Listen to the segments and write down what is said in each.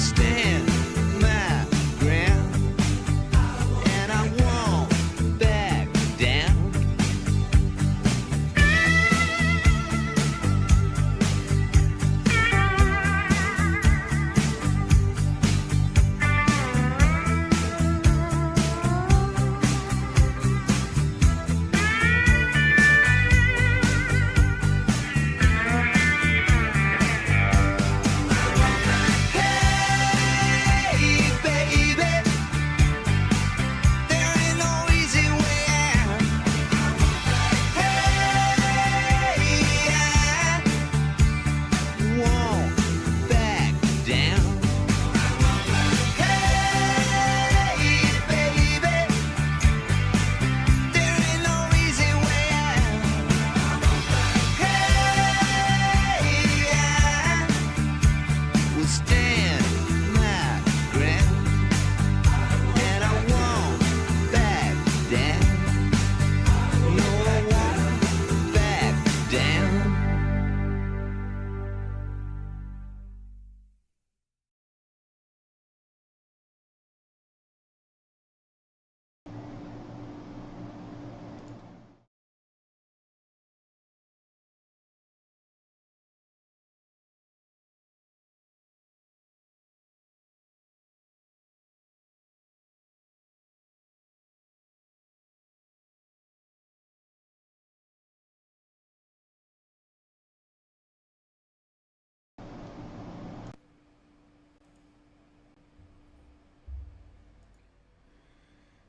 stand my ground, and I won't back down. Hey, baby, there ain't no easy way out. Hey, I won't back down. Hey, baby, there ain't no easy way out. Hey, I will stand my ground, and I won't back down. No, I won't back down.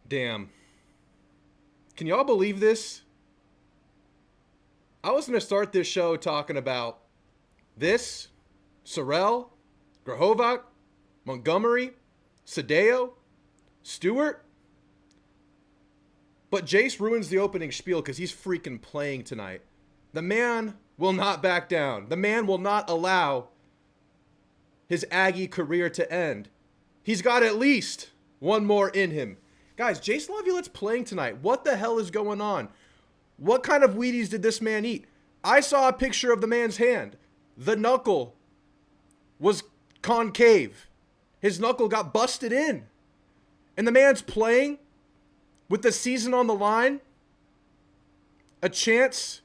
Damn. Can y'all believe this? I was going to start this show talking about this, Sorrell, Grahovac, Montgomery, Sadeo, Stewart. But Jace ruins the opening spiel because he's freaking playing tonight. The man will not back down. The man will not allow his Aggie career to end. He's got at least one more in him. Guys, Jace LaViolette's playing tonight. What the hell is going on? What kind of Wheaties did this man eat? I saw a picture of the man's hand. The knuckle was concave. His knuckle got busted in. And the man's playing with the season on the line. A chance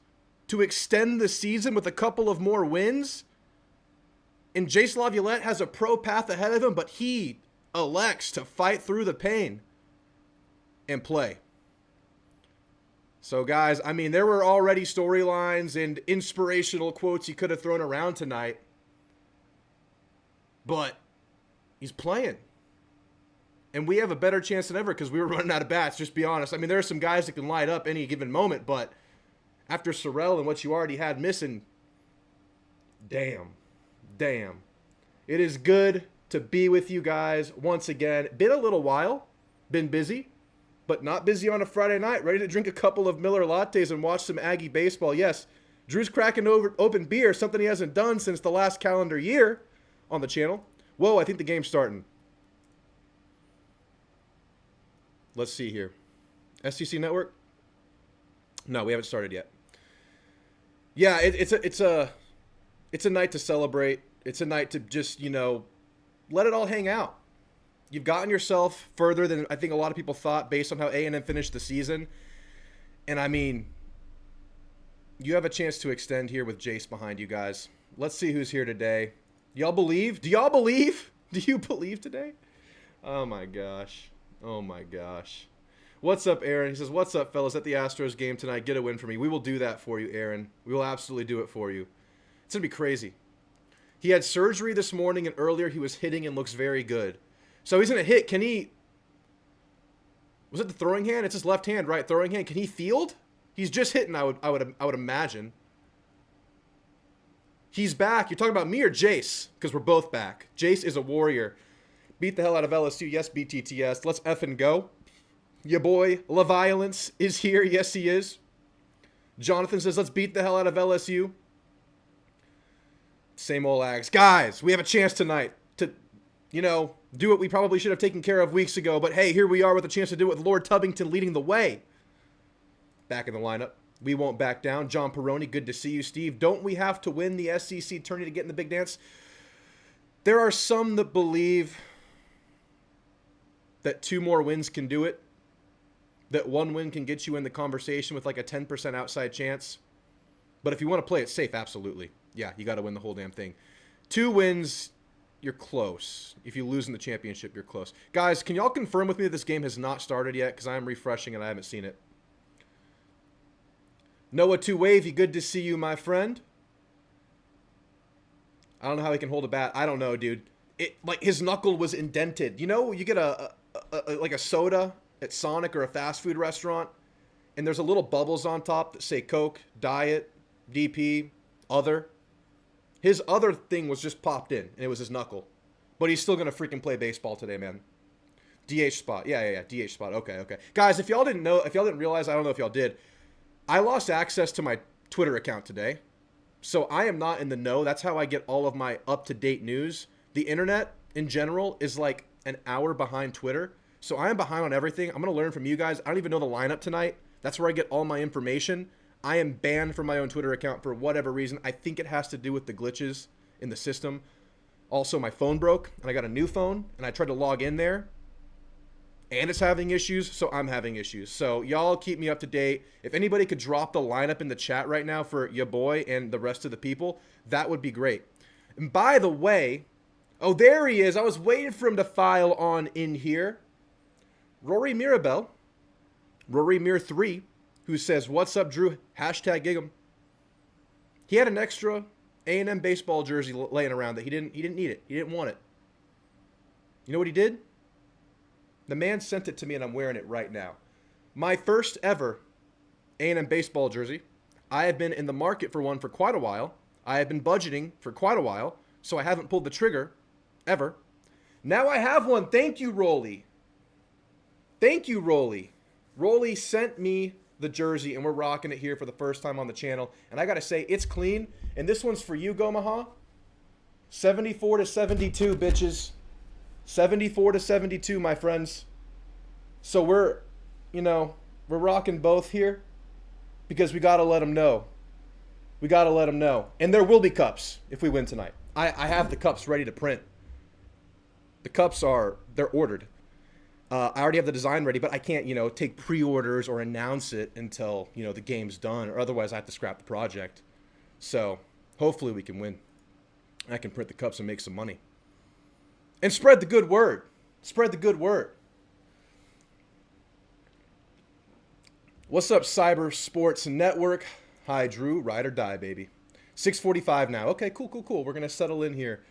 to extend the season with a couple of more wins. And Jace LaViolette has a pro path ahead of him, but he elects to fight through the pain and play. So guys, I mean, there were already storylines and inspirational quotes he could have thrown around tonight, but he's playing. And we have a better chance than ever because we were running out of bats, just be honest. I mean, there are some guys that can light up any given moment, but after Sorrell and what you already had missing, damn. It is good to be with you guys once again. Been a little while, been busy, but not busy on a Friday night. Ready to drink a couple of Miller lattes and watch some Aggie baseball. Yes, Drew's cracking open beer, something he hasn't done since the last calendar year on the channel. Whoa, I think the game's starting. Let's see here. STC Network? No, we haven't started yet. Yeah, it's a night to celebrate. It's a night to just, you know, let it all hang out. You've gotten yourself further than I think a lot of people thought based on how A&M finished the season. And I mean, you have a chance to extend here with Jace behind you guys. Let's see who's here today. Y'all believe? Do y'all believe? Do you believe today? Oh my gosh. Oh my gosh. What's up, Aaron? He says, what's up, fellas? At the Astros game tonight, get a win for me. We will do that for you, Aaron. We will absolutely do it for you. It's going to be crazy. He had surgery this morning, and earlier he was hitting and looks very good. So he's going to hit. Can he... Was it the throwing hand? It's his left hand, right? Throwing hand. Can he field? He's just hitting, I would imagine. He's back. You're talking about me or Jace? Because we're both back. Jace is a warrior. Beat the hell out of LSU. Yes, BTTS. Let's effing go. Your boy, LaViolence, is here. Yes, he is. Jonathan says, let's beat the hell out of LSU. Same old Ags. Guys, we have a chance tonight to, you know, do what we probably should have taken care of weeks ago. But hey, here we are with a chance to do it with Lord Tubbington leading the way. Back in the lineup. We won't back down. John Peroni, good to see you, Steve. Don't we have to win the SEC tourney to get in the big dance? There are some that believe that 2 more wins can do it. That 1 win can get you in the conversation with like a 10% outside chance. But if you want to play it safe, absolutely. Yeah, you got to win the whole damn thing. 2 wins, you're close. If you lose in the championship, you're close. Guys, can y'all confirm with me that this game has not started yet? Because I'm refreshing and I haven't seen it. Noah 2 Wavy, good to see you, my friend. I don't know how he can hold a bat. I don't know, dude. Like his knuckle was indented. You know, you get like a soda at Sonic or a fast food restaurant, and there's a little bubbles on top that say Coke, Diet, DP, Other. His other thing was just popped in, and it was his knuckle. But he's still gonna freaking play baseball today, man. DH spot. Yeah. DH spot. Okay. Guys, if y'all didn't know, if y'all didn't realize, I don't know if y'all did, I lost access to my Twitter account today. So I am not in the know. That's how I get all of my up-to-date news. The internet, in general, is like an hour behind Twitter. So I am behind on everything. I'm going to learn from you guys. I don't even know the lineup tonight. That's where I get all my information. I am banned from my own Twitter account for whatever reason. I think it has to do with the glitches in the system. Also, my phone broke, and I got a new phone, and I tried to log in there, and it's having issues, so I'm having issues. So y'all keep me up to date. If anybody could drop the lineup in the chat right now for your boy and the rest of the people, that would be great. And by the way, oh, there he is. I was waiting for him to file on in here. Rory Mirabel, Rory Mir 3, who says, "What's up, Drew? Hashtag gig 'em." He had an extra A&M baseball jersey laying around that he didn't need it. He didn't want it. You know what he did? The man sent it to me, and I'm wearing it right now. My first ever A&M baseball jersey. I have been in the market for one for quite a while. I have been budgeting for quite a while, so I haven't pulled the trigger ever. Now I have one. Thank you, Rolly. Thank you, Rolly. Rolly sent me the jersey, and we're rocking it here for the first time on the channel. And I got to say, it's clean. And this one's for you, Gomaha. 74-72, bitches. 74-72, my friends. So we're rocking both here because we got to let them know. We got to let them know. And there will be cups if we win tonight. I have the cups ready to print. The cups they're ordered. I already have the design ready, but I can't, take pre-orders or announce it until, the game's done, or otherwise I have to scrap the project. So hopefully we can win. I can print the cups and make some money. And spread the good word. Spread the good word. What's up, Cyber Sports Network? Hi, Drew. Ride or die, baby. 6:45 now. Okay, cool. We're going to settle in here.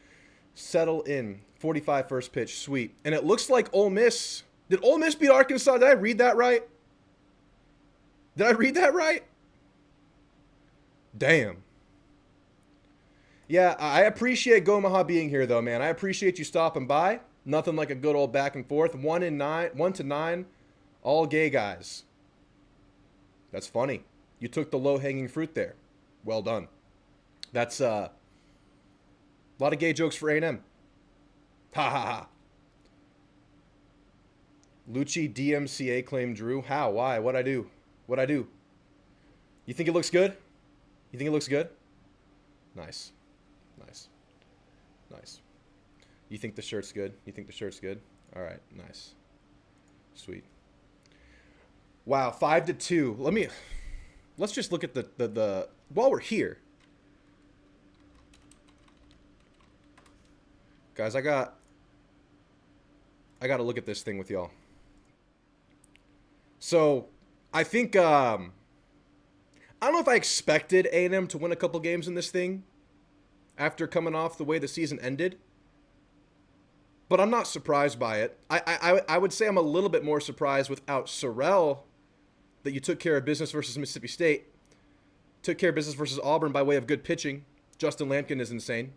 Settle in. 45 first pitch. Sweet. And it looks like Ole Miss. Did Ole Miss beat Arkansas? Did I read that right? Damn. Yeah, I appreciate Gomaha being here, though, man. I appreciate you stopping by. Nothing like a good old back and forth. 1 to 9, all gay guys. That's funny. You took the low-hanging fruit there. Well done. That's a lot of gay jokes for A&M. Ha ha ha. Lucci DMCA claimed Drew. How? Why? What'd I do? You think it looks good? Nice. You think the shirt's good? All right, nice. Sweet. Wow, 5-2. Let's just look at the while we're here. Guys, I got to look at this thing with y'all. So, I think I don't know if I expected A&M to win a couple games in this thing after coming off the way the season ended. But I'm not surprised by it. I would say I'm a little bit more surprised without Sorrell that you took care of business versus Mississippi State. Took care of business versus Auburn by way of good pitching. Justin Lampkin is insane.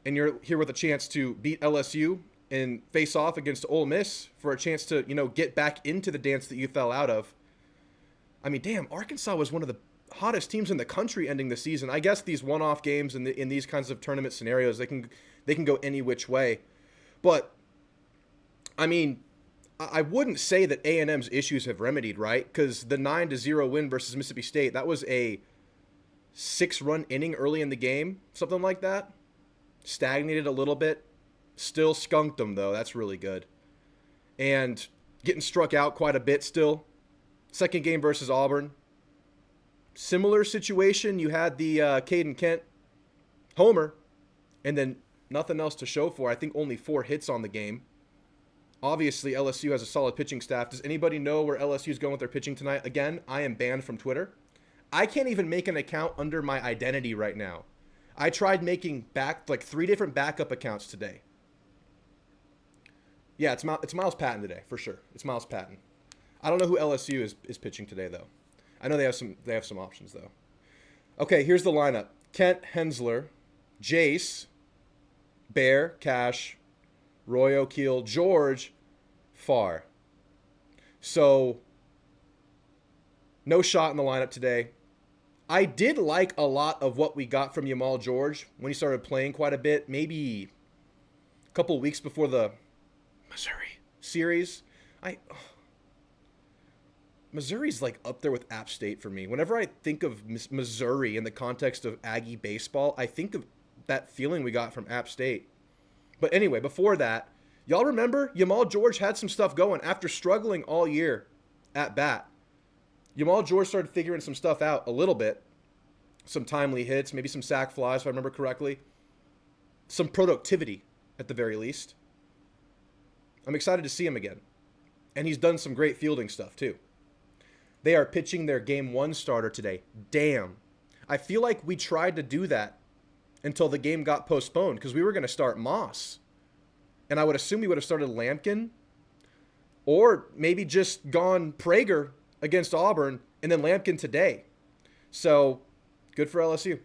And you're here with a chance to beat LSU and face off against Ole Miss for a chance to, get back into the dance that you fell out of. I mean, damn, Arkansas was one of the hottest teams in the country ending the season. I guess these one-off games in these kinds of tournament scenarios, they can go any which way. But, I mean, I wouldn't say that A&M's issues have remedied, right? Because the 9-0 win versus Mississippi State, that was a 6-run inning early in the game, something like that. stagnated a little bit. Still skunked them, though. That's really good. And getting struck out quite a bit still. Second game versus Auburn. Similar situation. You had the Caden Kent homer, and then nothing else to show for. I think only 4 hits on the game. Obviously, LSU has a solid pitching staff. Does anybody know where LSU is going with their pitching tonight? Again, I am banned from Twitter. I can't even make an account under my identity right now. I tried making 3 different backup accounts today. Yeah, it's Miles Patton today, for sure. It's Miles Patton. I don't know who LSU is pitching today, though. I know they have some options, though. Okay, here's the lineup. Kent, Hensler, Jace, Bear, Cash, Roy O'Keel, George, Farr. So, no shot in the lineup today. I did like a lot of what we got from Yamal George when he started playing quite a bit, maybe a couple weeks before the Missouri series. Missouri's like up there with App State for me. Whenever I think of Missouri in the context of Aggie baseball, I think of that feeling we got from App State. But anyway, before that, y'all remember Yamal George had some stuff going after struggling all year at bat. Yamal George started figuring some stuff out a little bit. Some timely hits, maybe some sac flies, if I remember correctly. Some productivity, at the very least. I'm excited to see him again. And he's done some great fielding stuff, too. They are pitching their Game 1 starter today. Damn. I feel like we tried to do that until the game got postponed because we were going to start Moss. And I would assume we would have started Lampkin or maybe just gone Prager against Auburn and then Lampkin today. So, good for LSU.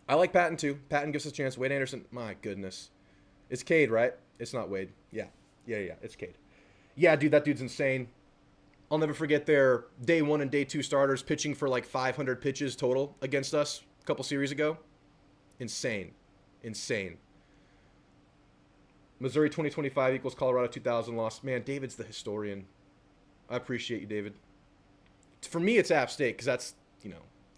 I like Patton, too. Patton gives us a chance. Wade Anderson, my goodness. It's Cade, right? It's not Wade. Yeah. It's Cade. Yeah, dude, that dude's insane. I'll never forget their day 1 and day 2 starters pitching for like 500 pitches total against us a couple series ago. Insane. Missouri 2025 equals Colorado 2000 loss. Man, David's the historian. I appreciate you, David. For me, it's App State because that's,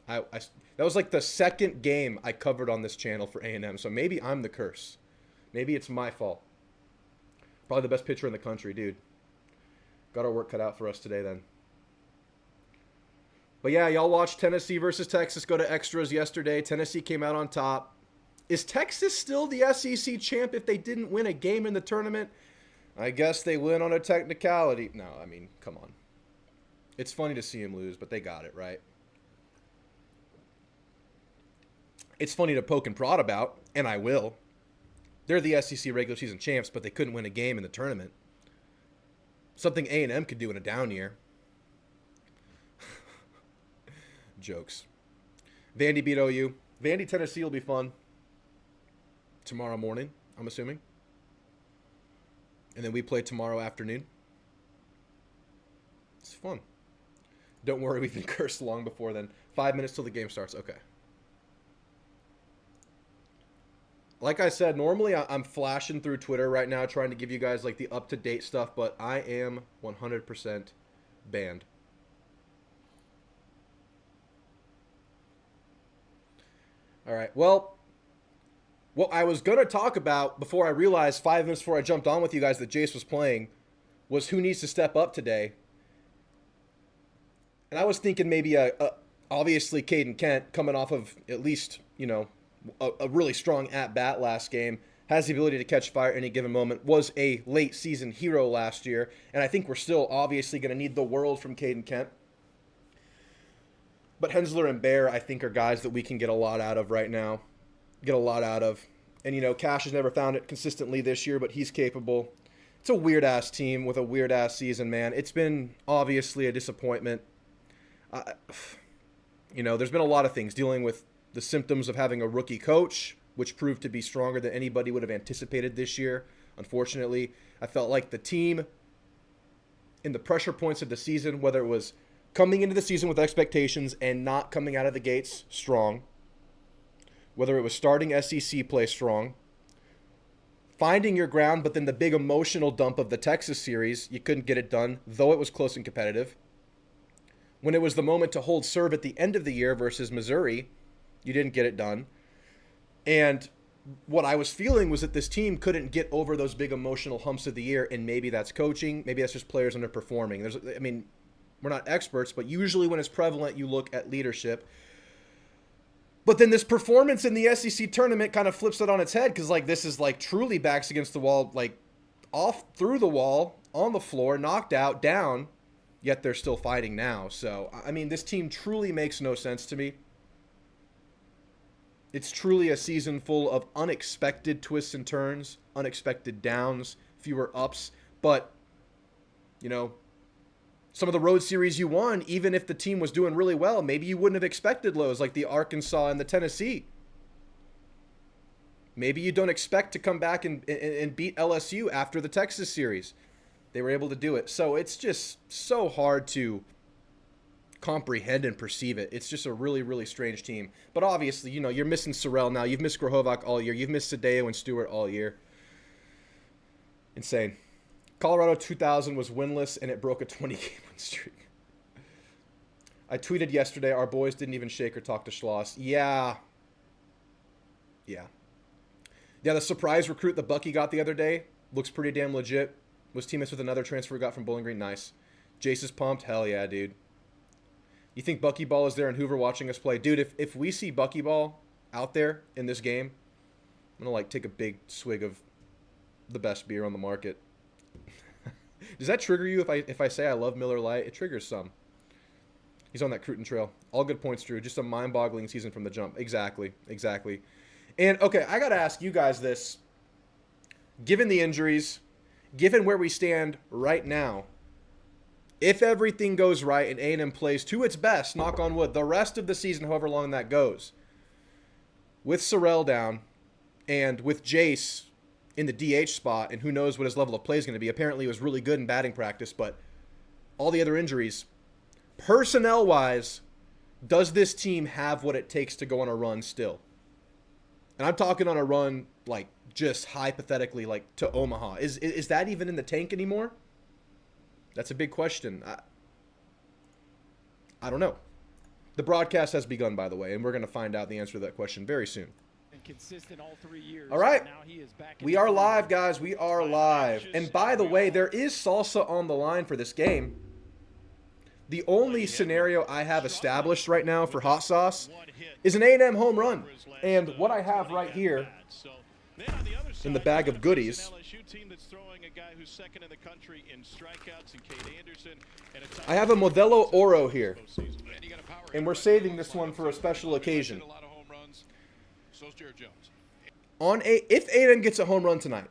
that was like the second game I covered on this channel for A&M. So maybe I'm the curse. Maybe it's my fault. Probably the best pitcher in the country, dude. Got our work cut out for us today then. But yeah, y'all watched Tennessee versus Texas go to extras yesterday. Tennessee came out on top. Is Texas still the SEC champ if they didn't win a game in the tournament? I guess they win on a technicality. No, I mean, come on. It's funny to see them lose, but they got it, right? It's funny to poke and prod about, and I will. They're the SEC regular season champs, but they couldn't win a game in the tournament. Something A&M could do in a down year. Jokes. Vandy beat OU. Vandy, Tennessee will be fun. Tomorrow morning, I'm assuming. And then we play tomorrow afternoon. It's fun. Don't worry, we've been cursed long before then. 5 minutes till the game starts. Okay. Like I said, normally I'm flashing through Twitter right now trying to give you guys like the up-to-date stuff, but I am 100% banned. All right, well, what I was going to talk about before I realized 5 minutes before I jumped on with you guys that Jace was playing was who needs to step up today. And I was thinking maybe obviously Caden Kent coming off of at least, a really strong at-bat last game, has the ability to catch fire at any given moment, was a late-season hero last year, and I think we're still obviously going to need the world from Caden Kent. But Hensler and Bear, I think, are guys that we can get a lot out of right now. And, Cash has never found it consistently this year, but he's capable. It's a weird-ass team with a weird-ass season, man. It's been obviously a disappointment. There's been a lot of things dealing with the symptoms of having a rookie coach, which proved to be stronger than anybody would have anticipated this year. Unfortunately, I felt like the team in the pressure points of the season, whether it was coming into the season with expectations and not coming out of the gates strong, whether it was starting SEC play strong, finding your ground, but then the big emotional dump of the Texas series, you couldn't get it done, though it was close and competitive. When it was the moment to hold serve at the end of the year versus Missouri, you didn't get it done. And what I was feeling was that this team couldn't get over those big emotional humps of the year, and maybe that's coaching, maybe that's just players underperforming. We're not experts, but usually when it's prevalent, you look at leadership. But then this performance in the SEC tournament kind of flips it on its head, because like this is like truly backs against the wall, like off through the wall, on the floor, knocked out, down, yet they're still fighting now. So, I mean, this team truly makes no sense to me. It's truly a season full of unexpected twists and turns, unexpected downs, fewer ups. But, you know, some of the road series you won, even if the team was doing really well, maybe you wouldn't have expected lows like the Arkansas and the Tennessee. Maybe you don't expect to come back and beat LSU after the Texas series. They were able to do it. So it's just so hard to comprehend and perceive it. It's just a really, really strange team. But obviously, you know, you're missing Sorrell now. You've missed Grohovac all year. You've missed Sadeo and Stewart all year. Insane. Colorado 2000 was winless, and it broke a 20-game win streak. I tweeted yesterday, our boys didn't even shake or talk to Schloss. Yeah. Yeah, the surprise recruit that Bucky got the other day looks pretty damn legit. Was teammates with another transfer we got from Bowling Green. Nice. Jace is pumped. Hell yeah, dude. You think Bucky Ball is there in Hoover watching us play? Dude, if we see Bucky Ball out there in this game, I'm going to, like, take a big swig of the best beer on the market. Does that trigger you if I say I love Miller Lite? It triggers some. He's on that Cruton trail. All good points, Drew. Just a mind-boggling season from the jump. Exactly. And, okay, I got to ask you guys this. Given the injuries, given where we stand right now, if everything goes right and A&M plays to its best, knock on wood, the rest of the season, however long that goes, with Sorrell down and with Jace in the DH spot, and who knows what his level of play is going to be. Apparently he was really good in batting practice, but all the other injuries, personnel-wise, does this team have what it takes to go on a run still? And I'm talking on a run, like, just hypothetically, like, to Omaha. Is that even in the tank anymore? That's a big question. I don't know. The broadcast has begun, by the way, and we're going to find out the answer to that question very soon. Consistent all 3 years. All right. Now he is back We are live, guys. We are live. And by the way, there is salsa on the line for this game. The only scenario I have established right now for hot sauce is an A&M home run. And what I have right here in the bag of goodies, I have a Modelo Oro here. And we're saving this one for a special occasion. If A&M gets a home run tonight,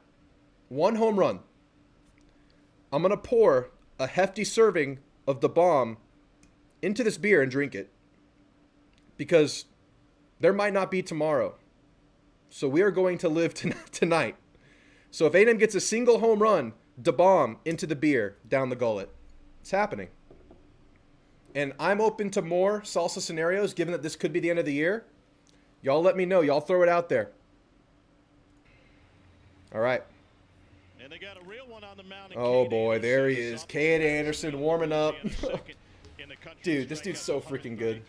one home run, I'm going to pour a hefty serving of the bomb into this beer and drink it, because there might not be tomorrow. So we are going to live tonight. So if A&M gets a single home run, the bomb into the beer down the gullet. It's happening. And I'm open to more salsa scenarios, given that this could be the end of the year. Y'all let me know. Y'all throw it out there. All right. And they got a real one on the mound. Oh, boy. There he is. Cade Anderson warming up. Dude, this dude's so freaking good.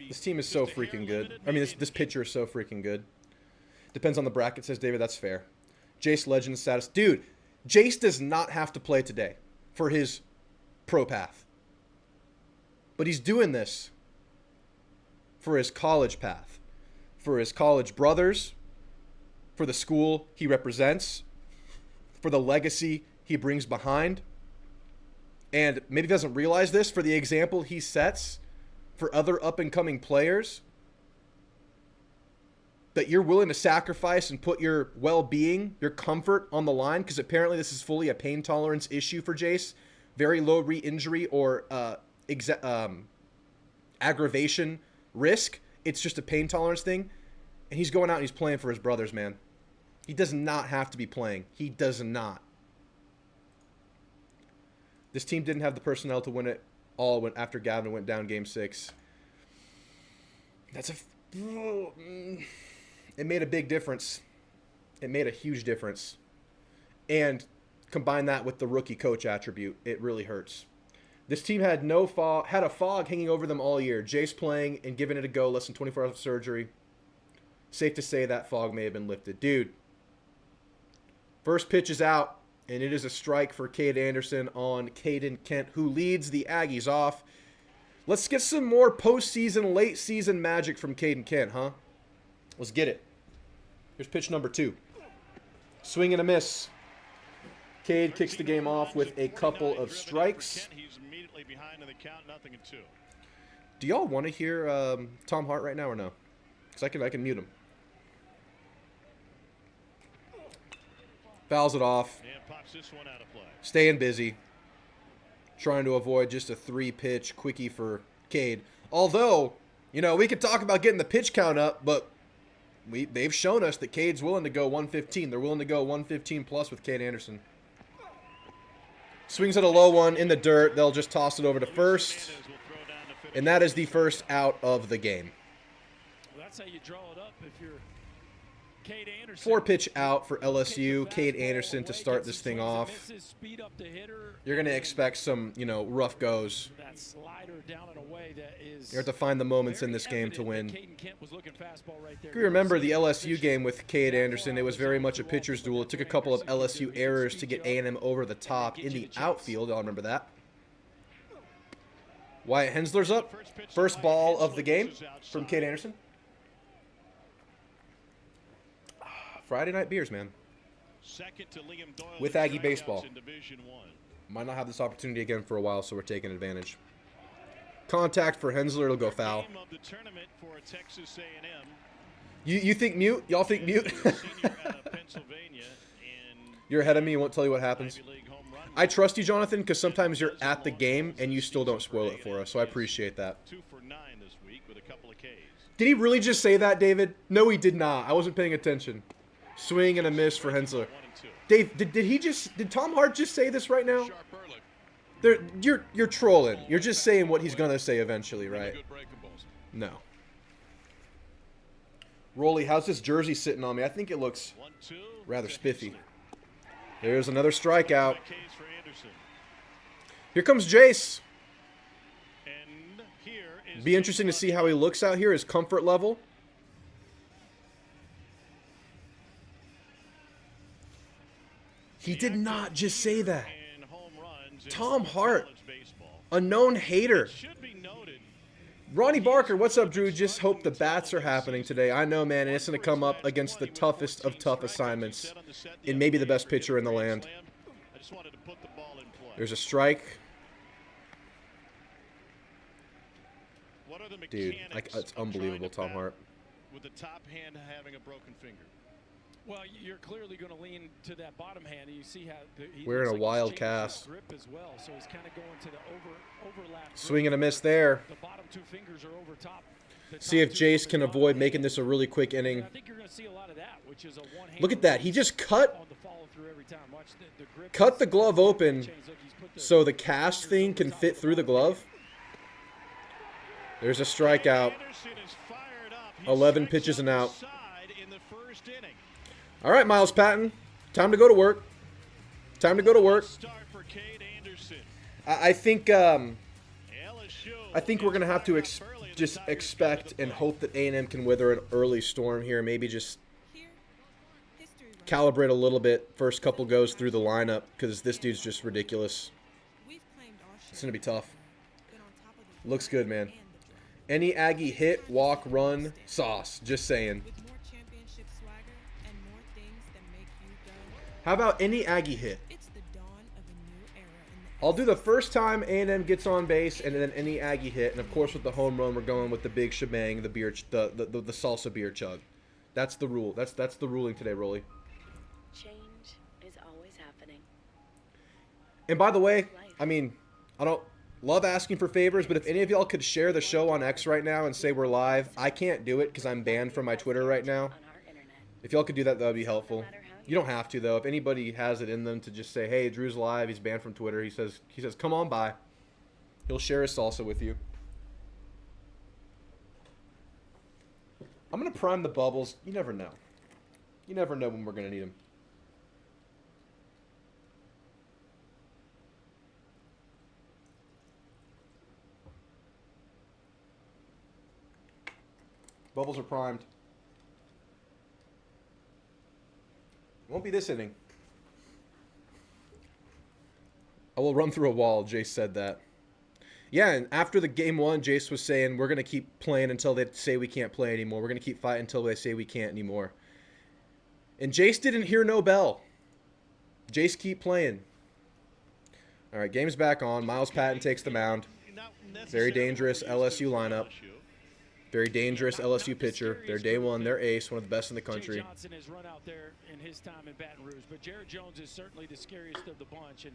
This team is so freaking good. I mean, this pitcher is so freaking good. Depends on the bracket, says David. That's fair. Jace legend status. Dude, Jace does not have to play today for his pro path. But he's doing this for his college path, for his college brothers, for the school he represents, for the legacy he brings behind. And maybe he doesn't realize this, for the example he sets for other up-and-coming players, that you're willing to sacrifice and put your well-being, your comfort on the line, because apparently this is fully a pain tolerance issue for Jace. Very low re-injury or aggravation risk. It's just a pain tolerance thing. And he's going out and he's playing for his brothers, man. He does not have to be playing. He does not. This team didn't have the personnel to win it all after Gavin went down Game 6. It made a big difference. It made a huge difference. And combine that with the rookie coach attribute, it really hurts. This team had a fog hanging over them all year. Jace playing and giving it a go, less than 24 hours of surgery. safe to say that fog may have been lifted. Dude, first pitch is out, and it is a strike for Cade Anderson on Caden Kent, who leads the Aggies off. Let's get some more postseason, late season magic from Caden Kent, huh? Let's get it. Here's pitch number 2. Swing and a miss. Cade kicks the game off with a couple of strikes. He's immediately behind in the count, 0-2. Do y'all want to hear Tom Hart right now or no? Because I can mute him. Fouls it off. And pops this one out of play. Staying busy. Trying to avoid just a 3-pitch quickie for Cade. Although, you know, we could talk about getting the pitch count up, but they've shown us that Cade's willing to go 115. They're willing to go 115 plus with Cade Anderson. Swings at a low one in the dirt. They'll just toss it over to first. And that is the first out of the game. Well, that's how you draw it up if you're Cade Anderson. 4-pitch out for LSU. Cade Anderson to start this thing off. You're going to expect some, you know, rough goes. That slider down and away that is You have to find the moments in this game to win. Caden Kent was looking fastball right there. If you remember the LSU game with Cade Anderson, it was very much a pitcher's duel. It took a couple of LSU errors to get A&M over the top in the outfield. I'll remember that. Wyatt Hensler's up. First ball of the game from Cade Anderson. Friday night beers, man. With Aggie baseball. Might not have this opportunity again for a while, so we're taking advantage. Contact for Hensler. It'll go foul. Game of the tournament for Texas A&M. You think mute? Y'all think mute? Senior out of Pennsylvania and You're ahead of me. You won't tell you what happens. Ivy League home run. I trust you, Jonathan, because sometimes you're at the game and you still don't spoil it for us, so I appreciate that. 2 for 9 this week with a couple of Ks. Did he really just say that, David? No, he did not. I wasn't paying attention. Swing and a miss for Hensler. 1 and 2. Dave, did Tom Hart just say this right now? You're trolling. You're just saying what he's gonna say eventually, right? No. Rolly, how's this jersey sitting on me? I think it looks 1-2. rather spiffy. There's another strikeout. Ks for Anderson. Here comes Jace. And here is Be interesting to see how he looks out here, his comfort level. He did not just say that. and home runs in Tom Hart, college baseball. a known hater. Should be noted. Ronnie Barker, what's up, Drew? Just hope the bats are happening today. I know, man, and it's going to come up against the toughest of tough assignments and maybe the best pitcher in the land. I just wanted to put the ball in play. There's a strike. What are the Dude, mechanics it's of unbelievable, trying to Tom bat Hart. with the top hand having a broken finger? Well, you're clearly going to lean to that bottom hand, and you see how he We're in looks a like he's wild changing his cast. grip as well, so he's kind of going to the overlap. grip. Swing and a miss there. The bottom 2 fingers are over top. The See top if 2 Jace over can the bottom avoid hand. making this a really quick And inning. I think you're going to see a lot of that, which is a one-hand Look at that. He just cut on the follow-through every time. Watch the grip cut is- the glove open change. Look, he's put the so the cast thing can fit through the glove. There's a strikeout. Anderson is fired up. He 11 strikes pitches and the out. side in the first inning. All right, Miles Patton. Time to go to work. Time to go to work. Start for Cade Anderson. I think LSU we're gonna have to is fired up early. The just Tigers expect get the and play. hope that A&M can weather an early storm here. Maybe just Here, history runs. calibrate a little bit. First couple goes through the lineup because this dude's just ridiculous. We've claimed our share. It's gonna be tough. Been on top of the Looks good, man. and the draft. Any Aggie hit, walk, run, sauce. Just saying. With more championship swagger and more things that make you go, How about any Aggie hit? it's the dawn of a new era in the I'll do the first time A&M gets on base, and then any Aggie hit, and of course with the home run, we're going with the big shebang, the beer, the salsa beer chug. That's the rule. That's the ruling today, Rolly. Change is always happening. And by the way, I mean, I don't love asking for favors, but if any of y'all could share the show on X right now and say we're live, I can't do it because I'm banned from my Twitter right now. On our internet. If y'all could do that, that would be helpful. You don't have to though. If anybody has it in them to just say, "Hey, Drew's live. He's banned from Twitter." He says, "Come on by." He'll share his salsa with you. I'm gonna prime the bubbles. You never know. You never know when we're gonna need them. Bubbles are primed. Won't be this inning. I will run through a wall. Jace said that. Yeah, and after the game one, Jace was saying we're going to keep playing until they say we can't play anymore. We're going to keep fighting until they say we can't anymore. And Jace didn't hear no bell. Jace keep playing. All right, game's back on. Miles Patton takes the mound. Very dangerous LSU lineup. Very dangerous LSU pitcher. They're day one. They're ace, one of the best in the country. Jay Johnson has run out there in his time in Baton Rouge, but Jared Jones is certainly the scariest of the bunch, and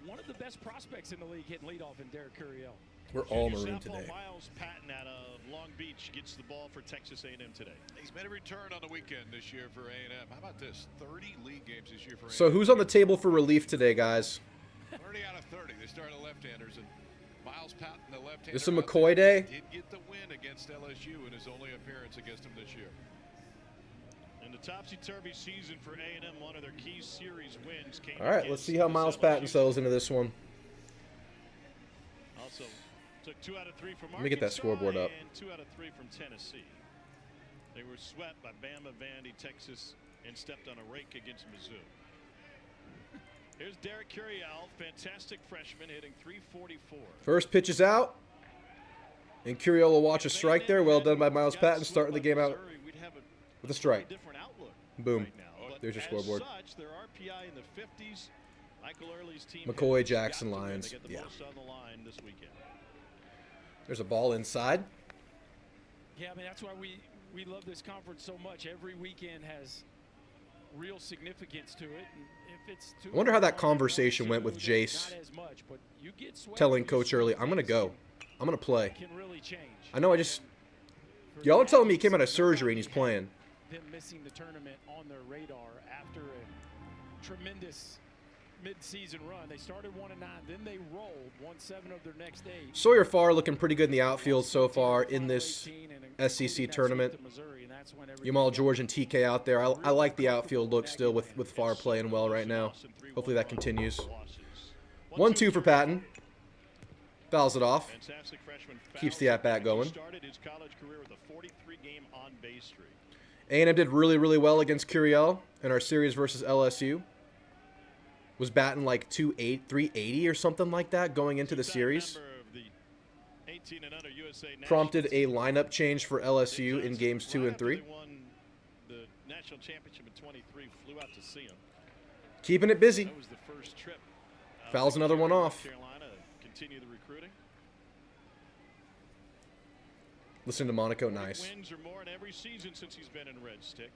one of the best prospects in the league hitting leadoff in Derek Curiel. We're all Junior maroon southpaw today. Miles Patton out of Long Beach gets the ball for Texas A&M today. He's made a return on the weekend this year for A&M. How about this? 30 league games this year for A&M. So who's on the table for relief today, guys? 30 out of 30. They started left-handers, and Miles Patton, the left-hander. This is a out McCoy there, day? Did get the win against LSU in his only appearance against them this year. In the topsy-turvy season for A&M, one of their key series wins came All right, let's see how against Miles this Patton LSU. settles into this one. Also took 2 out of 3 from Let me get that Arkansas scoreboard up. and 2 out of 3 from Tennessee. They were swept by Bama, Vandy, Texas, and stepped on a rake against Mizzou. Here's Derek Curiel, fantastic freshman, hitting .344. First pitch is out. And Curiel will watch a strike there. Well done by Miles Patton, starting the game out with a strike. Different outlook Boom. right now. But There's your as scoreboard. Such, their RPI in the 50s. Michael Early's team McCoy, has got Jackson, to win. Lyons. They get the Yeah. most on the line this weekend. There's a ball inside. Yeah, I mean, that's why we love this conference so much. Every weekend has real significance to it. And if it's I wonder how that conversation went with Jace not as much, but you get swept, telling you Coach sweep, Early, I'm going to go. I'm going to play. can really change. I know I just... For Y'all are the telling me he came Aggies, out of surgery and nobody he's had playing. Them missing the tournament on their radar after a tremendous mid-season run. They started 1-9, then they rolled, won 7 of their next 8. Sawyer Farr looking pretty good in the outfield so far in this SEC tournament. Yamal George and TK out there. I like the outfield look still with Farr playing well right now. Hopefully that continues. 1-2 for Patton. Fouls it off. Fantastic freshman. Keeps the at-bat going. He started his college career with a 43-game on-base streak. A&M did really, really well against Curiel in our series versus LSU. Was batting like 380 or something like that going into the series. Member of the 18 and under USA Prompted a national lineup change for LSU in games 2 and 3. They won the national championship in 23. Flew out to see him. Keeping it busy. That was the first trip. Fouls another one North off. Carolina continue the recruiting. Listen to Monaco, 8 nice. wins or more in every season since he's been in Red Stick.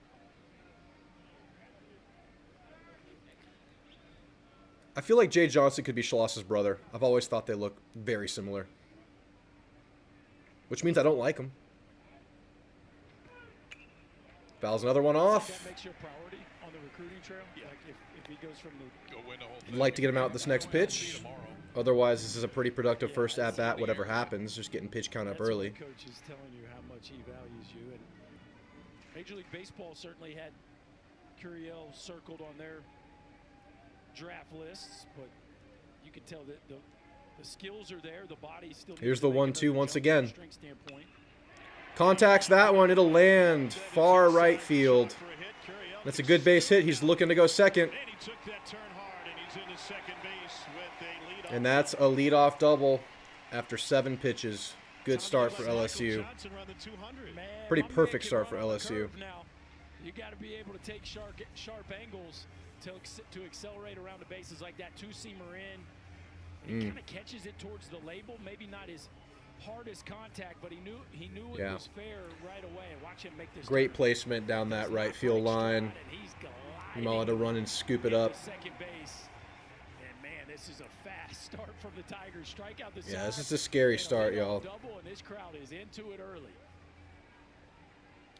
I feel like Jay Johnson could be Schloss's brother. I've always thought they look very similar. Which means I don't like him. Fouls another one off. That makes you a priority on the recruiting trail. Like if he goes from the Go win the whole I'd thing. like to get him out this next pitch. Tomorrow. Otherwise, this is a pretty productive first at-bat, whatever happens. Just getting pitch count up that's early. when the coach is telling you how much he values you. And Major League Baseball certainly had Curiel circled on their draft lists, but you can tell that the skills are there. The body still. Here's needs to the make 1-2 another once jump from a again. strength standpoint. Contacts that one. It'll land far right field. For a hit, Curiel That's a good base hit. He's looking to go second. And he took that turn hard, and he's into second base with a lead. And that's a leadoff double after 7 pitches. Good start for LSU. Pretty perfect start for LSU. Now, you got to be able to take sharp angles to accelerate around the bases like that two-seamer in. And he kind of catches it towards the label, maybe not his hardest contact, but he knew it Yeah. was fair right away. And watch him make this. Great turn. placement down that right field line. And he's gliding Yamal had to run and scoop it into up. second base. And man, this is a fast start from the Tigers. Strike out the Yeah, this side, is a scary and a start, leadoff y'all. Double, and this crowd is into it early.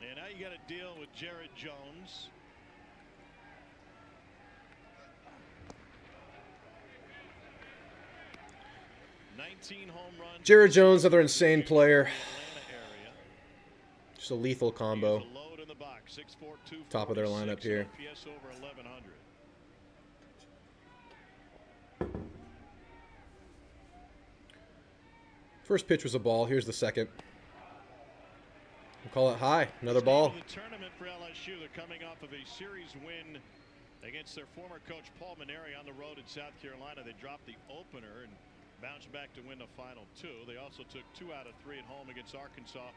And now you got to deal with Jared Jones. Jared Jones, another insane player. Atlanta area. Just a lethal combo. He's a load in the box, 6'4", 246, Top of their lineup here. OPS over 1100. First pitch was a ball. Here's the second. We'll Call it high. Another ball. The tournament for LSU. They're coming off of a series win against their former coach Paul Maneri on the road in South Carolina. They dropped the opener and bounced back to win the final 2. They also took 2 out of 3 at home against Arkansas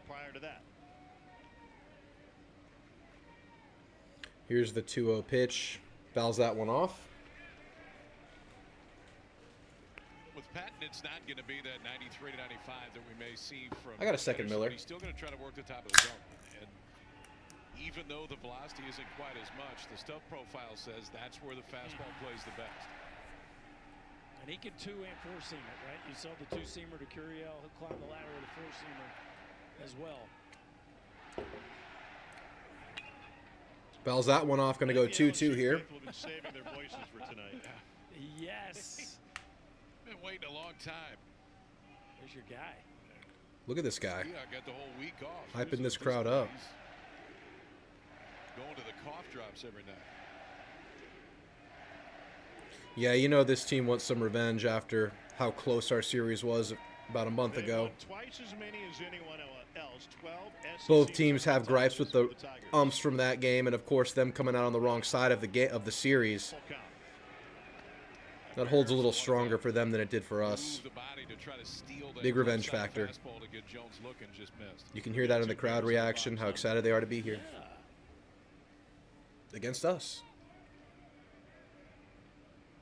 prior to that. Here's the 2-0 pitch. Fouls that one off. With Patton, it's not going to be that 93 to 95 that we may see from. I got a second Miller. He's still going to try to work the top of the zone. And even though the velocity isn't quite as much, the stuff profile says that's where the fastball plays the best. And he can 2- and 4-seam it, right? You saw the 2-seamer to Curiel. He'll climb the ladder with a 4-seamer as well. Fouls that one off. Going to go 2-2 here. Will be saving their voices for tonight. Yes. Been waiting a long time. There's your guy. Look at this guy. Yeah, I got the whole week off. Hyping this crowd up. Going to the cough drops every night. Yeah, you know this team wants some revenge after how close our series was about a month ago. Twice as many as anyone else. 12 SEC Both teams have titles gripes with the for Tigers. umps from that game, and of course them coming out on the wrong side of the series. Full count. That holds a little stronger for them than it did for us. Move the body to try to steal that Big revenge outside factor. fastball to get Jones looking, just missed. You can hear that in the crowd reaction, how excited they are to be here. Against us.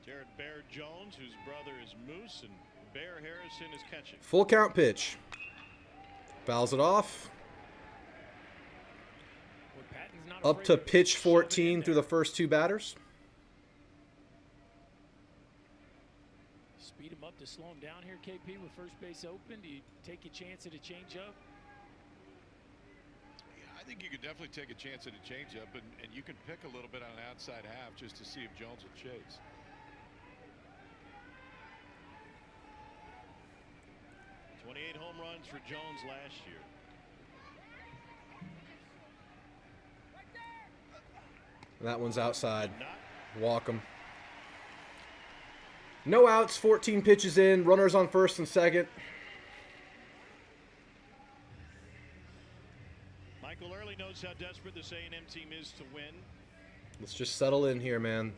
Jared Bear Jones, whose brother is Moose, and Bear Harrison is catching. Full count pitch. Fouls it off. Well, Patton's not Up afraid to pitch shove it in 14 through there. the first 2 batters. Speed him up to slow him down here, KP, with first base open. Do you take a chance at a changeup? Yeah, I think you could definitely take a chance at a changeup, and you can pick a little bit on an outside half just to see if Jones will chase. Home runs for Jones last year. That one's outside. Not Walk him. No outs, 14 pitches in, runners on first and second. Michael Early knows how desperate this A&M team is to win. Let's just settle in here, man.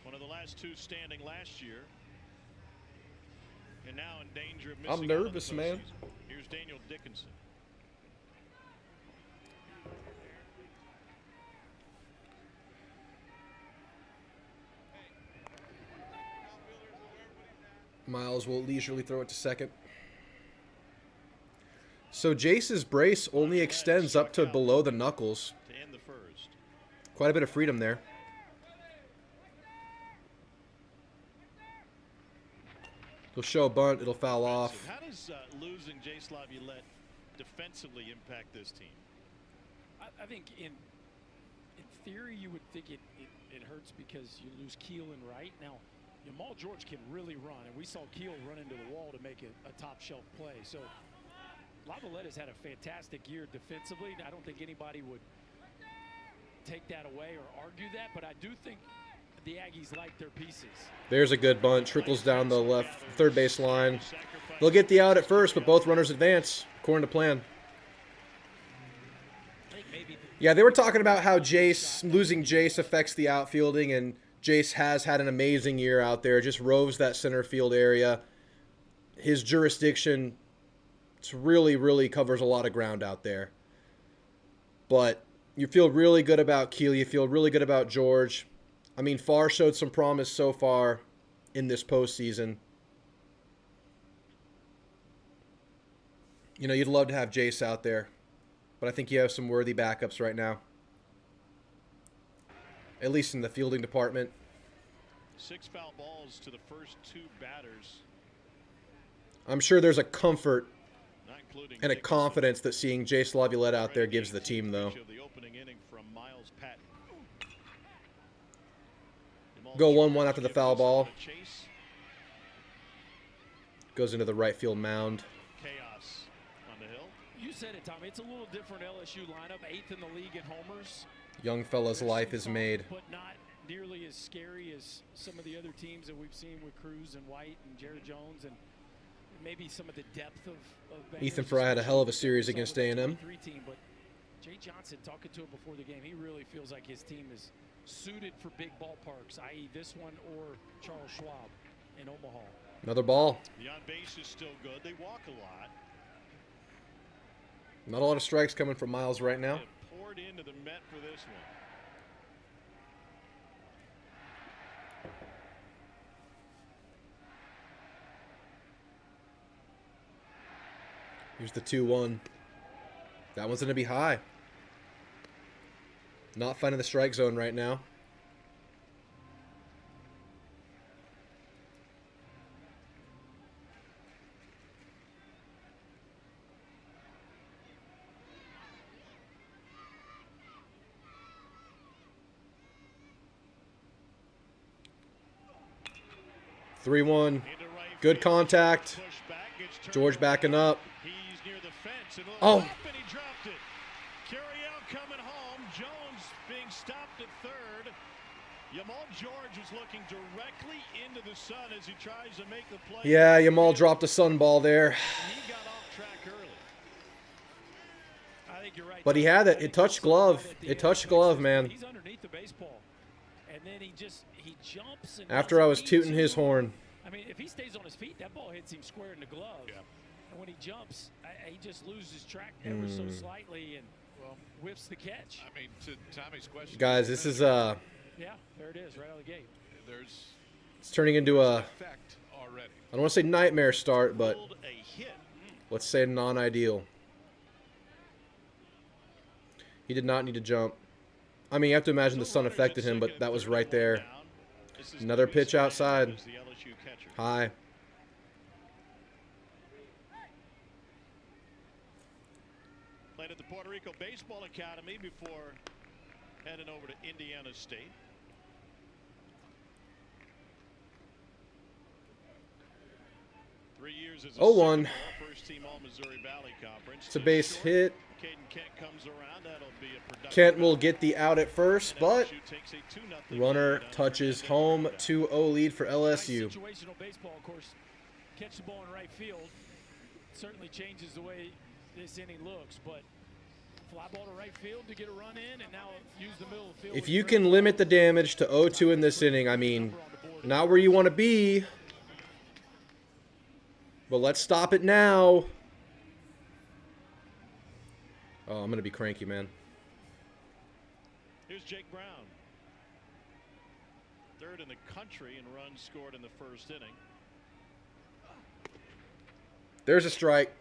One of the last 2 standing last year. And now in danger of missing I'm out on the nervous, man. postseason. Here's Daniel Dickinson. Miles will leisurely throw it to second. So Jace's brace only extends up to below the knuckles. To end the first. Quite a bit of freedom there. He'll show a bunt. It'll foul off. How does losing Jace LaViolette defensively impact this team? I think in theory you would think it hurts because you lose Keel and Wright. Now, Jamal George can really run, and we saw Keel run into the wall to make a top shelf play. So LaViolette has had a fantastic year defensively. I don't think anybody would take that away or argue that, but I do think the Aggies like their pieces. There's a good bunt. Trickles down the left third base line. They'll get the out at first, but both runners advance, according to plan. Yeah, they were talking about how losing Jace affects the outfielding, and Jace has had an amazing year out there. Just roves that center field area. His jurisdiction really, really covers a lot of ground out there. But you feel really good about Keel. You feel really good about George. I mean, Farr showed some promise so far in this postseason. You know, you'd love to have Jace out there, but I think you have some worthy backups right now, at least in the fielding department. 6 foul balls to the first 2 batters. I'm sure there's a comfort Not including and a Dickinson. confidence that seeing Jace LaViolette out there gives the team, though. The opening inning from Miles Patton. Go 1-1 after the foul ball. Goes into the right field mound. Chaos on the hill. You said it, Tommy. It's a little different LSU lineup. 8th in the league in homers. Young fella's life is made. But not nearly as scary as some of the other teams that we've seen with Cruz and White and Jared Jones. And maybe some of the depth of Ethan Banger's, Fry had a hell of a especially series with against the A&M. 23 team, but Jay Johnson, talking to him before the game, he really feels like his team is suited for big ballparks, i.e. this one or Charles Schwab in Omaha. Another ball. The on base is still good. They walk a lot. Not a lot of strikes coming from Miles right now. They poured into the Met for this one. Here's the 2-1. That one's going to be high. Not finding the strike zone right now. Three one. Good contact. George backing up. He's near the fence and Oh. and he dropped it. Curiel coming home. Jones being stopped at third. Yamal George is looking directly into the sun as he tries to make the play. Yeah, Yamal dropped a sunball there. He got off track early. I think you're right. But he had it. It touched glove. It touched glove, man. He's underneath the baseball. And then he jumps. And After I was doesn't need tooting to. his horn. I mean, if he stays on his feet, that ball hits him square in the glove. Yeah. And when he jumps, he just loses track ever so slightly and whiffs the catch. I mean, to Tommy's question, Guys, this is Yeah, there it is, right out of the gate. there's it's turning into a, effect already. I don't want to say nightmare start, but Pulled a hit. let's say non-ideal. He did not need to jump. I mean, you have to imagine the sun affected him, but that was right there. Another pitch outside. The LSU catcher. High. Played at the Puerto Rico Baseball Academy before heading over to Indiana State. Years as a 0-1. sophomore, first team All-Missouri Valley Conference. It's a base hit. Caden Kent comes around. That'll be a productive Kent will get the out at first, and but LSU takes a 2-0 runner lead on touches the home. end of 2-0 lead for LSU. Nice situational baseball, of course. Catch the ball in right field certainly changes the way this inning looks, but fly ball to right field to get a run in, and now use the middle of the field. If you can limit the damage to 0-2 in this inning, I mean, not where you want to be, but let's stop it now. Oh, I'm going to be cranky, man. Here's Jake Brown. Third in the country in runs scored in the first inning. There's a strike.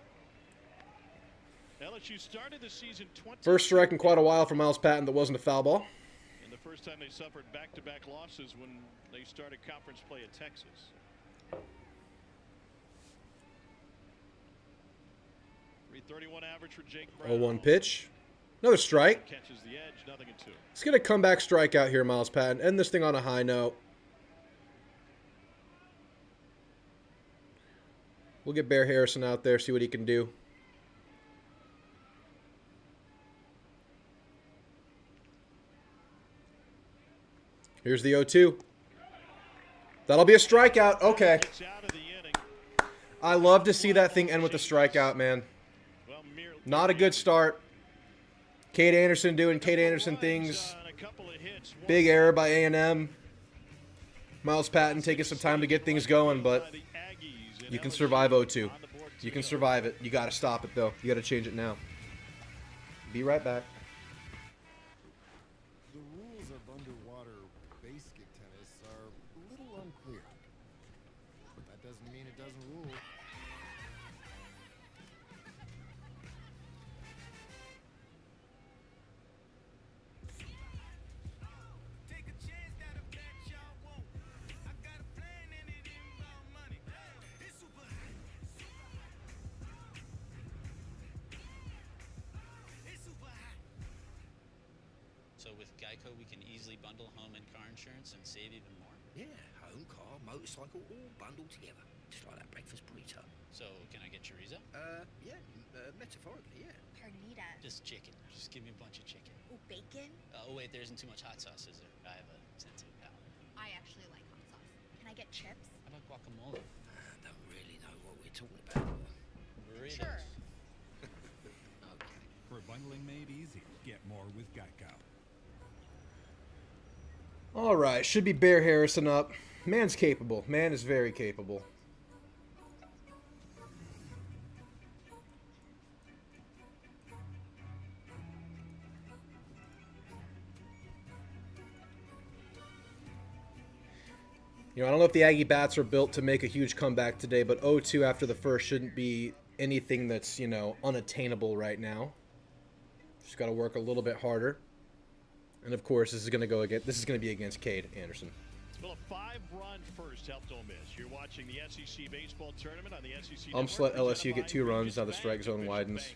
LSU started the season 20. First strike in quite a while for Miles Patton that wasn't a foul ball. And the first time they suffered back-to-back losses when they started conference play at Texas. .331 average for Jake Brown. 0-1 pitch. Another strike. Catches the edge, 0-2. Let's get a comeback strikeout here, Miles Patton. End this thing on a high note. We'll get Bear Harrison out there, see what he can do. Here's the 0-2. That'll be a strikeout. Okay. Gets out of the inning. I love to see that thing end with a strikeout, man. Well, Not a good start. Cade Anderson doing Cade Anderson things. on a couple of hits. Big error by A&M. Miles Patton taking some time to get things going, but you can survive 0-2. You can survive it. You got to stop it, though. You got to change it now. Be right back. The rules of underwater basket tennis are a little unclear. But that doesn't mean it doesn't rule. So with Geico, we can easily bundle home and car insurance and save even more. Yeah, home, car, motorcycle, all bundled together. Just like that breakfast burrito. So can I get chorizo? Yeah, metaphorically, yeah. Carnita. Just chicken. Just give me a bunch of chicken. Ooh, bacon. Oh wait, there isn't too much hot sauce, is there? I have a sensitive palate. I actually like hot sauce. Can I get chips? How about guacamole? don't really know what we're talking about. Sure. Okay. For bundling made easy, get more with Geico. All right, should be Bear Harrison up. Man's capable. Man is very capable. You know, I don't know if the Aggie bats are built to make a huge comeback today, but 0-2 after the first shouldn't be anything that's, you know, unattainable right now. Just got to work a little bit harder. And of course, this is going to be against Cade Anderson. Well, a 5-run first helped Ole Miss. You're watching the SEC baseball tournament on the SEC. Just let LSU get 2 runs. Now the strike zone widens.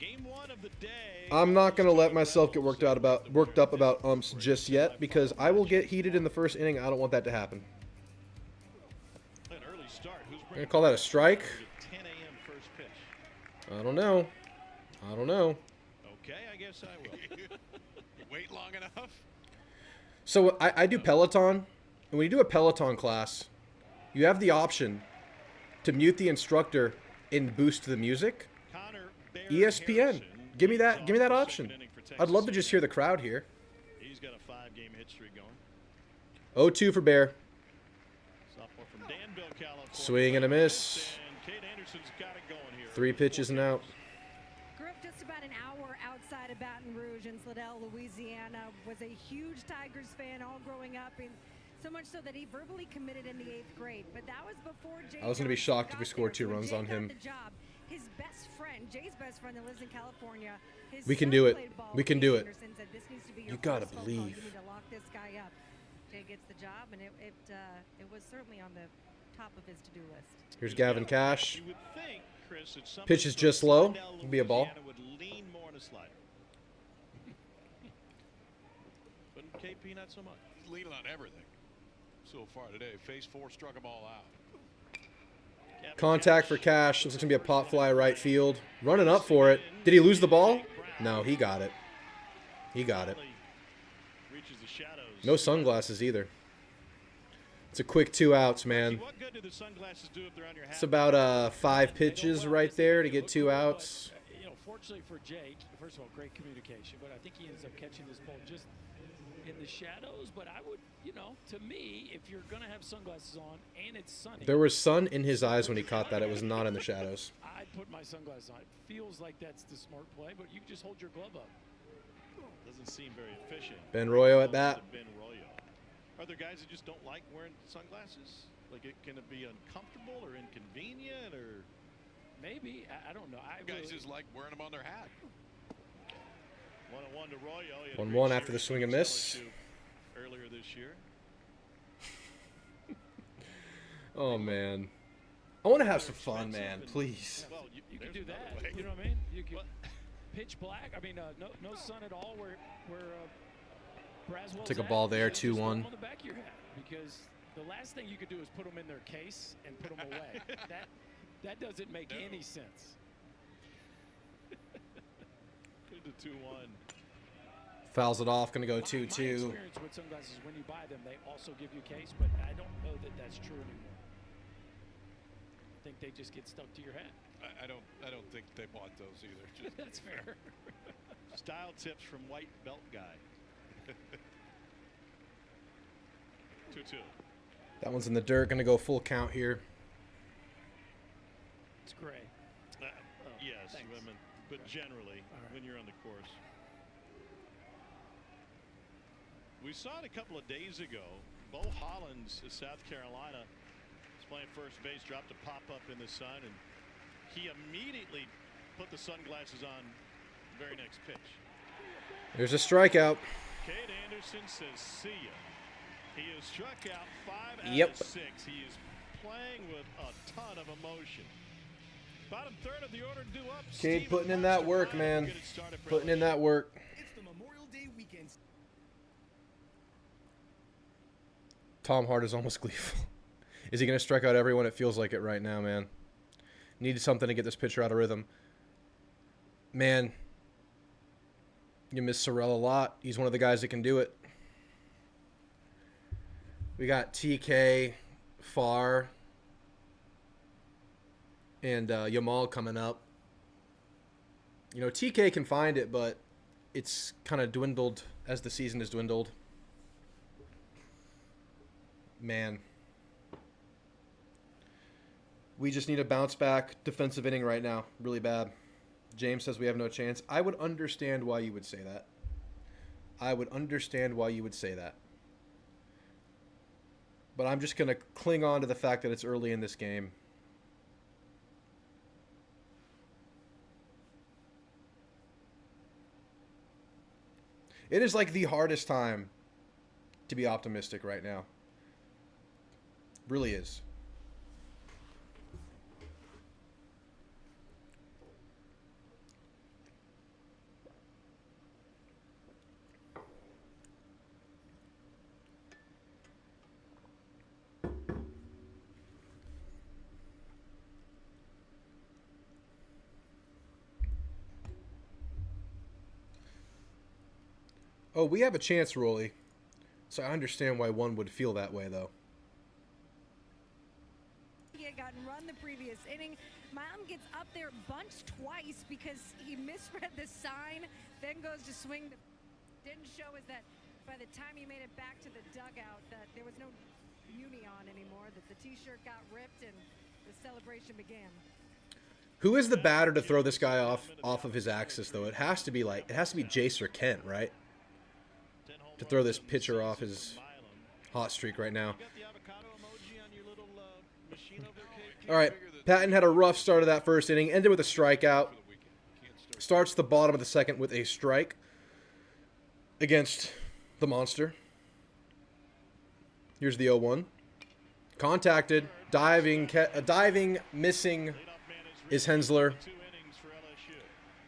Game 1 of the day. I'm not going to let myself get worked up about umps just yet, because I will get heated in the first inning. I don't want that to happen. An early start. Who's I'm going to call that a strike. 10 a.m. first pitch. I don't know. Okay, I guess I will. Wait long enough. So I do Peloton, and when you do a Peloton class, you have the option to mute the instructor and boost the music. ESPN, give me that option. I'd love to just hear the crowd here. He's got a 5-game hit streak going. 0-2 for Bear. Sophomore from Danville, California. Swing and a miss. And Cade Anderson's got it going here. 3 pitches and out. Grew up just about an hour outside of Baton Rouge in Slidell, Louisiana. Was a huge Tigers fan all growing up, and so much so that he verbally committed in the 8th grade. But that was before Jay. I was going to be shocked if we scored 2 runs on him. His best friend, Jay's best friend that lives in California. We can do it. We can do it. You gotta believe. You need to lock this guy up. Jay gets the job, and it was certainly on the top of his to-do list. Here's Gavin Cash. You would think, Chris, that some Pitch is just low. It'll be a ball. would lean more on a slider. But KP not so much. He's leaning on everything so far today. Phase 4 struck them all out. Contact for Cash. Looks like it's going to be a pop fly right field. Running up for it. Did he lose the ball? No, he got it. He got it. No sunglasses either. It's a quick 2 outs, man. It's about 5 pitches right there to get 2 outs. You know, fortunately for Jake, first of all, great communication, but I think he ends up catching this ball just in the shadows. But I would, you know, to me, if you're going to have sunglasses on and it's sunny. There was sun in his eyes when he caught that. It was not in the shadows. I'd put my sunglasses on. It feels like that's the smart play, but you just hold your glove up. Doesn't seem very efficient. Ben Royo at bat. Ben Royo. Are there guys that just don't like wearing sunglasses? Like, can it be uncomfortable or inconvenient or? Maybe. I don't know. Guys just like wearing them on their hat. 1-1 to Royo. 1-1 after the swing and miss. Earlier this year. Oh, man. I want to have some fun, man. Please. Well, you can do that. You know what I mean? You can pitch black. I mean, no sun at all where Braswell's Took a ball there, at. Just 2-1. on the back of your hat, because the last thing you could do is put them in their case and put them away. that doesn't make any sense. Into 2-1. Fouls it off. Going to go My 2-2. experience with sunglasses, when you buy them, they also give you a case, but I don't know that that's true anymore. I think they just get stuck to your hat. I don't think they bought those either. Just That's fair. Style tips from white belt guy. 2-2. That one's in the dirt. Going to go full count here. It's gray. Yes, thanks. women, but generally, when you're on the course. We saw it a couple of days ago. Bo Hollins of South Carolina was playing first base, dropped a pop-up in the sun, and he immediately put the sunglasses on the very next pitch. There's a strikeout. Cade Anderson says, see ya. He has struck out 5 out Yep. of 6. He is playing with a ton of emotion. Bottom third of the order due up. Cade putting in that work, man. Putting in that work. It's the Memorial Day weekend. Tom Hart is almost gleeful. Is he going to strike out everyone? It feels like it right now, man. Needed something to get this pitcher out of rhythm. Man, you miss Sorrell a lot. He's one of the guys that can do it. We got TK, Farr and Yamal coming up. You know, TK can find it, but it's kind of dwindled as the season has dwindled. Man. We just need a bounce back defensive inning right now. Really bad. James says we have no chance. I would understand why you would say that. I would understand why you would say that. But I'm just going to cling on to the fact that it's early in this game. It is like the hardest time to be optimistic right now. Really is. Oh, we have a chance, Rolly. So I understand why one would feel that way, though. He had gotten run the previous inning. Mound gets up there, bunched twice because he misread the sign, then goes to swing. Didn't show is that by the time he made it back to the dugout that there was no uni on anymore, that the t-shirt got ripped and the celebration began. Who is the batter to throw this guy off of his axis, though? It has to be Jace or Kent, right? To throw this pitcher off his hot streak right now. All right, Patton had a rough start of that first inning, ended with a strikeout. Starts the bottom of the second with a strike against the monster. Here's the 0-1. Contacted, diving, missing is Hensler.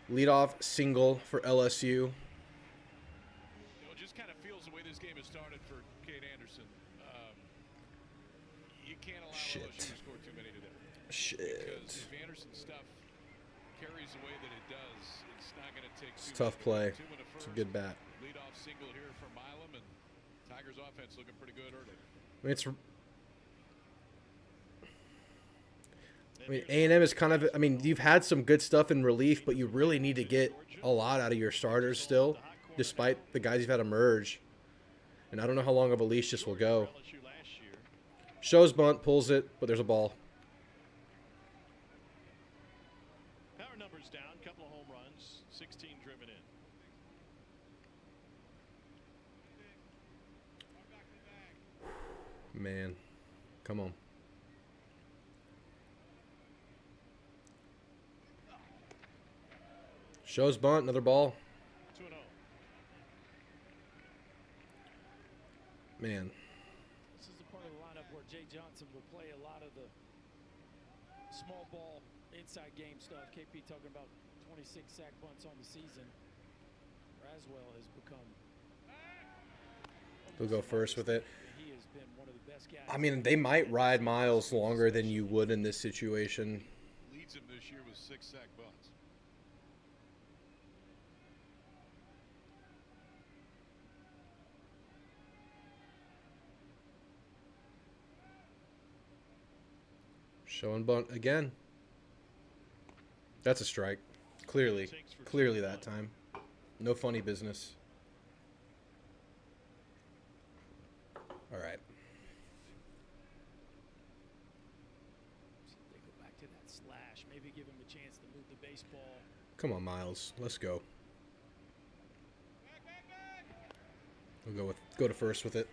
Leadoff single for LSU. Shit. Because if Anderson's stuff carries the way that it does, it's not going to take it's a tough play. It's a good bat. Lead off single here for Milam, and Tigers offense looking pretty good early. I mean, A&M is kind of, I mean, you've had some good stuff in relief, but you really need to get a lot out of your starters still, despite the guys you've had emerge. And I don't know how long of a leash this will go. Shows bunt, pulls it, but there's a ball. Down, couple of home runs, 16 driven in. Man, come on. Shows bunt, another ball. 2-0. Man. This is the part of the lineup where Jay Johnson will play a lot of the small ball inside game stuff. KP talking about 26 sack bunts on the season. Raswell has become. He'll go first with it. He has been one of the best guys. I mean, they might ride Miles longer than you would in this situation. Leads him this year with 6 sack bunts. Showing bunt again. That's a strike. Clearly that time. No funny business. All right. They go back to that slash. Maybe give him a chance to move the baseball. Come on, Miles. Let's go. We'll go to first with it.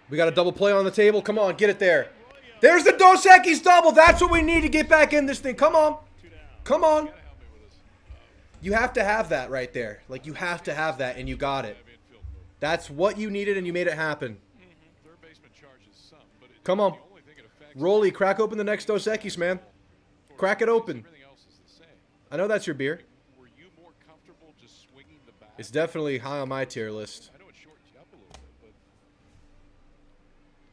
We got a double play on the table. Come on, get it there. There's the Dos Equis double. That's what we need to get back in this thing. Come on. Come on. You have to have that right there. Like, you have to have that, and you got it. That's what you needed, and you made it happen. Come on. Rolly, crack open the next Dos Equis, man. Crack it open. I know that's your beer. It's definitely high on my tier list. I know it shortens you up a little bit, but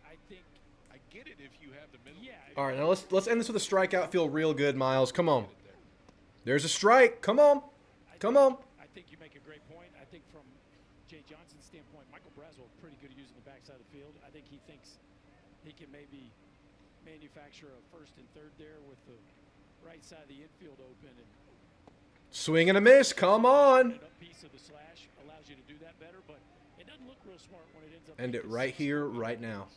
I think I get it if you have the middle. yeah. All right, now let's end this with a strikeout. Feel real good, Miles. Come on. There's a strike. Come on. Come on. I think you make a great point. I think from Jay Johnson's standpoint, Michael Braswell pretty good at using the backside of the field. I think he thinks he can maybe manufacture a first and third there with the right side of the infield open and Swing and a miss. Come on. a piece of the slash allows you to do that better, but it doesn't look real smart when it ends up. End it being right here, right now.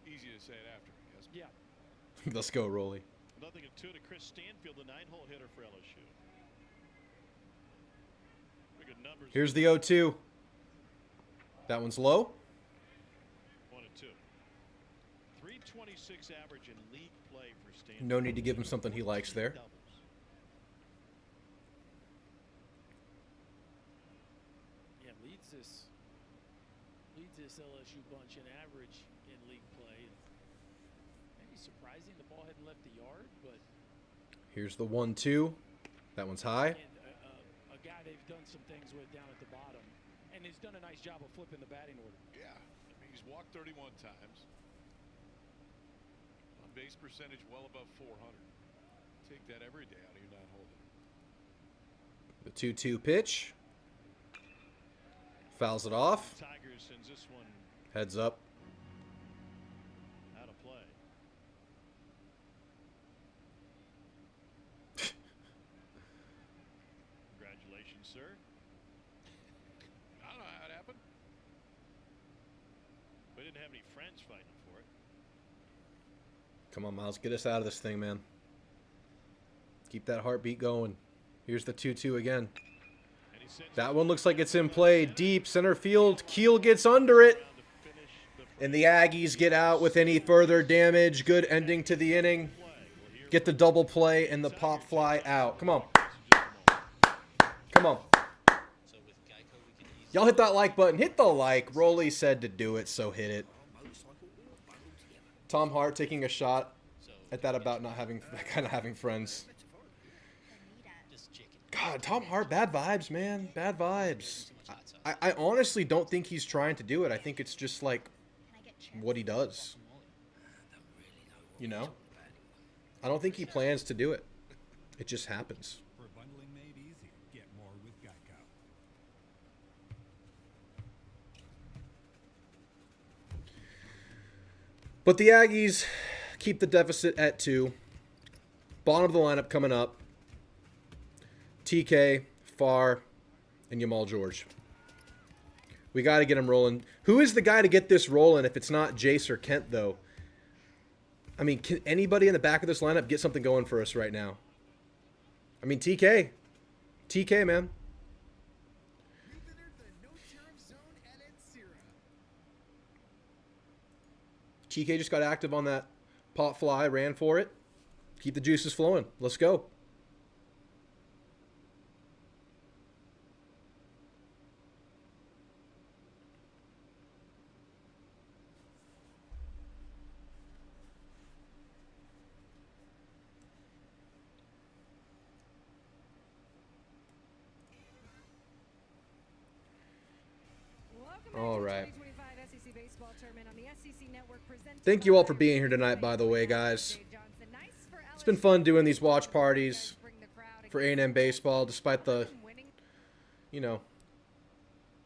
Easy to say it after, I guess. Yeah. Let's go, Rolly. 0-2 to Chris Stanfield, the 9-hole hitter for LSU. Pretty good numbers. Here's the 0-2. That one's low. 1-2. 326 average in league play for Stanfield. No need to give him something he likes there. Doubles. Yeah, leads this LSU bunch in average in league play. And maybe surprising the ball hadn't left the yard, but Here's the 1-2. That one's high. and a guy they've done some things with down at the bottom, and he's done a nice job of flipping the batting order. Yeah. I mean, he's walked 31 times. On base percentage well above 400. Take that every day out of your 9-hole hitter. The 2-2 pitch. Fouls it off. Tigers sends this one Heads up. out of play. Congratulations, sir. I don't know how it happened. We didn't have any friends fighting for it. Come on, Miles. Get us out of this thing, man. Keep that heartbeat going. Here's the 2-2 again. And he sends That one looks like it's in play. Deep center field. Keel gets under it. down to finish the And the Aggies get out with any further damage. Good ending to the inning. play. Well, here Get the double play and the pop fly out. Come on. Come on. So with Geico, we can easily Y'all hit that like button. Hit the like. Rolly said to do it, so hit it. Motorcycle all bundled together. Tom Hart taking a shot so at that about not having that kind of having friends. just chicken. God, Tom Hart, bad vibes, man. Bad vibes. Too much hot sauce. I honestly don't think he's trying to do it. I think it's just like what he does. You know? I don't think he plans to do it. It just happens. For bundling made easy, get more with Geico. But the Aggies keep the deficit at 2. Bottom of the lineup coming up. TK, Farr, and Yamal George. We got to get him rolling. Who is the guy to get this rolling if it's not Jace or Kent, though? I mean, can anybody in the back of this lineup get something going for us right now? I mean, TK. TK, man. We've entered the no-tariff zone at Ensira. TK just got active on that pop fly, ran for it. Keep the juices flowing. Let's go. All right. Thank you all for being here tonight, by the way, guys. It's been fun doing these watch parties for A&M baseball, despite the, you know,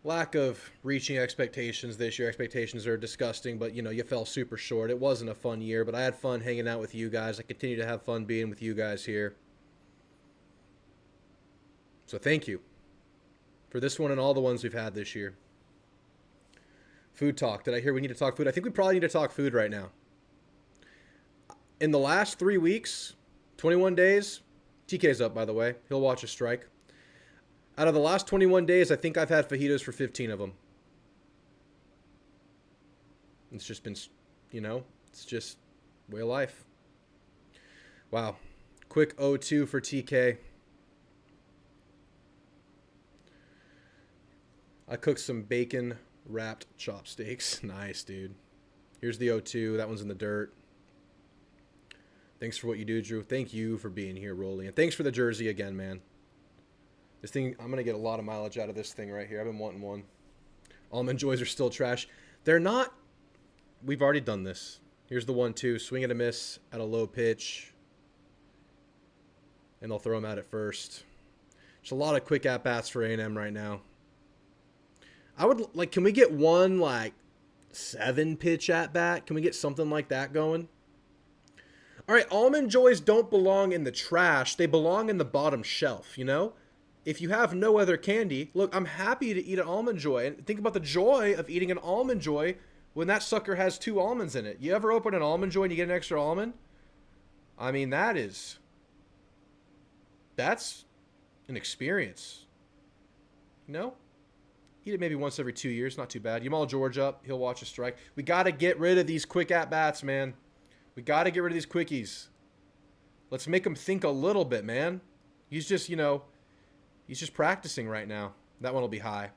lack of reaching expectations this year. Expectations are disgusting, but, you know, you fell super short. It wasn't a fun year, but I had fun hanging out with you guys. I continue to have fun being with you guys here. So thank you for this one and all the ones we've had this year. Food talk. Did I hear we need to talk food? I think we probably need to talk food right now. In the last 3 weeks, 21 days, TK's up, by the way. He'll watch a strike. Out of the last 21 days, I think I've had fajitas for 15 of them. It's just been, you know, it's just way of life. Wow. Quick 0-2 for TK. I cooked some bacon wrapped chopsteaks. Nice, dude. Here's the 0-2. That one's in the dirt. Thanks for what you do, Drew. Thank you for being here, Rolly. And thanks for the jersey again, man. This thing, I'm going to get a lot of mileage out of this thing right here. I've been wanting one. Almond Joys are still trash. They're not. We've already done this. Here's the 1-2. Swing and a miss at a low pitch. And they'll throw them out at first. There's a lot of quick at-bats for A&M right now. I would, like, can we get one, like, 7-pitch at-bat? Can we get something like that going? All right, Almond Joys don't belong in the trash. They belong in the bottom shelf, you know? If you have no other candy, look, I'm happy to eat an Almond Joy. And think about the joy of eating an Almond Joy when that sucker has 2 almonds in it. You ever open an Almond Joy and you get an extra almond? I mean, that's an experience. You know? Eat it maybe once every 2 years. Not too bad. Yamal George up. He'll watch a strike. We got to get rid of these quick at-bats, man. We got to get rid of these quickies. Let's make him think a little bit, man. He's just, you know, he's just practicing right now. That one will be high.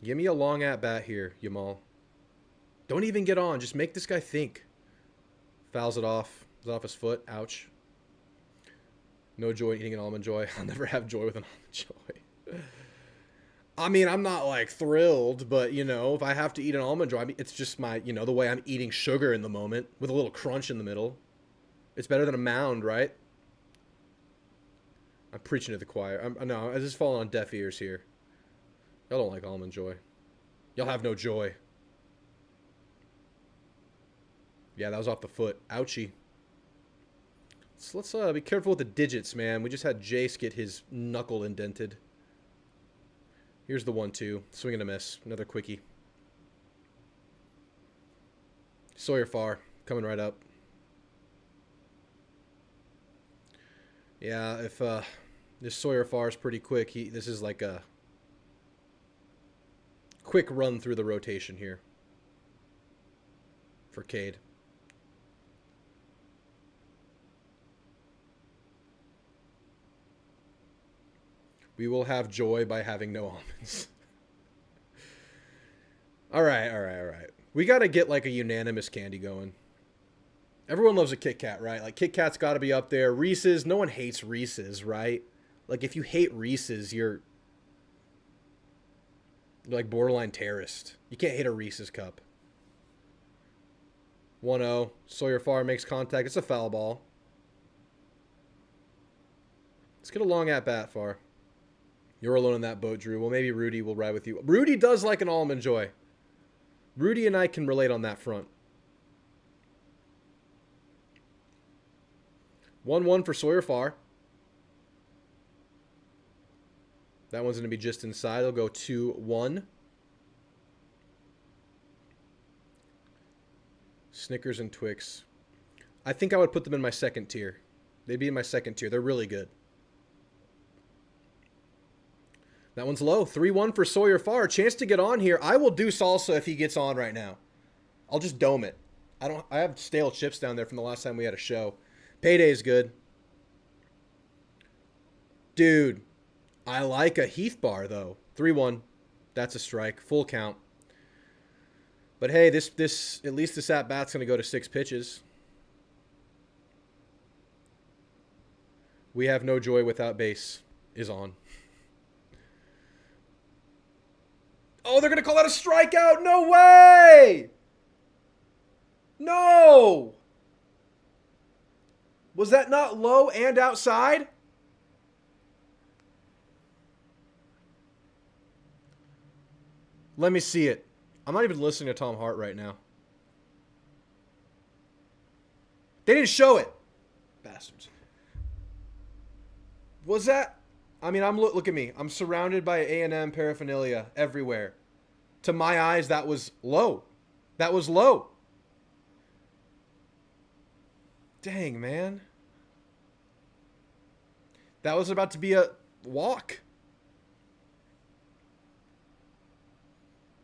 Give me a long at-bat here, Yamal. Don't even get on. Just make this guy think. Fouls it off. It's off his foot. Ouch. No joy eating an Almond Joy. I'll never have joy with an Almond Joy. I mean, I'm not, like, thrilled, but, you know, if I have to eat an Almond Joy, I mean, it's just my, you know, the way I'm eating sugar in the moment with a little crunch in the middle. It's better than a mound, right? I'm preaching to the choir. No, I just falling on deaf ears here. Y'all don't like Almond Joy. Y'all have no joy. Yeah, that was off the foot. Ouchie. So let's be careful with the digits, man. We just had Jace get his knuckle indented. Here's the 1-2. Swing and a miss. Another quickie. Sawyer Farr coming right up. Yeah, if this Sawyer Farr is pretty quick, this is like a quick run through the rotation here for Cade. We will have joy by having no almonds. All right. We got to get like a unanimous candy going. Everyone loves a Kit Kat, right? Like Kit Kat's got to be up there. Reese's, no one hates Reese's, right? Like if you hate Reese's, you're like borderline terrorist. You can't hate a Reese's cup. 1-0. Sawyer Farr makes contact. It's a foul ball. Let's get a long at-bat, Farr. You're alone in that boat, Drew. Well, maybe Rudy will ride with you. Rudy does like an Almond Joy. Rudy and I can relate on that front. 1-1 for Sawyer Farr. That one's going to be just inside. They'll go 2-1. Snickers and Twix. I think I would put them in my second tier. They'd be in my second tier. They're really good. That one's low. 3-1 for Sawyer Farr. Chance to get on here. I will do salsa if he gets on right now. I'll just dome it. I have stale chips down there from the last time we had a show. Payday is good. Dude, I like a Heath bar though. 3-1. That's a strike. Full count. But hey, this at least this at bat's gonna go to 6 pitches. We have no joy without base is on. Oh, they're going to call that a strikeout? No way! No! Was that not low and outside? Let me see it. I'm not even listening to Tom Hart right now. They didn't show it. Bastards. Was that... I mean, look at me. I'm surrounded by A&M paraphernalia everywhere. To my eyes, that was low. That was low. Dang, man. That was about to be a walk.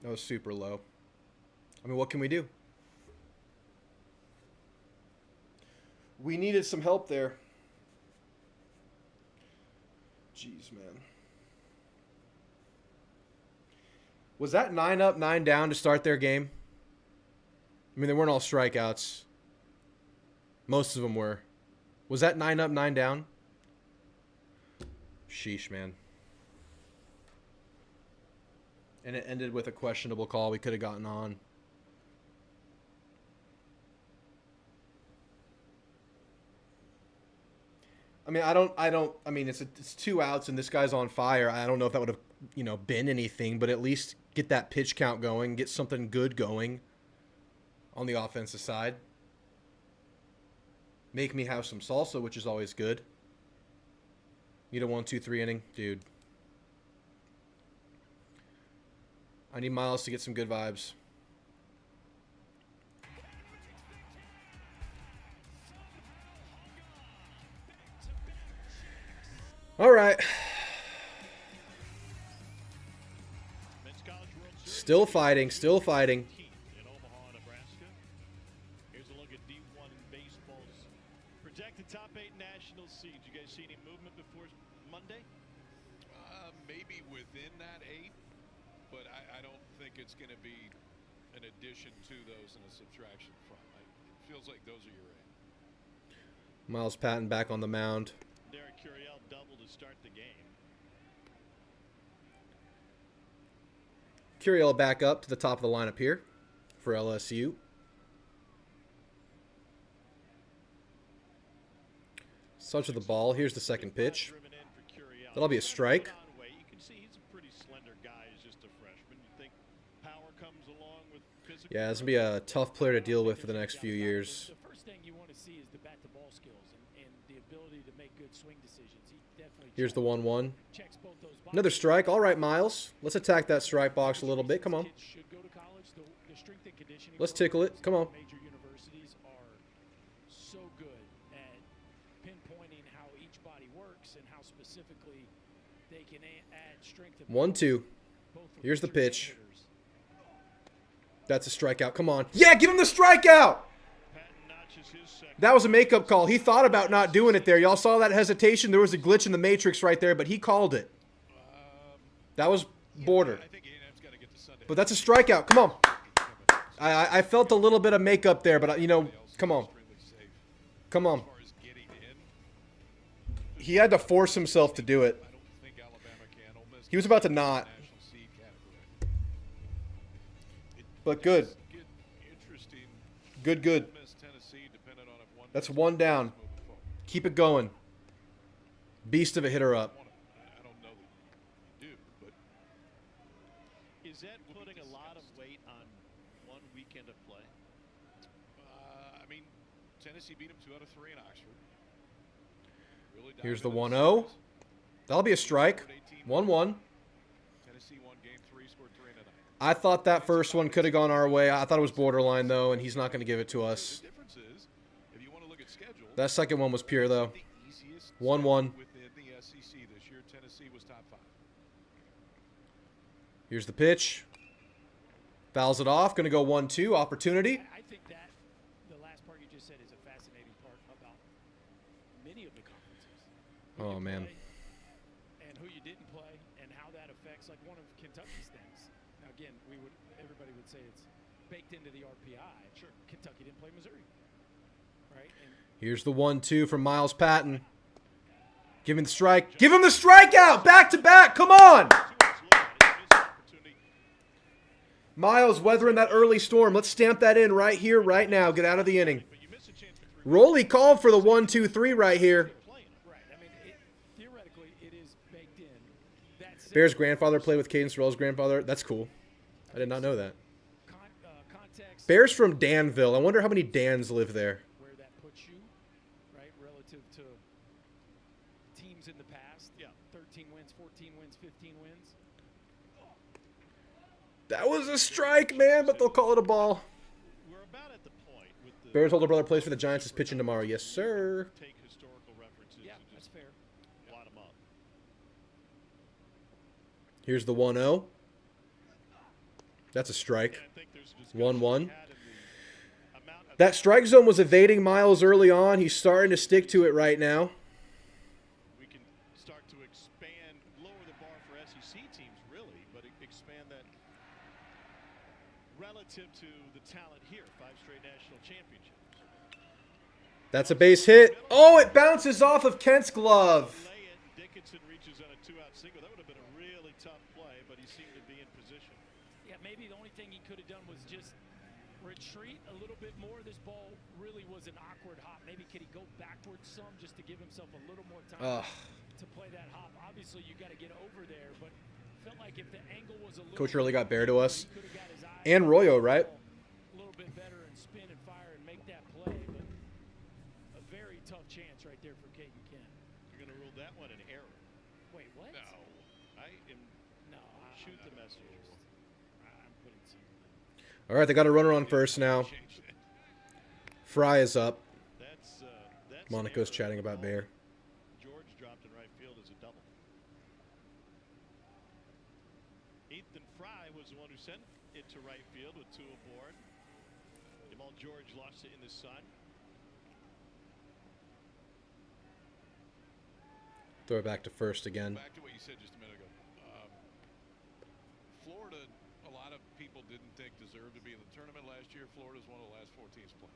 That was super low. I mean, what can we do? We needed some help there. Jeez, man. Was that 9 up, 9 down to start their game? I mean, they weren't all strikeouts. Most of them were. Was that 9 up, 9 down? Sheesh, man. And it ended with a questionable call. We could have gotten on. I mean, I mean, it's 2 outs and this guy's on fire. I don't know if that would have, you know, been anything, but at least get that pitch count going, get something good going on the offensive side. Make me have some salsa, which is always good. Need a 1-2-3 inning, dude. I need Miles to get some good vibes. All right. Still fighting, still fighting. In Omaha, Nebraska. Here's a look at D1 baseball's projected top 8 national seeds. You guys see any movement before Monday? Maybe within that 8, but I don't think it's going to be an addition to those and a subtraction from. It feels like those are your 8. Miles Patton back on the mound. Derek Curiel double to start the game. Curiel back up to the top of the lineup here for LSU. Such of the ball. Here's the second pitch. That'll be a strike. You can see he's a pretty slender guy. He's just a freshman. You think power comes along with physical? Yeah, this will be a tough player to deal with for the next few years. The first thing you want to see is the bat-to-ball skills and the ability to make good swing decisions. He definitely Here's the 1-1. checks both those boxes. Another strike. All right, Miles. Let's attack that strike box a little bit. Come on. Kids should go to college. The strength and conditioning Let's tickle it. Come on. Major universities are so good at pinpointing how each body works and how specifically they can add strength. 1-2. Here's the pitch. That's a strikeout. Come on. Yeah, give him the strikeout. That was a makeup call. He thought about not doing it there. Y'all saw that hesitation. There was a glitch in the matrix right there, but he called it. That was border. But that's a strikeout. Come on. I felt a little bit of makeup there, but, you know, come on. Come on. He had to force himself to do it. He was about to not. But good. Good, good. That's 1 down. Keep it going. Beast of a hitter up. I don't know that you do, but Is that putting a lot of weight on one weekend of play? I mean, Tennessee beat them 2 out of 3 in Oxford. Really Here's the 1-0. That'll be a strike. 1-1. Tennessee won game 3, scored 3 tonight. I thought that first one could have gone our way. I thought it was borderline, though, and he's not going to give it to us. The difference is, if you want to look at schedule, That second one was pure, though. the easiest 1-1. within the SEC this year. Tennessee was top 5. Here's the pitch. Fouls it off. Going to go 1-2. Opportunity. I think that the last part you just said is a fascinating part about many of the conferences. Who Oh, you man. play and who you didn't play, and how that affects like one of Kentucky's things. Now again, everybody would say it's baked into the RPI. Sure, Kentucky didn't play Missouri, right? And Here's the 1-2 from Miles Patton. Give him the strike. Give him the strikeout. Back to back. Come on. Miles weathering that early storm. Let's stamp that in right here, right now. Get out of the inning. Rolly called for the 1-2-3 right here. right, I mean, theoretically, it is baked in. That said, Bear's grandfather played with Caden Sorrell's grandfather. That's cool. I did not know that. context Bear's from Danville. I wonder how many Dans live there. where that puts you, right, relative to teams in the past. Yeah. 13 wins, 14 wins, 15 wins. That was a strike, man, but they'll call it a ball. We're about at the point with the Bear's older brother plays for the Giants. Is pitching tomorrow. Yes, sir. take historical references Yeah, and that's just fair. wad them up. Here's the 1-0. That's a strike. And I think there's a 1-1. discussion had in the amount of That strike zone was evading Miles early on. He's starting to stick to it right now. we can start to expand, lower the bar for SEC teams, really, but expand that relative to the talent here. 5 straight national championships. That's a base hit. Oh, it bounces off of Kent's glove. Dickinson reaches on a 2-out single. That would have been a really tough play, but he seemed to be in position. Yeah, maybe the only thing he could have done was just retreat a little bit more. This ball really was an awkward hop. Maybe could he go backwards some just to give himself a little more time to play that hop. Obviously, you got to get over there, but felt like if the angle was a little Coach really got Bear to us. And Royo, right? A little bit better and spin and fire and make that play, but a very tough chance right there for Caden Kent. You're going to rule that one an error. Wait, what? No. I am. No. Shoot the messenger. I'm putting something. All right, they got a runner on first now. Fry is up. That's Monaco's chatting about Bear. George dropped in right field as a double. Ethan Fry was the one who sent it to right field with 2 aboard. Jamal George lost it in the sun. Throw it back to first again. Back to what you said just a minute ago. Florida, a lot of people didn't think deserved to be in the tournament last year. Florida's one of the last 4 teams playing.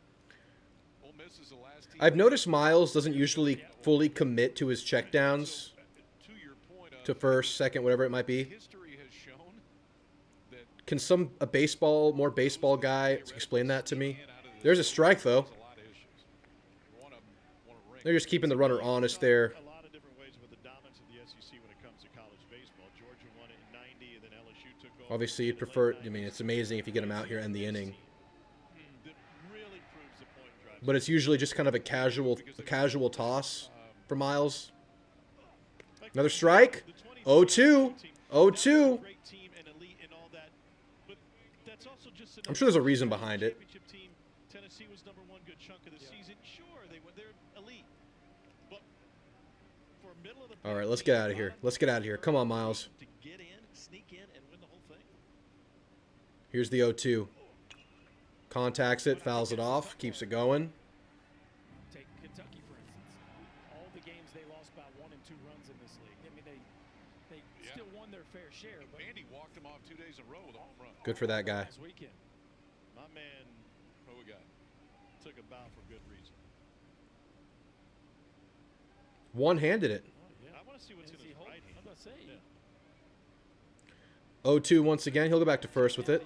Ole Miss is the last team. I've noticed Miles doesn't usually fully commit to his checkdowns to first, second, whatever it might be. History has shown that Can more baseball guy explain that to me? There's a strike though. They're just keeping the runner honest there. A lot of different ways with the dominance of the SEC when it comes to college baseball. Georgia won it in '90, and then LSU took over. Obviously, you'd prefer. I mean, it's amazing if you get him out here and the inning. But it's usually just kind of a casual toss for Miles. Another strike. 0-2. 0-2. I'm sure there's a reason behind it. Tennessee was #1 good chunk of the season. Sure, they're elite. But for middle of the All right, let's get out of here. Let's get out of here. Come on, Miles. to get in, sneak in, and win the whole thing. Here's the 0-2. Contacts it, fouls it off, keeps it going. Take Kentucky, for instance. All the games they lost by 1 and 2 runs in this league. I mean, they still won their fair share. But Andy walked him off 2 days in a row with a home run. Good for that guy. last weekend. My man What we got? took a bow for good reason. One-handed it. I want to see what's in his right hand. I'm about to say. 0-2 once again. He'll go back to first with it.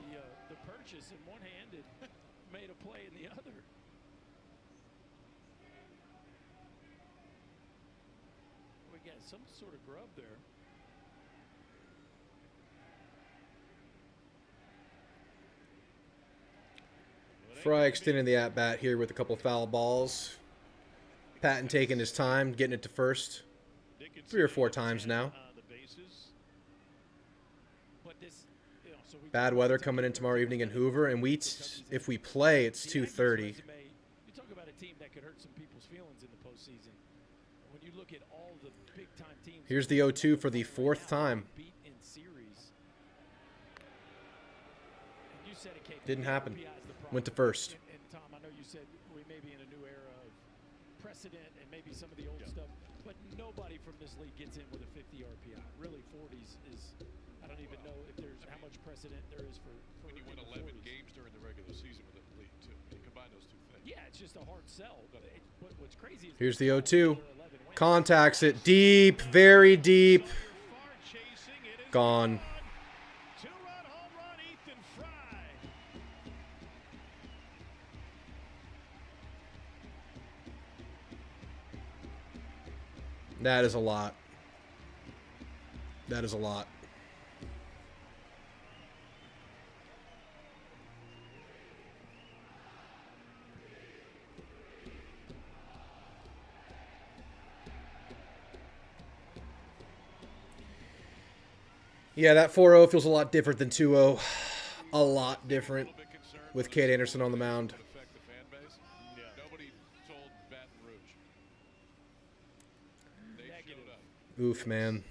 The purchase in one-handed made a play in the other. We got some sort of grub there. Fry extending the at-bat here with a couple foul balls. Patton taking his time, getting it to first 3 or 4 times now. Bad weather coming in tomorrow evening in Hoover, and if we play, it's 2:30. You talk about a team that could hurt some people's feelings in the postseason. When you look at all the big-time teams. Here's the 0-2 for the 4th time. Beat in series. And you said it, Kate, Didn't happen. RPI is the problem. Went to first. And Tom, I know you said we may be in a new era of precedent and maybe some of the old stuff, but nobody from this league gets in with a 50 RPI. Really, 40s is. I don't even know if there's how much precedent there is for When you win 11 games during the regular season with the league, too. You combine those 2 things. Yeah, it's just a hard sell. But what's crazy is Here's the 0-2. Contacts it deep, very deep. Gone. 2-run home run, Ethan Fry. That is a lot. That is a lot. Yeah, that 4-0 feels a lot different than 2-0. A lot different with Kate Anderson on the mound. Affect the fan base. Yeah. Nobody told Baton Rouge. They showed up. Oof, man.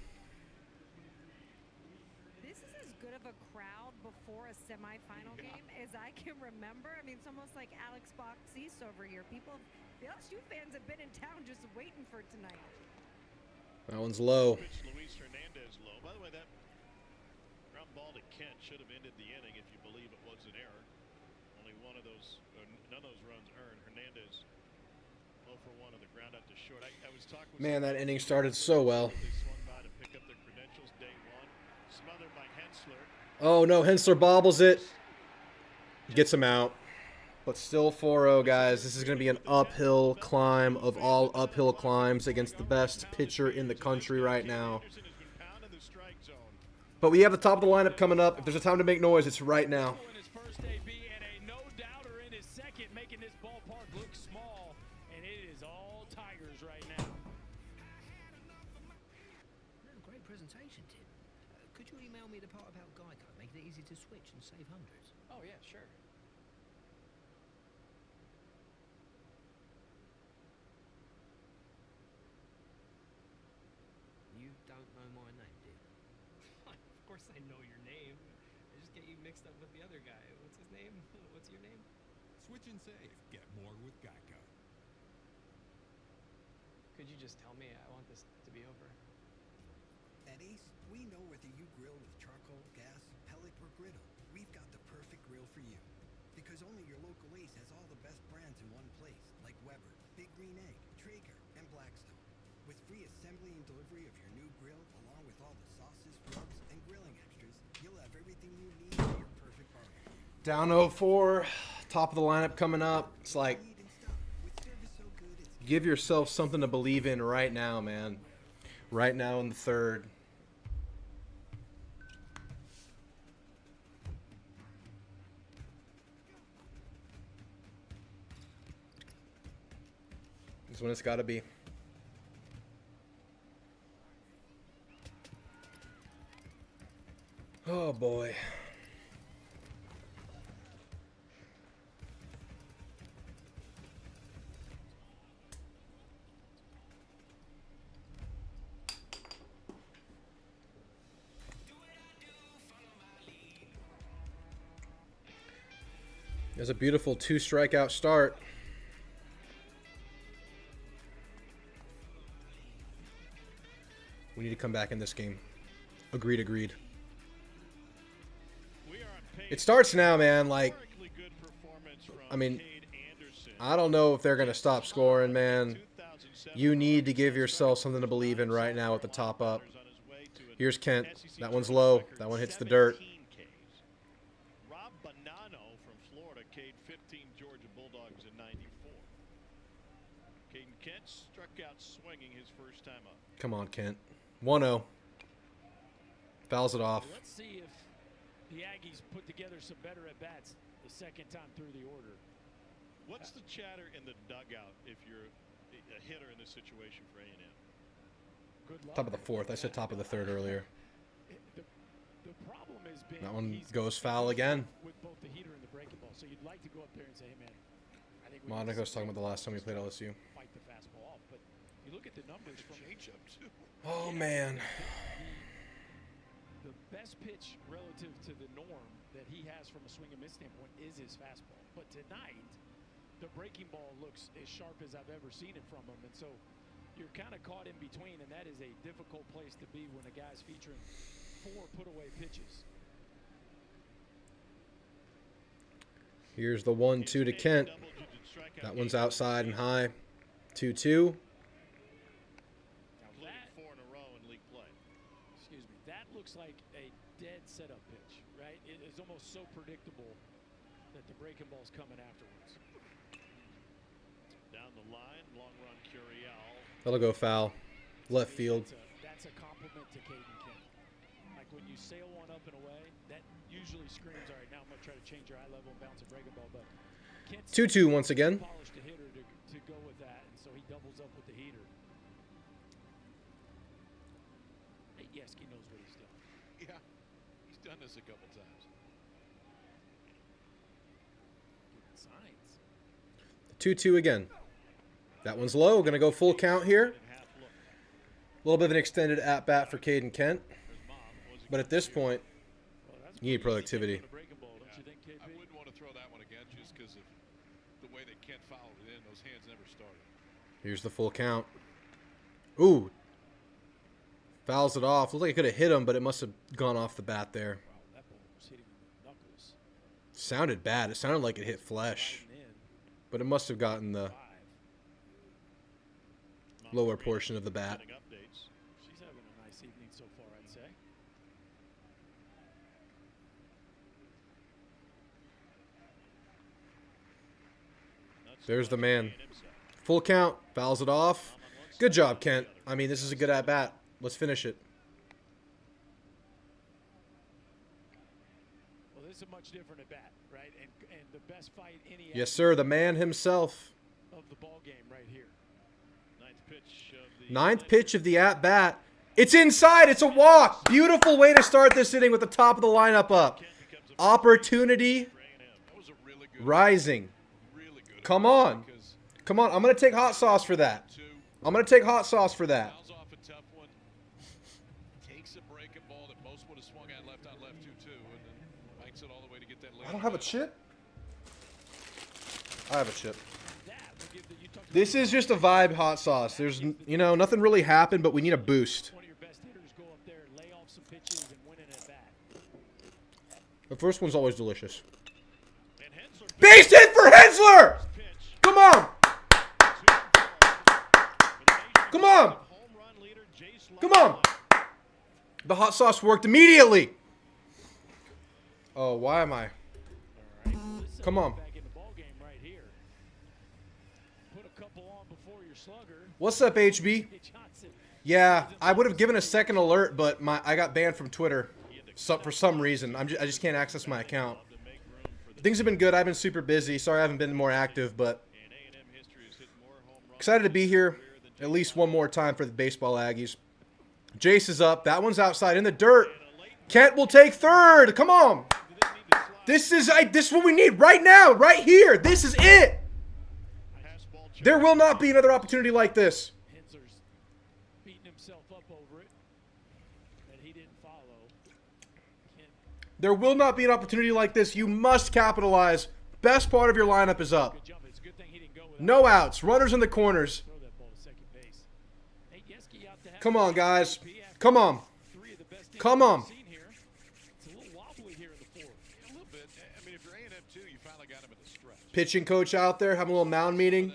This is as good of a crowd before a semifinal game as I can remember. I mean, it's almost like Alex Bach East over here. The LSU fans have been in town just waiting for tonight. That one's low. Pitch Luis Hernandez low. By the way, that ground ball to Kent should have ended the inning if you believe it was an error. Only one of those, none of those runs earned. Hernandez 0 for 1 on the ground out to short. I was talking with Man, some that folks inning who started so well. They swung by to pick up their credentials day 1. Smothered by Hensler. Oh, no. Hensler bobbles it. Gets him out. But still 4-0, guys. This is going to be an uphill climb of all uphill climbs against the best pitcher in the country right now. But we have the top of the lineup coming up. If there's a time to make noise, it's right now. Making this ballpark look small, and it is all Tigers right now. Great presentation, Tim. Could you email me the part about Geico? Make it easy to switch and save hundreds. Oh, yeah, sure. You don't know my name, do you? Of course I know your name. I just get you mixed up with the other guy. What's his name? What's your name? Switch and save. Get more with Geico. Could you just tell me? I want this to be over. At Ace, we know whether you grill with charcoal, gas, pellet, or griddle, we've got the perfect grill for you. Because only your local Ace has all the best brands in one place, like Weber, Big Green Egg, Traeger, and Blackstone. With free assembly and delivery of your new grill, along with all the sauces, rubs, and grilling extras, you'll have everything you need for your perfect barbecue. Down 0-4. Top of the lineup coming up. It's like, give yourself something to believe in right now, man. Right now in the third. This is when it's got to be. Oh, boy. There's a beautiful 2-strikeout start. We need to come back in this game. Agreed, agreed. It starts now, man. Like, I mean, I don't know if they're going to stop scoring, man. You need to give yourself something to believe in right now at the top up. Here's Kent. That one's low. That one hits the dirt. Kent struck out swinging his first time up. Come on, Kent. 1-0. Fouls it off. Let's see if the Aggies put together some better at-bats the second time through the order. What's the chatter in the dugout if you're a hitter in this situation for A&M? Good luck. Top of the fourth. I said top of the third earlier. The problem has been that one goes foul again. With both the heater and the breaking ball. So you'd like to go up there and say, hey, man, I think Monaco's talking about the last time we played LSU. Fight the fastball off. But you look at the numbers from change up too. Oh, man. The best pitch relative to the norm that he has from a swing and miss standpoint is his fastball. But tonight, the breaking ball looks as sharp as I've ever seen it from him. And so you're kind of caught in between, and that is a difficult place to be when a guy's featuring 4 put-away pitches. Here's the 1-2 to Kent. That one's outside and high. 2-2. Looks like a dead setup pitch, right? It is almost so predictable that the breaking ball's coming afterwards. Down the line, long run, Curiel. That'll go foul. Left field. That's a compliment to Caden Kent. Like when you sail one up and away, that usually screams, all right, now I'm going to try to change your eye level and bounce a breaking ball. But Kent's 2-2 once again. Polished a hitter to go with that, and so he doubles up with the heater. Yeski knows what he's done. Yeah, he's done this a couple times. Signs. 2-2 again. That one's low. Going to go full count here. A little bit of an extended at-bat for Caden Kent. But at this point, you need productivity. I wouldn't want to throw that one again just because of the way that Kent fouled it in. Those hands never started. Here's the full count. Ooh. Fouls it off. Looked like it could have hit him, but it must have gone off the bat there. Wow, that ball was hitting knuckles. Sounded bad. It sounded like it hit flesh. But it must have gotten the lower portion of the bat. She's having a nice evening so far, I'd say. There's the man. Full count. Fouls it off. Good job, Kent. I mean, this is a good at-bat. Let's finish it. Well, this is a much different at-bat, right? And the best fight any Yes, sir. The man himself. of the ball game right here. Ninth pitch of the at-bat. It's inside. It's a walk. Beautiful way to start this inning with the top of the lineup up. Opportunity rising. Come on. Come on. I'm going to take hot sauce for that. I'm going to take hot sauce for that. I don't have a chip. I have a chip. This is just a vibe hot sauce. There's, you know, nothing really happened, but we need a boost. The first one's always delicious. Base hit for Hensler! Come on! Come on! Come on! The hot sauce worked immediately. Oh, why am I? Come on. What's up, HB? Yeah, I would have given a second alert, but I got banned from Twitter for some reason. I just can't access my account. Things have been good. I've been super busy. Sorry I haven't been more active, but excited to be here at least one more time for the baseball Aggies. Jace is up. That one's outside in the dirt. Kent will take third. Come on. This is what we need right now, right here. This is it. There will not be another opportunity like this. Hensler's beating himself up over it, and he didn't follow. There will not be an opportunity like this. You must capitalize. Best part of your lineup is up. No outs. Runners in the corners. Come on, guys. Come on. Come on. Pitching coach out there having a little mound meeting.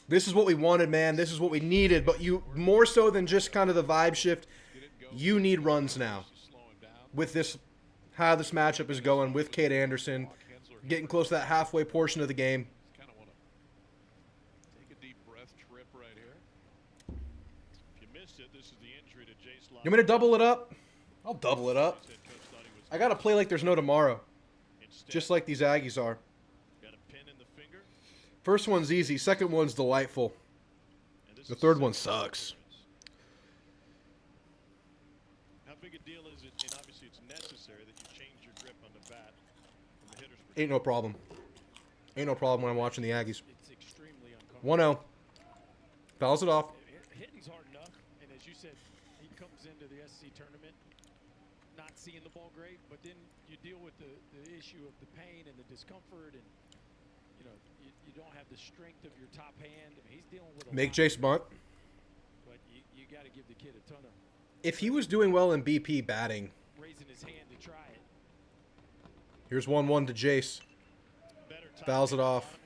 This is what we wanted, man. This is what we needed. But you, more so than just kind of the vibe shift, you need runs now. With this, how this matchup is going with Kate Anderson, getting close to that halfway portion of the game. You want me to double it up? I'll double it up. I got to play like there's no tomorrow. Just like these Aggies are. First one's easy. Second one's delightful. The third one sucks. How big a deal is it? And obviously it's necessary that you change your grip on the bat from the hitter's perspective. Ain't no problem. Ain't no problem when I'm watching the Aggies. It's extremely uncomfortable. 1-0. Fouls it off. Hitting's hard enough, and as you said, he comes into the SC tournament not seeing the ball great, but then you deal with the issue of the pain and the discomfort, and you know you don't have the strength of your top hand. I mean, he's dealing with a Make lot, Jace bunt. but you got to give the kid a ton of If he was doing well in BP batting, raising his hand to try it. here's 1-1 to Jace. Fouls it off.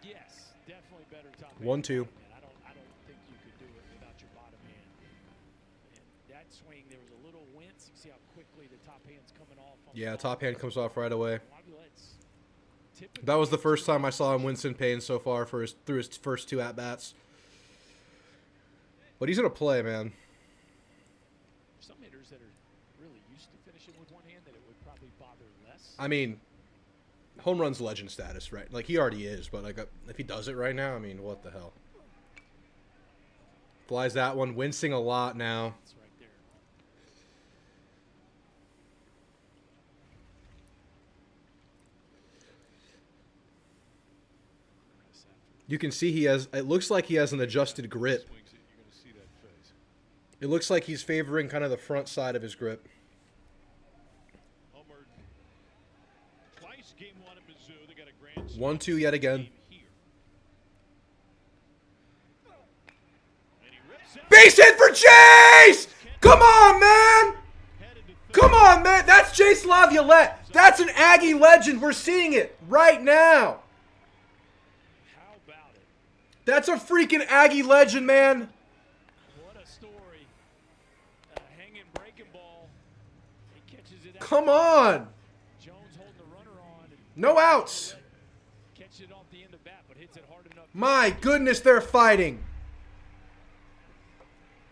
Yes, definitely better top 1-2. hand. I don't think you could do it without your bottom hand. And that swing, there was a little wince. You see how quickly the top hand's coming off. Yeah, top hand comes off right away. That was the first time I saw him wince in pain so far through his first two at-bats. But he's going to play, man. Some hitters that are really used to finishing with one hand, that it would probably bother less. I mean, home run's legend status, right? Like, he already is, but like if he does it right now, I mean, what the hell? Flies that one, wincing a lot now. That's right there. You can see he has, it looks like he has an adjusted grip. It looks like he's favoring kind of the front side of his grip. 1-2 yet again. Base hit for Jace! Come on, man! Come on, man! That's Jace LaViolette. That's an Aggie legend. We're seeing it right now. That's a freaking Aggie legend, man. What a story. Hanging breaking ball. He catches it out. Come on. Jones holding the runner on. No outs. Catches it off the end of bat, but hits it hard enough. My goodness, they're fighting.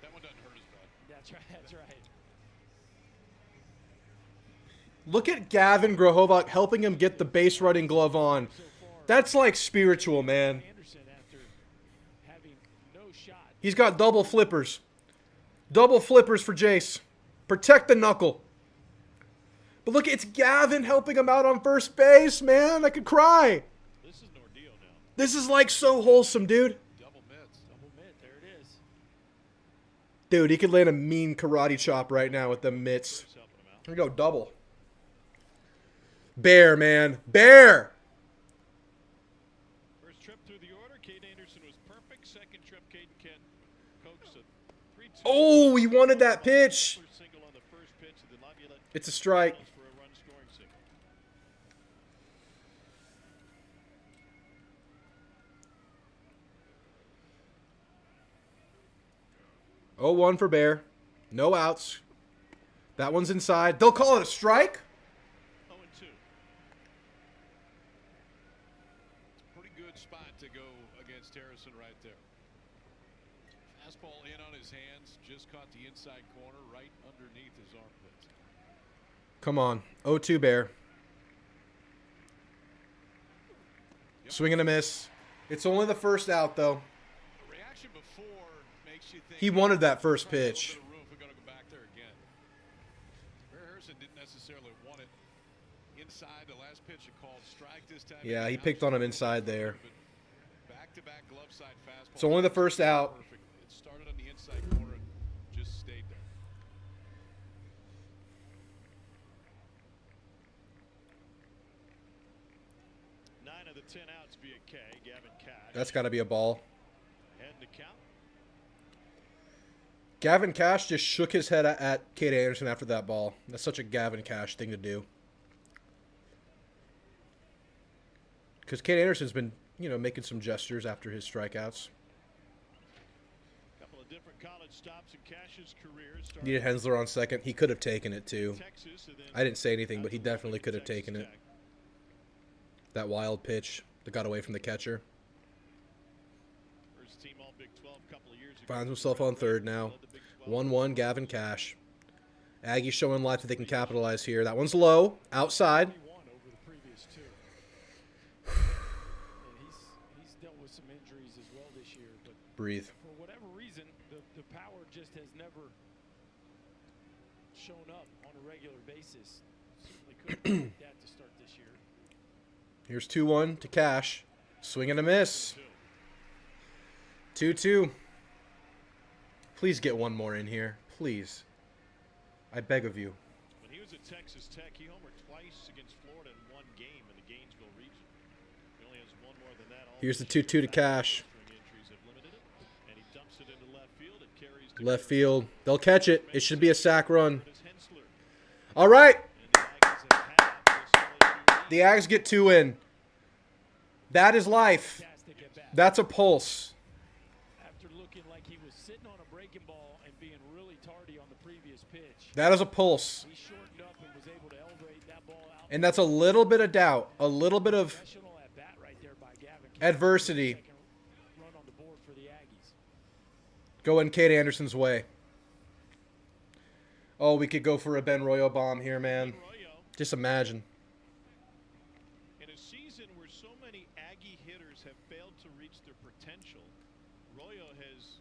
That one doesn't hurt as bad. That's right. That's right. Look at Gavin Grohovac helping him get the base running glove on. That's like spiritual, man. He's got double flippers. Double flippers for Jace. Protect the knuckle. But look, it's Gavin helping him out on first base, man. I could cry. This is an ordeal now. This is like so wholesome, dude. Double mitts. Double mitt. There it is. Dude, he could land a mean karate chop right now with the mitts. Here we go, double. Bear, man. Bear! First trip through the order, Cade Anderson was perfect. Second trip, Caden Kent coaxed a 3-2. Oh, he wanted that pitch. Single on the first pitch of the LaViolette It's a strike. for a run scoring single. 0-1 for Bear. No outs. That one's inside. They'll call it a strike? 0-2. Pretty good spot to go against Harrison right there. Fastball in on his hands, just caught the inside corner right underneath his armpits. Come on. 0-2 Bear. Swing and a miss. It's only the first out, though. The reaction before makes you think He wanted that first pitch. Harrison didn't necessarily want it inside. The last pitch, a called strike this time. Yeah, he picked on him inside there. Back-to-back glove side fastball. It's only the first out. Perfect. It started on the inside corner and just stayed there. Nine of the 10 outs via K. Gavin Cash. That's got to be a ball. Head to count. Gavin Cash just shook his head at Cade Anderson after that ball. That's such a Gavin Cash thing to do. Because Cade Anderson's been, you know, making some gestures after his strikeouts. Couple of different college stops in Cash's career. Needed Hensler on second. He could have taken it, too. Texas, and then I didn't say anything, but he definitely could have Texas taken it. Tech. That wild pitch that got away from the catcher. First team all Big 12 couple of years ago. Finds himself on third now. 1-1 Gavin Cash. Aggie showing life that they can capitalize here. That one's low. Outside. Over the previous two. And he's dealt with some injuries as well this year, but Breathe. for whatever reason, the power just has never shown up on a regular basis. Certainly couldn't expect that to start this year. Here's 2-1 to Cash. Swing and a miss. 2-2. Please get one more in here. Please. I beg of you. When he was at Texas Tech, he homered twice against Florida in one game in the Gainesville region. He only has one more than that. Here's the 2-2 to Cash. And he dumps it into left field. It carries to Left field. They'll catch it. It should be a sack run. All right. The Ags get 2 in. That is life. That's a pulse. After looking like he was sitting on a breaking ball and being really tardy on the previous pitch. That is a pulse. He shortened up and was able to elevate that ball out. And that's a little bit of doubt. A little bit of adversity Run on the board for the Aggies. going Cade Anderson's way. Oh, we could go for a Ben Royo bomb here, man. Just imagine. In a season where so many Aggie hitters have failed to reach their potential, Royo has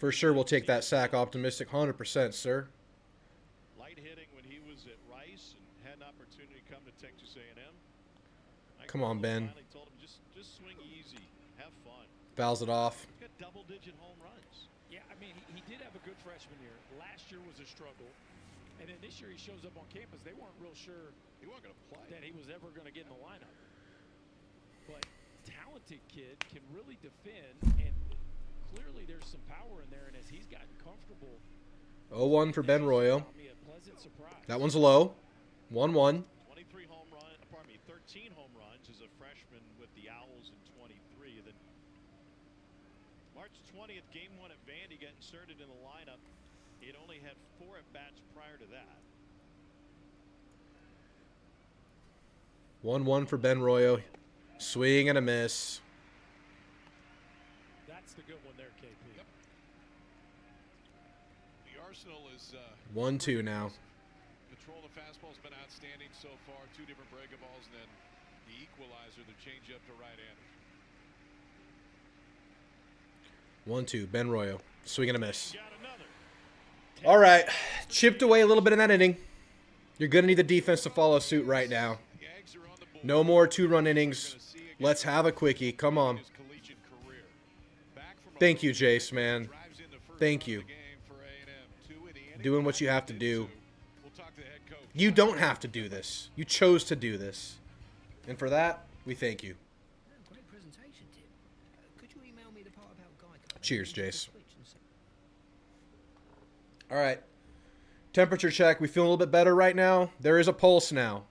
For sure, we'll take that sack optimistic 100%, sir. light hitting when he was at Rice and had an opportunity to come to Texas A&M. Come on, Ben. Finally told him just swing easy, have fun. Fouls it off. He's got double-digit home runs. Yeah, I mean, he did have a good freshman year. Last year was a struggle. And then this year he shows up on campus. They weren't real sure he wasn't going to play, that he was ever going to get in the lineup. But talented kid, can really defend, and clearly there's some power in there. And as he's gotten comfortable, 0-1 for Ben Royo. a pleasant surprise. That one's low. 1-1. 13 home runs as a freshman with the Owls in 23. Then March 20th, game 1 at Vandy, got inserted in the lineup. He had only had 4 at-bats prior to that. 1-1 for Ben Royo. Swing and a miss. That's the good one there, KP. Yep. The arsenal is 1-2 now. control the fastball's been outstanding so far. 2 different breaking balls, and then the equalizer, the changeup to right-handers. 1-2, Ben Royo. Swing and a miss. All right. Chipped away a little bit in that inning. You're going to need the defense to follow suit right now. No more 2-run innings. Let's have a quickie. Come on. Thank you, Jace, man. Thank you. Doing what you have to do. You don't have to do this. You chose to do this. And for that, we thank you. Great presentation, Tim. Could you email me the part about Geico? Cheers, Jace. All right. Temperature check. We feel a little bit better right now. There is a pulse now.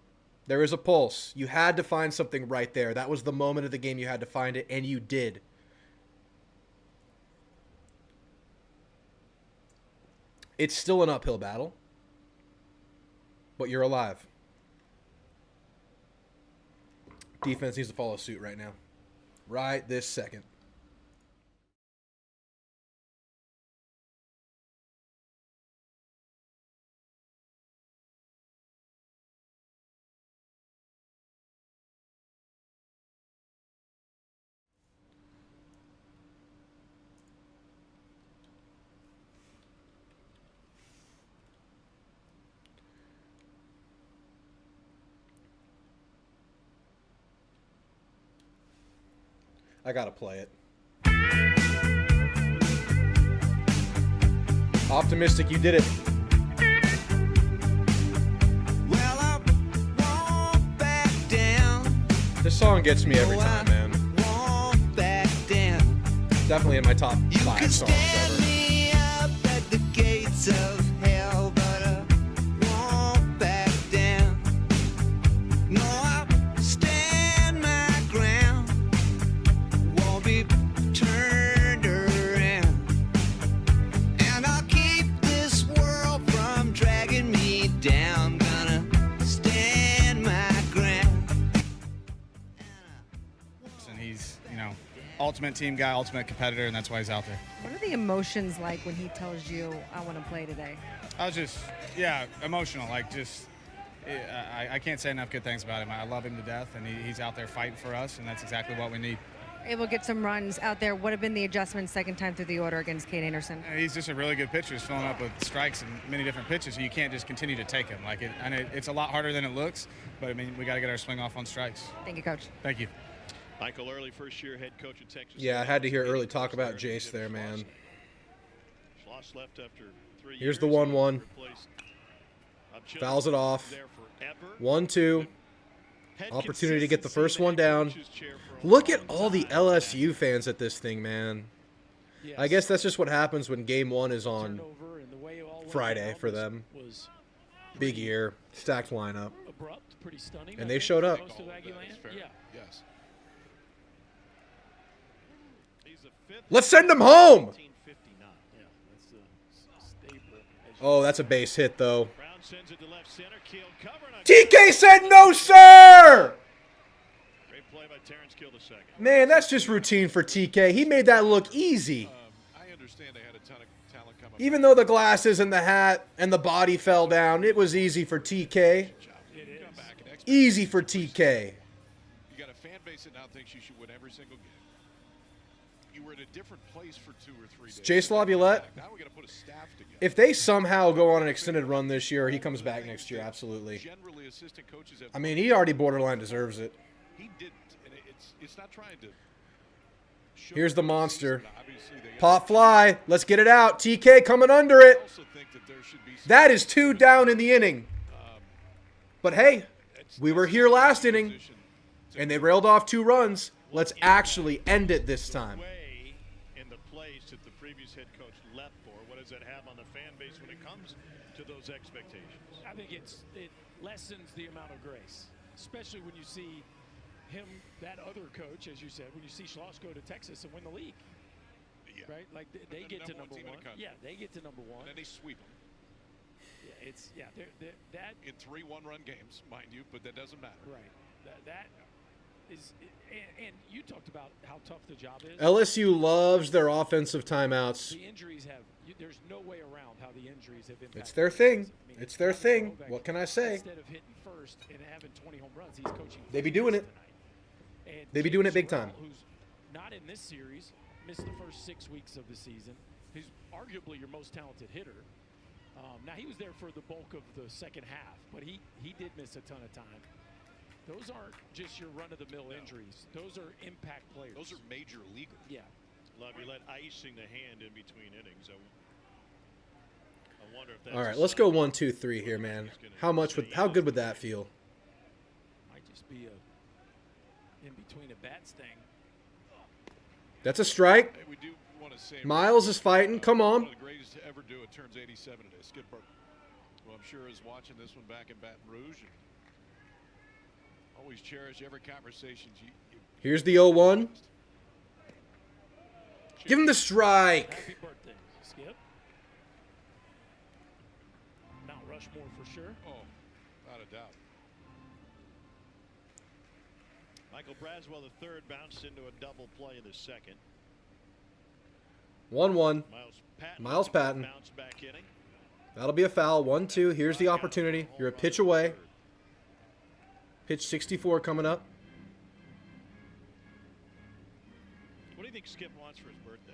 There is a pulse. You had to find something right there. That was the moment of the game you had to find it, and you did. It's still an uphill battle, but you're alive. Defense needs to follow suit right now. Right this second. I gotta play it. Optimistic, you did it. Well, I won't back down. This song gets me every time, man. Won't back down. Definitely in my top 5 songs Stand ever. me up at the gates of hell, but I won't back down. No, I'll stand my ground. Won't be turned around. And I'll keep this world from dragging me down. Gonna stand my ground. And he's, ultimate team guy, ultimate competitor, and that's why he's out there. What are the emotions like when he tells you, I want to play today? I was just, emotional. I can't say enough good things about him. I love him to death, and he's out there fighting for us, and that's exactly what we need. Able to get some runs out there. What have been the adjustments second time through the order against Kate Anderson? He's just a really good pitcher. He's filling up with strikes and many different pitches, so you can't just continue to take him. It's a lot harder than it looks, but, we got to get our swing off on strikes. Thank you, Coach. Thank you. Michael Early, first-year head coach at Texas. Yeah, I had to hear Early talk about Jace there, man. Schloss left after 3 Here's years. the 1-1. Fouls it off. 1-2. Opportunity to get the first one down. Look at all the LSU fans at this thing, man. I guess that's just what happens when game 1 is on Friday for them. Big year, stacked lineup. Abrupt, pretty stunning. And they showed up. Yeah. Yes. Let's send them home! Oh, that's a base hit, though. TK said no, sir! Great play by Terrence Kill the second. Man, that's just routine for TK. He made that look easy. I understand they had a ton of talent coming. Even though the glasses and the hat and the body fell down, it was easy for TK. Easy for TK. You got a fan base that now thinks you should win every single game. You were in a different place for 2 or 3 days. Jace LaViolette, Now we got to put a staff together. if they somehow go on an extended run this year, he comes back next year, absolutely. Generally, assistant coaches have. I mean, he already borderline deserves it. He didn't, and it's not trying to. Here's the monster. Pop fly. Let's get it out. TK coming under it. That is 2 down in the inning. But hey, we were here last inning, and they railed off 2 runs. Let's actually end it this time. In the place that the previous head coach left for, what does that have on the fan base when it comes to those expectations? I think it lessens the amount of grace, especially when you see him, that other coach, as you said, when you see Schloss go to Texas and win the league. Yeah, right? Like they And the get to number number one team in one. the country. Yeah, they get to number one. And then they sweep them. Yeah, it's that In 3 one-run games, mind you, but that doesn't matter. right. That is, and you talked about how tough the job is. LSU loves their offensive timeouts. The injuries have. There's no way around how the injuries have impacted. It's their thing. I mean, It's their Travis thing. Novak, What can I say? Instead of hitting first and having 20 home runs, he's coaching. They be doing it. Tonight. And They be doing it James big time. Sorrell, who's not in this series, missed the first 6 weeks of the season. He's arguably your most talented hitter. Now he was there for the bulk of the second half, but he did miss a ton of time. Those aren't just your run-of-the-mill injuries. Those are impact players. Those are major leaguers. Yeah. LaViolette icing the hand in between innings. I wonder if that's All right, a let's sign go that 1, 2, 3 here, man. How good would that feel? Might just be a in between a bats thing. That's a strike. Hey, we do want to say Miles is fighting. Come on. One of the greatest to ever do it turns 87 today. Skip Burton. Well, I'm sure is watching this one back in Baton Rouge. And always cherish every conversation. Here's the 0-1. Give him the strike. Happy birthday, Skip. Mount Rushmore for sure. Oh, without a doubt. Michael Braswell, the third, bounced into a double play in the second. 1-1. Miles Patton. Bounce back inning. That'll be a foul. 1-2. Here's the opportunity. You're a pitch away. Pitch 64 coming up. What do you think Skip wants for his birthday?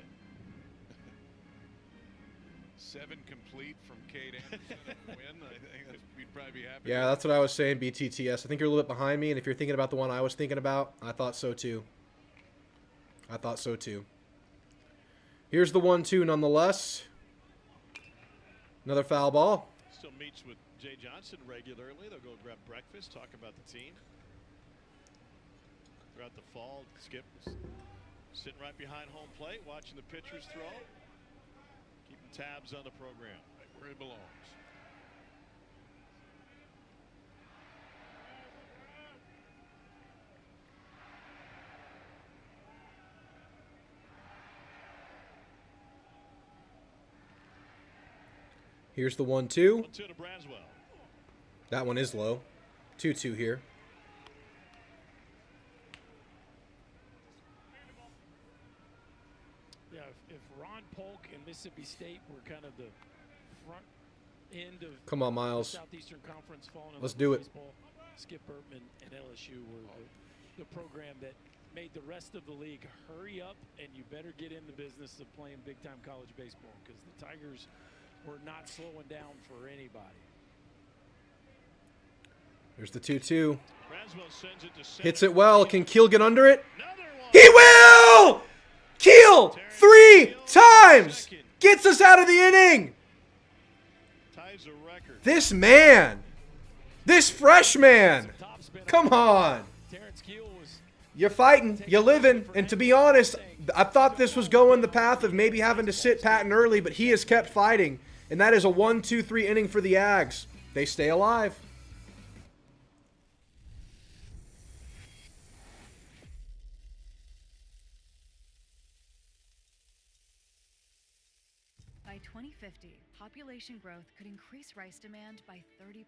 7 complete from Cade Anderson and win. I think we'd probably be happy. Yeah, that's what I was saying, BTTS. I think you're a little bit behind me, and if you're thinking about the one I was thinking about, I thought so too. Here's the 1-2 nonetheless. Another foul ball. Still meets with Jay Johnson regularly. They'll go grab breakfast, talk about the team. Throughout the fall, Skip was sitting right behind home plate, watching the pitchers throw, keeping tabs on the program. Right where he belongs. Here's the 1-2. 1-2 to Braswell. That one is low. 2-2 here. Yeah, if Ron Polk and Mississippi State were kind of the front end of Come on, Miles. the Southeastern Conference falling in Let's love do with it. baseball, Skip Bertman and LSU were the program that made the rest of the league hurry up and you better get in the business of playing big-time college baseball because the Tigers were not slowing down for anybody. There's the 2-2. Braswell sends it to center. Hits it well. Can Keel get under it? He will! Keel 3 times! Gets us out of the inning! Ties a record. This man! This freshman! Come on! You're fighting, you're living, and to be honest, I thought this was going the path of maybe having to sit Patton early, but he has kept fighting, and that is a 1-2-3 inning for the Ags. They stay alive. By 2050, population growth could increase rice demand by 30%.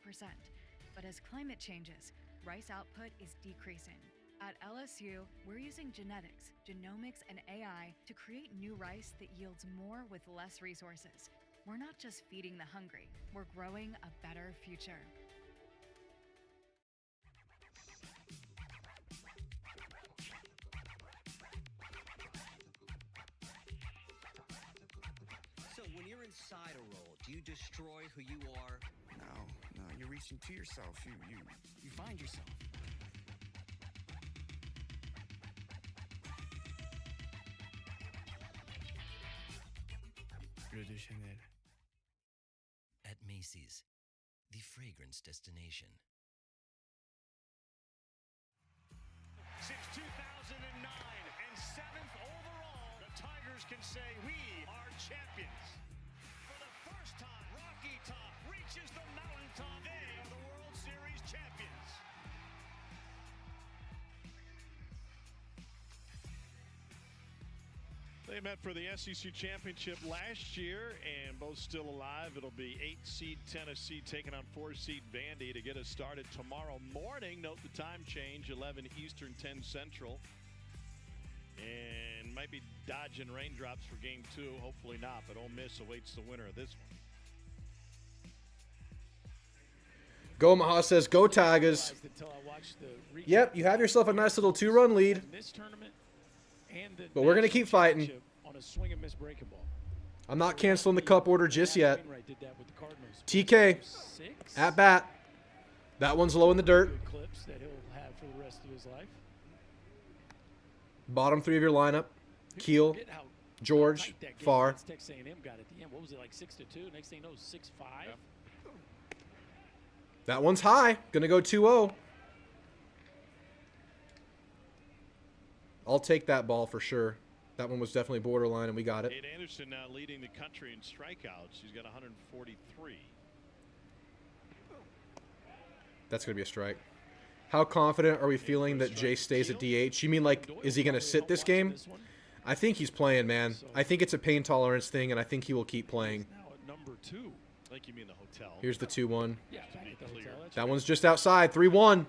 But as climate changes, rice output is decreasing. At LSU, we're using genetics, genomics, and AI to create new rice that yields more with less resources. We're not just feeding the hungry, we're growing a better future. So when you're inside a role, do you destroy who you are? No, you're reaching to yourself. You find yourself. At Macy's, the fragrance destination. Since 2009 and 7th overall, the Tigers can say we are champions. For the first time, Rocky Top reaches the mountaintop. They are the World Series champions. They met for the SEC championship last year, and both still alive. It'll be 8-seed Tennessee taking on 4-seed Vandy to get us started tomorrow morning. Note the time change, 11 Eastern, 10 Central. And might be dodging raindrops for game 2. Hopefully not, but Ole Miss awaits the winner of this one. Go Omaha says, go Tigers. Yep, you have yourself a nice little 2-run lead. But we're going to keep fighting. I'm not canceling the cup order just yet. TK, at bat. That one's low in the dirt. Bottom 3 of your lineup. Keel, George, Farr. Texas A&M got at the end. What was it, like 6-2? Next thing you know, 6-5. Yep. That one's high. Gonna go 2-0. I'll take that ball for sure. That one was definitely borderline, and we got it. Nate Anderson now leading the country in strikeouts. He's got 143. That's gonna be a strike. How confident are we feeling that Jace stays at DH? You mean, like, is he gonna sit this game? I think he's playing, man. I think it's a pain tolerance thing, and I think he will keep playing. Number 2. I think you mean the hotel. Here's the 2-1. Yeah, that one's just outside. 3-1.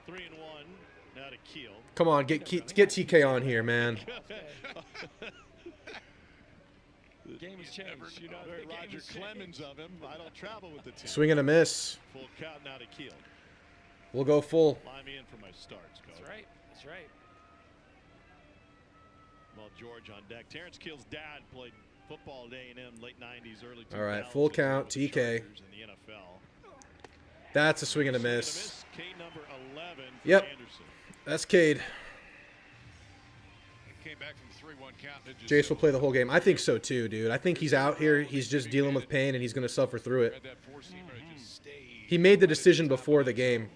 3-1. Now to Keel. Come on, get TK on here, man. The game has changed. You know, Roger Clemens of him. I don't travel with the team. Swing and a miss. Full count now to Keel. We'll go full. Line me in for my starts, Coach. That's right. That's right. Well, George on deck. Terrence Keel's dad played football at A&M late 90s, early 2000s. All right, full count, TK. That's a swing and a miss. K number 11 for yep, Anderson. that's Cade. Came back from 3-1 count. Jace will play the whole game. I think so too, dude. I think he's out here. He's just dealing with pain, and he's going to suffer through it. He made the decision before the game.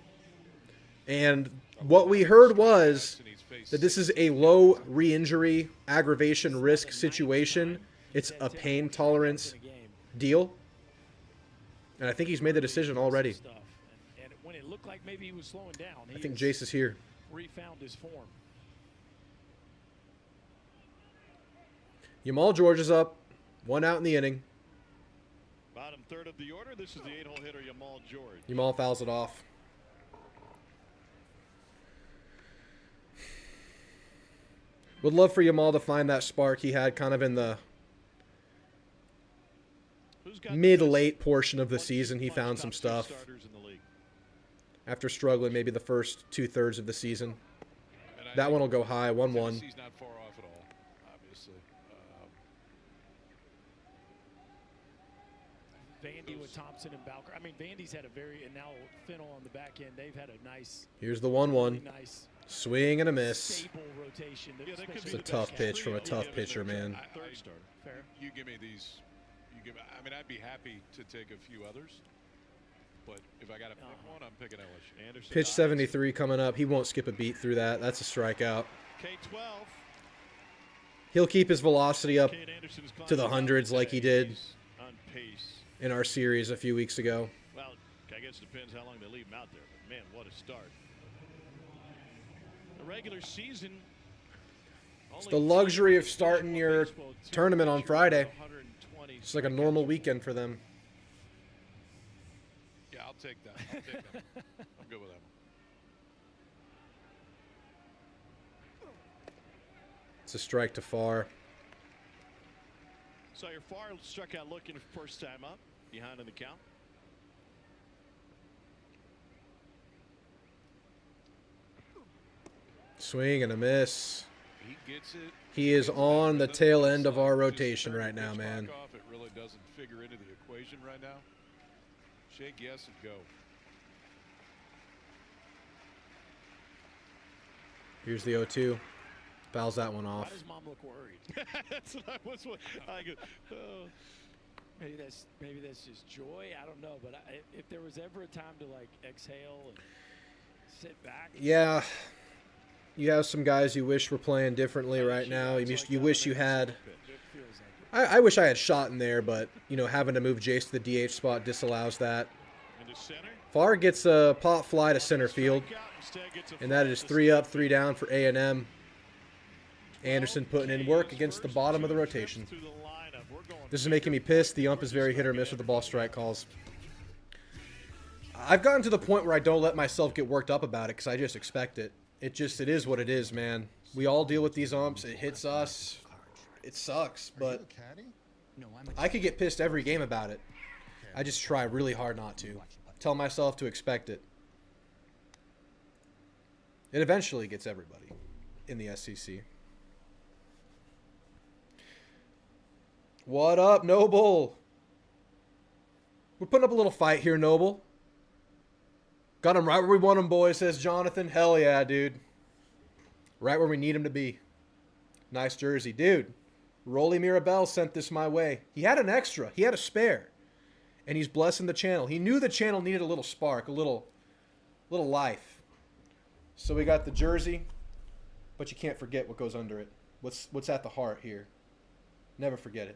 And what we heard was that this is a low re-injury aggravation risk situation. It's a pain tolerance deal. And I think he's made the decision already. And when it looked like maybe he was slowing down, I think Jace is here. Refound his form. Jamal George is up. 1 out in the inning. Bottom third of the order. This is the 8-hole hitter, Jamal George. Jamal fouls it off. Would love for Jamal to find that spark he had kind of in the mid-late portion of the season. He found some stuff after struggling maybe the first 2/3 of the season. That one will go high, 1-1. He's not far off at all, obviously. Vandy with Thompson and Bowker. I mean, Vandy's had a very, and now Fennell on the back end, they've had a nice. Here's the 1-1. Really nice swing and a miss. Stable rotation. It's a tough pitch from a tough pitcher, man. Fair. You give me these. I mean, I'd be happy to take a few others, but if I got to pick one, I'm picking LSU. Anderson. Pitch 73 coming up. He won't skip a beat through that. That's a strikeout. K12. He'll keep his velocity up to the hundreds like he did in our series a few weeks ago. Well, I guess it depends how long they leave him out there. But man, what a start. The regular season. It's the luxury of starting your tournament on Friday. It's like a normal weekend for them. Yeah, I'll take that. I'll take that. I'm good with that. It's a strike to Farr. So your Farr struck out looking first time up, behind in the count. Swing and a miss. He gets it. He is on the tail end of our rotation right now, man. It really doesn't figure into the equation right now. Shake yes and go. Here's the 0-2. Fouls that one off. Why does Mom look worried? That's what I was. I go, oh. Maybe that's just joy. I don't know, but if there was ever a time to like exhale and sit back. Yeah. You have some guys you wish were playing differently right now. You wish you had. I wish I had shot in there, but you know, having to move Jace to the DH spot disallows that. Farr gets a pop fly to center field, and that is 3 up, 3 down for A&M. Anderson putting in work against the bottom of the rotation. This is making me pissed. The ump is very hit or miss with the ball strike calls. I've gotten to the point where I don't let myself get worked up about it because I just expect it. It is what it is, man. We all deal with these umps. It hits us. It sucks, but I could get pissed every game about it. I just try really hard not to. Tell myself to expect it. It eventually gets everybody in the SEC. What up, Noble? We're putting up a little fight here, Noble. Got him right where we want him, boys, says Jonathan. Hell yeah, dude. Right where we need him to be. Nice jersey. Dude, Rolly Mirabel sent this my way. He had an extra. He had a spare. And he's blessing the channel. He knew the channel needed a little spark, a little life. So we got the jersey, but you can't forget what goes under it. What's at the heart here. Never forget it.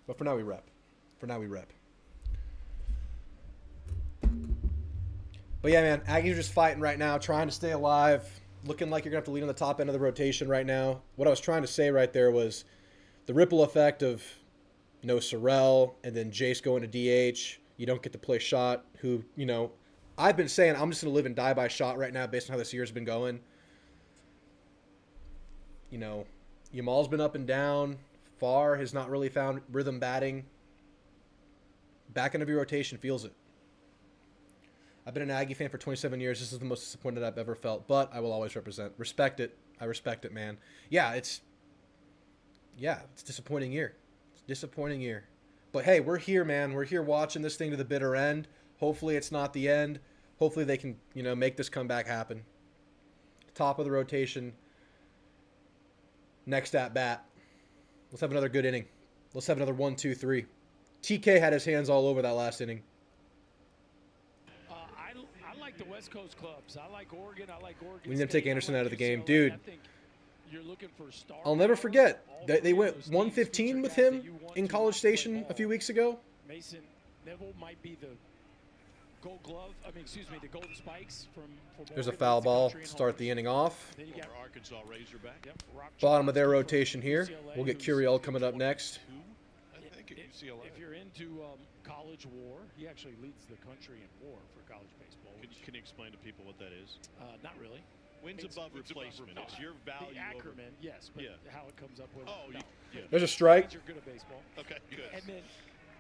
But for now we rep. But yeah, man, Aggies are just fighting right now, trying to stay alive. Looking like you're going to have to lead on the top end of the rotation right now. What I was trying to say right there was the ripple effect of no Sorrell and then Jace going to DH. You don't get to play shot, who, you know, I've been saying I'm just going to live and die by shot right now based on how this year's been going. You know, Yamal's been up and down. Farr has not really found rhythm batting. Back end of your rotation feels it. I've been an Aggie fan for 27 years. This is the most disappointed I've ever felt, but I will always represent. Respect it. I respect it, man. Yeah, it's a disappointing year. It's a disappointing year. But hey, we're here, man. We're here watching this thing to the bitter end. Hopefully it's not the end. Hopefully they can, you know, make this comeback happen. Top of the rotation. Next at bat. Let's have another good inning. Let's have another 1, 2, 3. TK had his hands all over that last inning. I like the West Coast clubs. I like Oregon. We need to take Anderson out of the game. Dude, you're looking for star I'll never forget. They went 115 with him in College Station a few weeks ago. Mason Neville might be the Gold Glove. The Golden Spikes from There's a foul ball to start the inning off. Then you got Arkansas Razorback. Yep, Bottom of their rotation here. We'll get Curiel coming up next. If you're into college war, he actually leads the country in war for college baseball. Can you explain to people what that is? Not really. Wins above replacement. It's your value. The acronym, yes, but how it comes up with it. Yeah. There's a strike. You're good at baseball. Okay, good.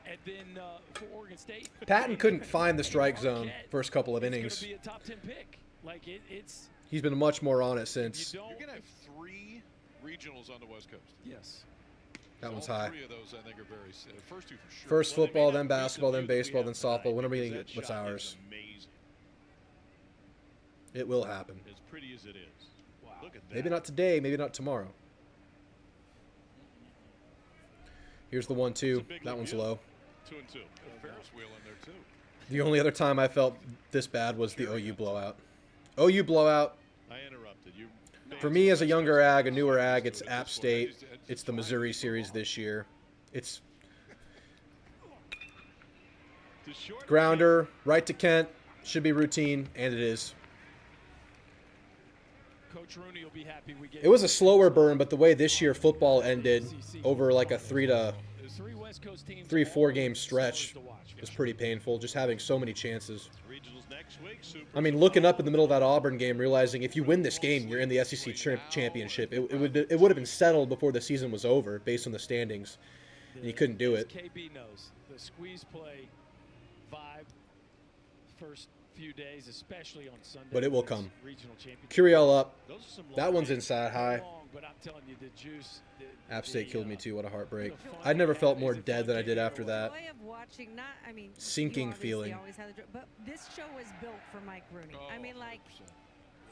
And then for Oregon State, Patton couldn't find the strike zone first couple of it's innings. going to be a top 10 pick. Like it's. He's been much more on it since. You're going to have 3 regionals on the West Coast. Yes. That one's All high. 3 of those, I think, are very first 2 for sure. First football, then basketball, then baseball, then softball. Whenever you get what's ours. It will happen. As pretty as it is. Wow. Look at that. Maybe not today, maybe not tomorrow. Here's the 1-2. That one's low. 2 and 2. Ferris wheel in there too. The only other time I felt this bad was the OU blowout. OU blowout. I interrupted you. For me, as a younger ag, a newer ag, it's App State. It's the Missouri series this year. It's grounder, right to Kent. Should be routine, and it is. Coach Rooney will be happy we get. It was a slower burn, but the way this year football ended over like a 3-4 game stretch was pretty painful. Just having so many chances. I mean, looking up in the middle of that Auburn game, realizing if you win this game, you're in the SEC championship. It would have been settled before the season was over, based on the standings, and you couldn't do it. KB knows the squeeze play vibe first few days, especially on Sunday. But it will come. Regional championship. Curiel up. That one's inside high. But I'm telling you, the juice. App State killed me too. What a heartbreak. I never felt more dead than I did after that. Sinking feeling. But this show was built for Mike Rooney. I mean, like,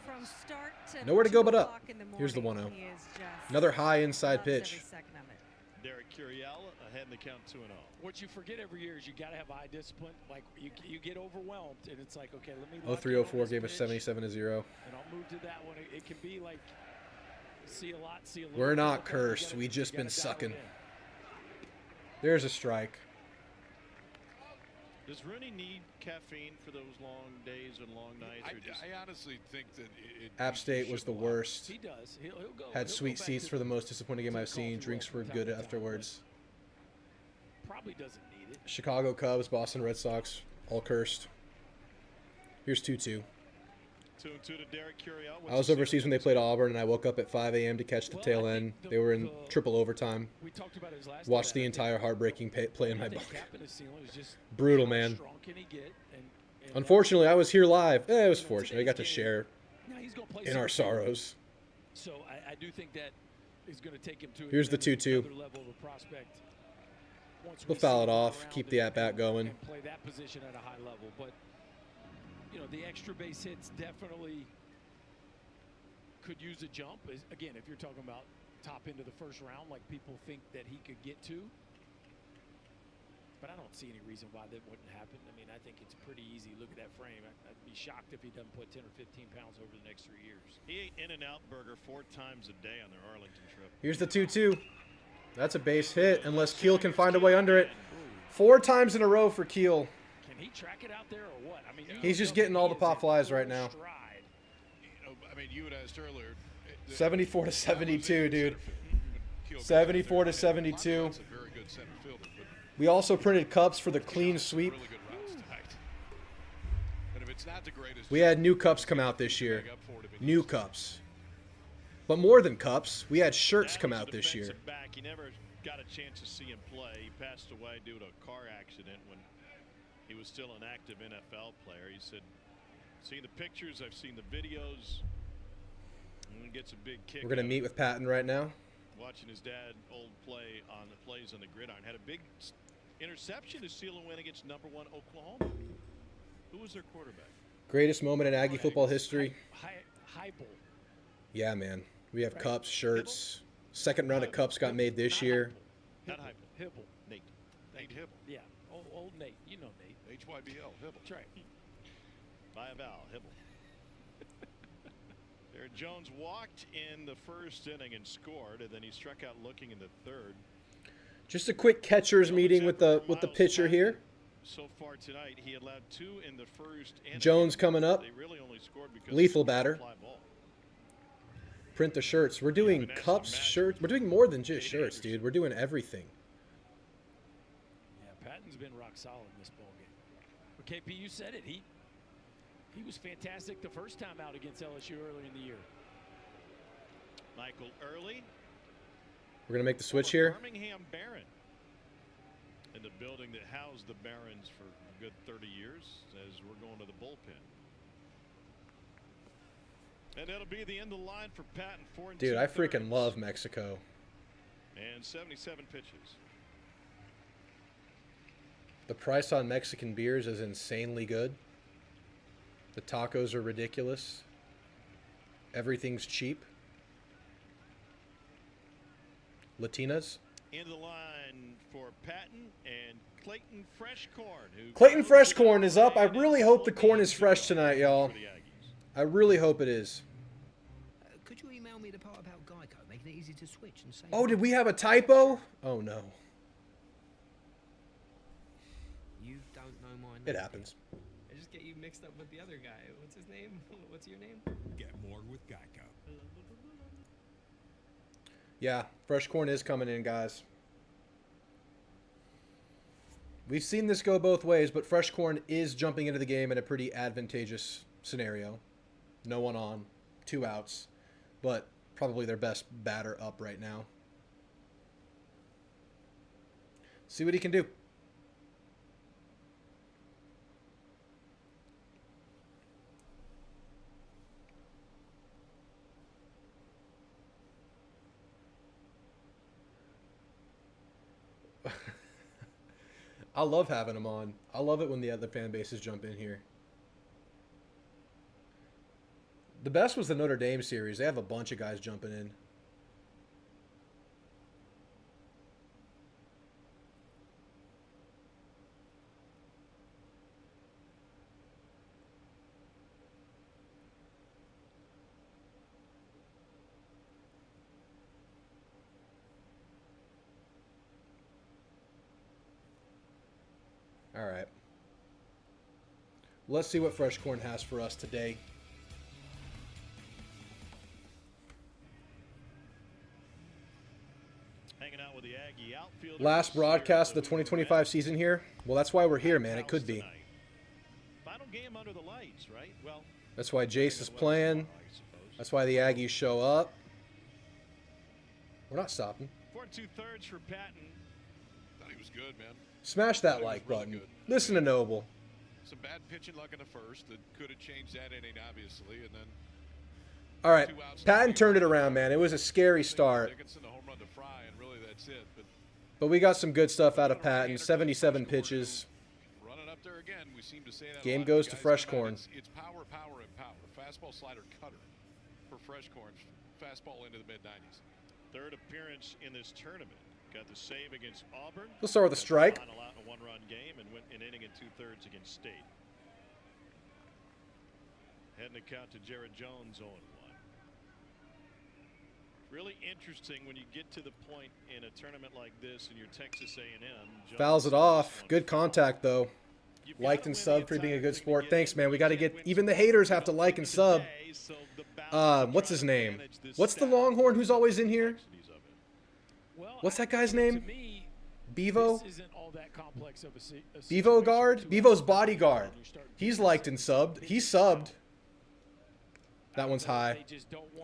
from start to Nowhere to go but 2 up. o'clock in the Here's the morning, 1-0. he is just Another high inside loves pitch. every second of it. Derek Curiel ahead in the count 2-0. What you forget every year is you got to have eye discipline. Like you get overwhelmed, and it's like, okay, let me. 03-04 gave us 77-0. And I'll move to that one. It can be like see a lot, see a little. We're not cursed. We just been sucking. There's a strike. Does Rooney need caffeine for those long days and long nights? I honestly think that App State was the worst. He does. He'll go. Had he'll sweet go back seats to- for the most disappointing game to the I've seen. coffee Drinks well were from good time to time, afterwards. but Probably doesn't need it. Chicago Cubs, Boston Red Sox, all cursed. Here's 2-2. 2-2 to Derek Curiel. I was overseas when they played Auburn, and I woke up at 5 a.m. to catch the tail end. They were in triple overtime. We talked about his last. Watched the entire heartbreaking play in my book. Capping his ceiling is just Brutal, how man. strong can he get? And Unfortunately, I was here live. It was fortunate. I got to share now he's gonna play in our some- sorrows. So I do think that is going to take him to Here's the 2-2. another level of a prospect. Once We'll we foul see it him off, around keep the at-bat going. and play that position at a high level. But you know, the extra base hits definitely could use a jump. Again, if you're talking about top end of the first round, like people think that he could get to. But I don't see any reason why that wouldn't happen. I mean, I think it's pretty easy. Look at that frame. I'd be shocked if he doesn't put 10 or 15 pounds over the next 3 years. He ate In-N-Out Burger 4 times a day on their Arlington trip. Here's the 2-2. That's a base hit, unless Keel can find a way under it. 4 times in a row for Keel. Can he track it out there or what? I mean, He's just getting all the pop flies right now. I mean, you had asked earlier. 74 to 72, dude. 74 to 72. That's a very good center fielder, but We also printed cups for the clean sweep. really good routes tonight. And if it's not the greatest, We had new cups come out this year. New cups. But more than cups, we had shirts come out this year. Defensive back. He never got a chance to see him play. He passed away due to a car accident when he was still an active NFL player. He said, "Seen the pictures, I've seen the videos." And he gets a big kick. We're going to out meet of with Patton right now. watching his dad old play on the plays on the gridiron. Had a big interception to seal a win against #1 Oklahoma. Who was their quarterback? Greatest moment in Aggie football history. Heupel. Yeah, man. We have cups, shirts. Second round of cups got made this year. Not Heupel. Hibble. Nate. Nate Hibble. Yeah. Old Nate. You know Nate. HYBL. Hibble. That's right. By a vowel. Hibble. There, Jones walked in the first inning and scored, and then he struck out looking in the third. Just a quick catcher's meeting with the pitcher here. So far tonight, he allowed 2 in the first inning. Jones coming up. They really only scored because Lethal of the batter. fly ball. Print the shirts. We're doing cups, shirts. We're doing more than just shirts, dude. We're doing everything. Yeah, Patton's been rock solid in this ball game. But KP, you said it. He was fantastic the first time out against LSU early in the year. Michael Early. We're going to make the switch here. Birmingham Baron. In the building that housed the Barons for a good 30 years, as we're going to the bullpen. And that'll be the end of the line for Patton. 4 Dude, I 2/3. freaking love Mexico. And 77 pitches. The price on Mexican beers is insanely good. The tacos are ridiculous. Everything's cheap. Latinas. Into the line for Patton and Clayton Freshcorn. Who Clayton Freshcorn is up. I really hope the corn is fresh tonight, y'all. I really hope it is. Could you email me the part about Geico, making it easy to switch and save? Oh, did we have a typo? Oh, no. You don't know my name. It happens. I just get you mixed up with the other guy. What's his name? What's your name? Get more with Geico. Yeah, fresh corn is coming in, guys. We've seen this go both ways, but fresh corn is jumping into the game in a pretty advantageous scenario. No one on, 2 outs, but probably their best batter up right now. See what he can do. I love having them on. I love it when the other fan bases jump in here. The best was the Notre Dame series. They have a bunch of guys jumping in. All right. Let's see what Fresh Corn has for us today. Hanging out with the Aggie outfielders. Last broadcast of the 2025 season here. Well, that's why we're here, man. It could be. Final game under the lights, right? Well, that's why Jace is playing. That's why the Aggies show up. We're not stopping. 4 2/3 for Patton. Thought he was good, man. Smash that like button. Listen to Noble. Some bad pitching luck in the first that could have changed that inning, obviously, and then. All right, Patton turned it around, man. It was a scary start. But we got some good stuff out of Patton. 77 pitches. Game goes to Fresh Corn. It's power, power, and power. Fastball, slider, cutter for Fresh Corn. Fastball into the mid-90s. Third appearance in this tournament. Got the save against Auburn. We'll start with a strike. Final out in a one-run game and went an inning and 2/3 against State. Heading to count to Jared Jones 0-1. Really interesting when you get to the point in a tournament like this and you're Texas A&M. Fouls it off. Good contact, though. Liked and subbed for being a good sport. Thanks, man. We got to get... Even the haters have to like and sub. What's his name? What's the Longhorn who's always in here? What's that guy's name? Bevo? Bevo guard? Bevo's bodyguard. He's liked and subbed. He's subbed. That one's high.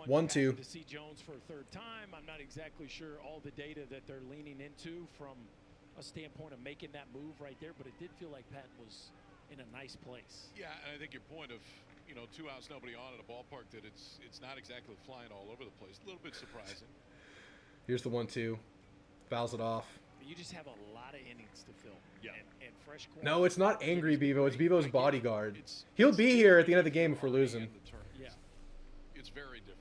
1-2. To see Jones for a third time, I'm not exactly sure all the data that they're leaning into from a standpoint of making that move right there, but it did feel like Patton was in a nice place. Yeah, and I think your point of, 2 outs, nobody on at a ballpark, that it's not exactly flying all over the place. A little bit surprising. Here's the 1-2. Fouls it off. You just have a lot of innings to fill. Yeah. And Fresh Corn. No, it's not Angry Bevo. It's Bevo's bodyguard. He'll be here at the end of the game if we're losing. Yeah. It's very different.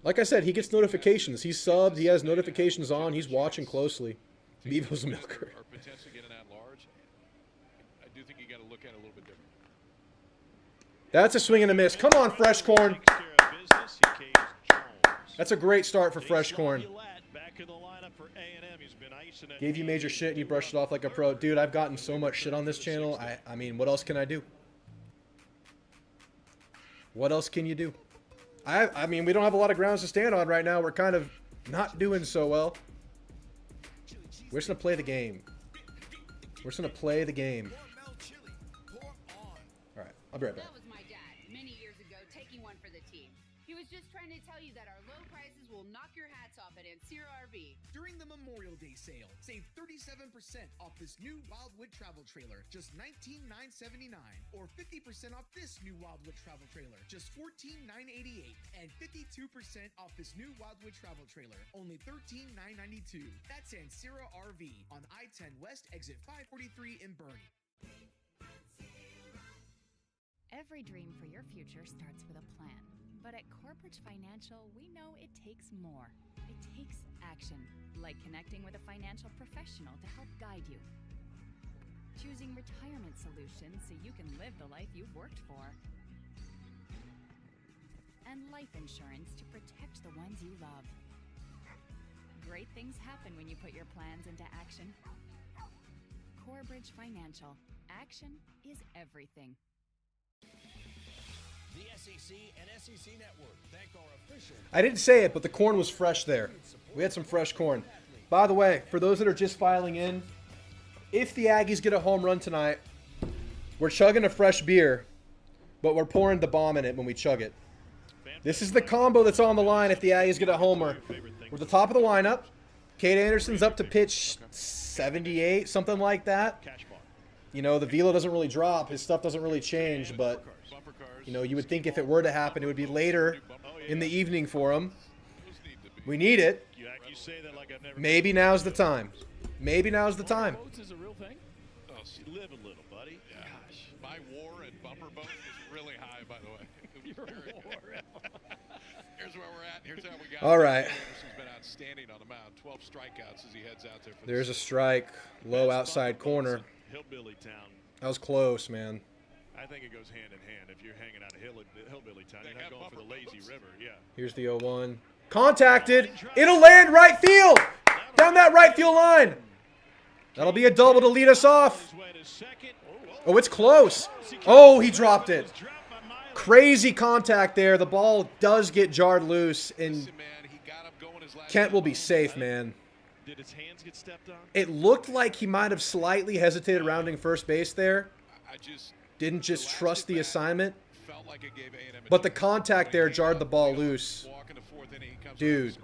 Like I said, he gets notifications. He's subbed. He has notifications on. He's watching closely. Bevo's a milker. Or potentially getting at large. I do think you got to look at it a little bit different. That's a swing and a miss. Come on, Fresh Corn. That's a great start for Fresh Corn. Gave you major shit and you brushed it off like a pro. Dude, I've gotten so much shit on this channel. I mean, what else can I do? What else can you do? I mean, we don't have a lot of grounds to stand on right now. We're kind of not doing so well. We're just going to play the game. We're just going to play the game. All right, I'll be right back. That was my dad many years ago taking one for the team. He was just trying to tell you that our low prices will knock your hats off at Ancira RV. During the Memorial Day sale, save 37% off this new Wildwood travel trailer, just $19,979, or 50% off this new Wildwood travel trailer, just $14,988, and 52% off this new Wildwood travel trailer, only $13,992. That's Ancira RV on I-10 West, exit 543 in Bernie. Every dream for your future starts with a plan. But at Corebridge Financial, we know it takes more. It takes action, like connecting with a financial professional to help guide you. Choosing retirement solutions so you can live the life you've worked for. And life insurance to protect the ones you love. Great things happen when you put your plans into action. Corebridge Financial. Action is everything. The SEC and SEC Network thank our official. I didn't say it, but the corn was fresh there. We had some fresh corn. By the way, for those that are just filing in, if the Aggies get a home run tonight, we're chugging a fresh beer, but we're pouring the bomb in it when we chug it. This is the combo that's on the line if the Aggies get a homer. We're at the top of the lineup. Cade Anderson's up to pitch 78, something like that. The velo doesn't really drop. His stuff doesn't really change, but... you would think if it were to happen, it would be later in the evening for him. We need it. Maybe now's the time. Maybe now's the time. Is a real thing? Oh, live a little, buddy. Yeah. Gosh. My war and bumper boat was really high, by the way. Here's where we're at. Here's how we got. All right. Anderson's been outstanding on the mound. 12 strikeouts as he heads out there. There's a strike. Low outside corner. Hillbilly town. That was close, man. I think it goes hand in hand. If you're hanging out of hillbilly town, you're not going for the lazy river. Yeah. Here's the 0-1. Contacted. It'll land right field. Down that right field line. That'll be a double to lead us off. Oh, it's close. Oh, he dropped it. Crazy contact there. The ball does get jarred loose, and Kent will be safe, man. Did his hands get stepped on? It looked like he might have slightly hesitated rounding first base there. Didn't just trust the assignment. But the contact there jarred the ball loose. Dude.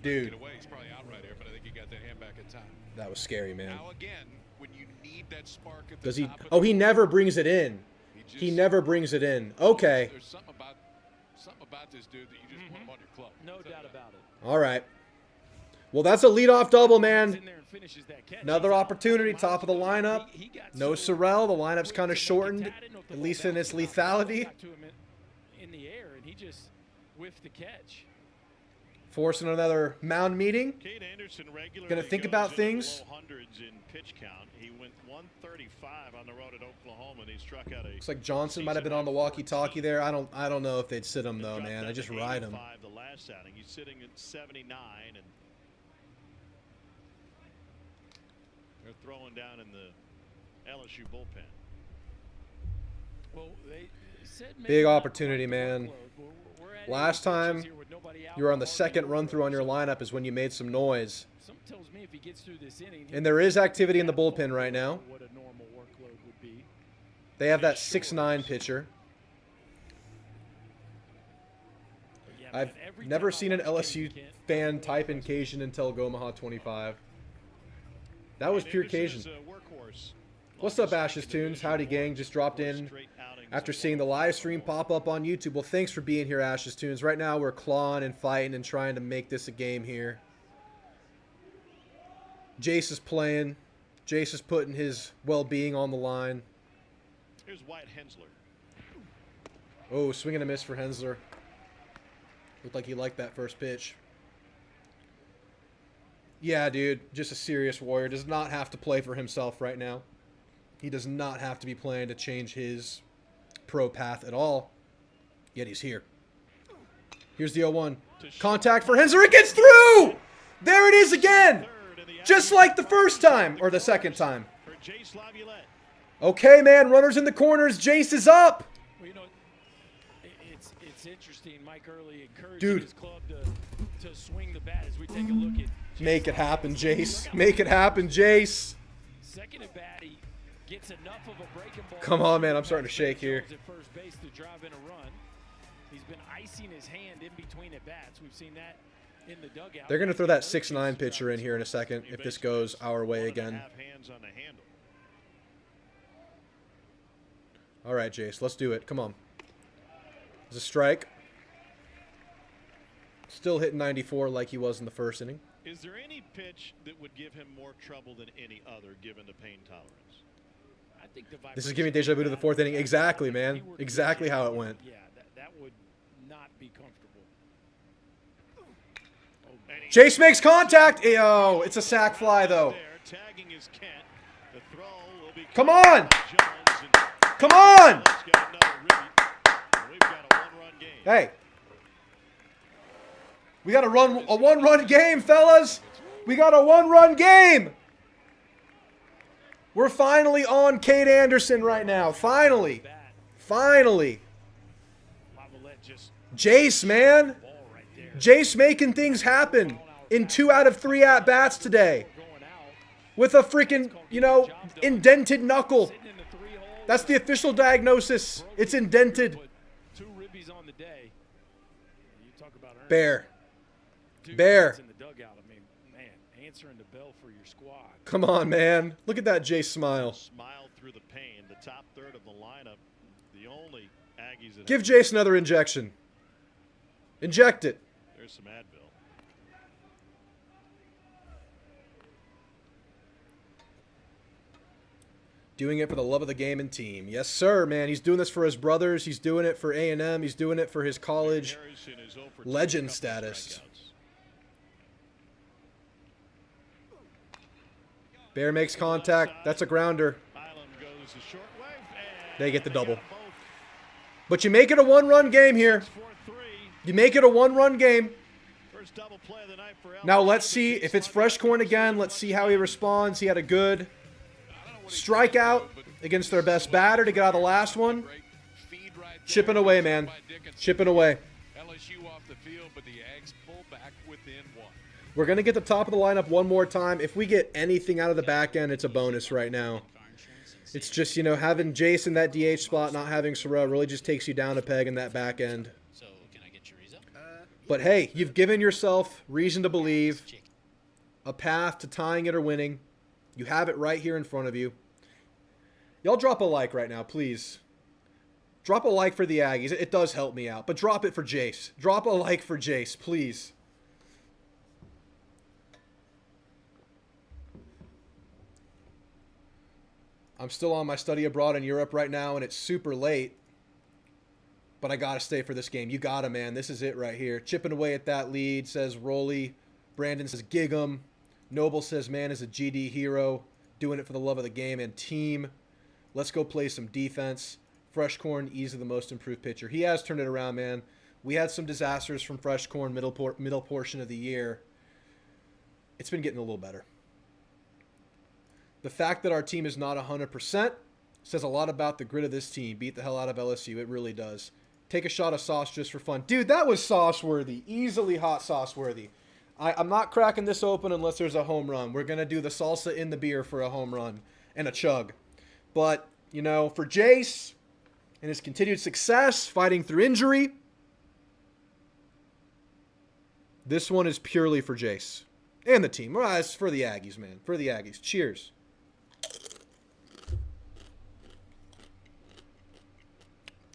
Dude. That was scary, man. Does he? Oh, he never brings it in. He never brings it in. Okay. There's something about this dude that you just want him on your club. No doubt about it. All right. Well, that's a leadoff double, man. Another opportunity, top of the lineup. No Sorrell. The lineup's kind of shortened, at least in its lethality. In the air, and he just whiffed the catch. Forcing another mound meeting. Gonna think about things. Hundreds in pitch count. He went 135 on the road at Oklahoma, and he struck out a. Looks like Johnson might have been on the walkie-talkie there. I don't know if they'd sit him though, man. I just ride him. The last outing, he's sitting at 79, and they're throwing down in the LSU bullpen. Well, they said big opportunity, man. Last time you were on the second run-through on your lineup is when you made some noise. And there is activity in the bullpen right now. They have that 6'9" pitcher. I've never seen an LSU fan type in Cajun until Gomaha 25. That was pure Cajun. What's up, Ashes Tunes? Howdy, gang. Just dropped in after seeing the live stream pop up on YouTube. Well, thanks for being here, Ashes Tunes. Right now, we're clawing and fighting and trying to make this a game here. Jace is playing. Jace is putting his well-being on the line. Here's Wyatt Hensler. Oh, swing and a miss for Hensler. Looked like he liked that first pitch. Yeah, dude. Just a serious warrior. Does not have to play for himself right now. He does not have to be playing to change his pro path at all. Yet he's here. Here's the 0-1. Contact for Hensler. It gets through! There it is again! Just like the first time. Or the second time. Jace LaViolette. Okay, man. Runners in the corners. Jace is up. Well, you know, it's interesting. Mike Early encouraged Dude. his club to swing the bat as we take a look at. Make it happen, Jace. Make it happen, Jace. Second at bat, he gets enough of a breaking ball. Come on, man. I'm starting to shake here. At first base to drive in a run. He's been icing his hand in between at bats. We've seen that in the dugout. They're going to throw that 6'9" pitcher in here in a second if this goes our way again. All right, Jace. Let's do it. Come on. It's a strike. Still hitting 94 like he was in the first inning. Is there any pitch that would give him more trouble than any other given the pain tolerance? I think This is giving deja vu to the fourth inning. Exactly, man. Exactly how it went. Yeah, that would not be comfortable. Jace makes contact. Ew, it's a sac fly, though. Come on. Come on. Hey. We got a one-run game, fellas. We got a one-run game. We're finally on Cade Anderson right now. Finally. Finally. Jace, man. Jace making things happen in 2 out of 3 at-bats today. With a freaking, indented knuckle. That's the official diagnosis. It's indented. Bear. Bear. Come on, man. Look at that Jace smile. Smile through the pain. The top third of the lineup, the only Aggies that give Jace another injection. Inject it. There's some Advil. Doing it for the love of the game and team. Yes, sir, man. He's doing this for his brothers. He's doing it for A&M. He's doing it for his college legend status. Bear makes contact. That's a grounder. They get the double. But you make it a one-run game here. You make it a one-run game. First double play of the night for Now let's see if it's Fresh Corn again. Let's see how he responds. He had a good strikeout against their best batter to get out of the last one. Chipping away, man. Chipping away. LSU off the field, but the Ags pull back within one. We're going to get the top of the lineup one more time. If we get anything out of the back end, it's a bonus right now. It's just, you know, having Jace in that DH spot, not having Sorrell really just takes you down a peg in that back end. So, can I get Chorizo? But hey, you've given yourself reason to believe, a path to tying it or winning. You have it right here in front of you. Y'all drop a like right now, please. Drop a like for the Aggies. It does help me out. But drop it for Jace. Drop a like for Jace, please. I'm still on my study abroad in Europe right now, and it's super late. But I got to stay for this game. You got to, man. This is it right here. Chipping away at that lead, says Rolly. Brandon says gig 'em. Noble says, man is a GD hero. Doing it for the love of the game and team. Let's go play some defense. Fresh Corn, easily the most improved pitcher. He has turned it around, man. We had some disasters from Fresh Corn middle portion of the year. It's been getting a little better. The fact that our team is not 100% says a lot about the grit of this team. Beat the hell out of LSU. It really does. Take a shot of sauce just for fun. Dude, that was sauce-worthy. Easily hot sauce-worthy. I'm not cracking this open unless there's a home run. We're going to do the salsa in the beer for a home run and a chug. But, you know, for Jace and his continued success fighting through injury, this one is purely for Jace and the team. Well, it's for the Aggies, man. For the Aggies. Cheers.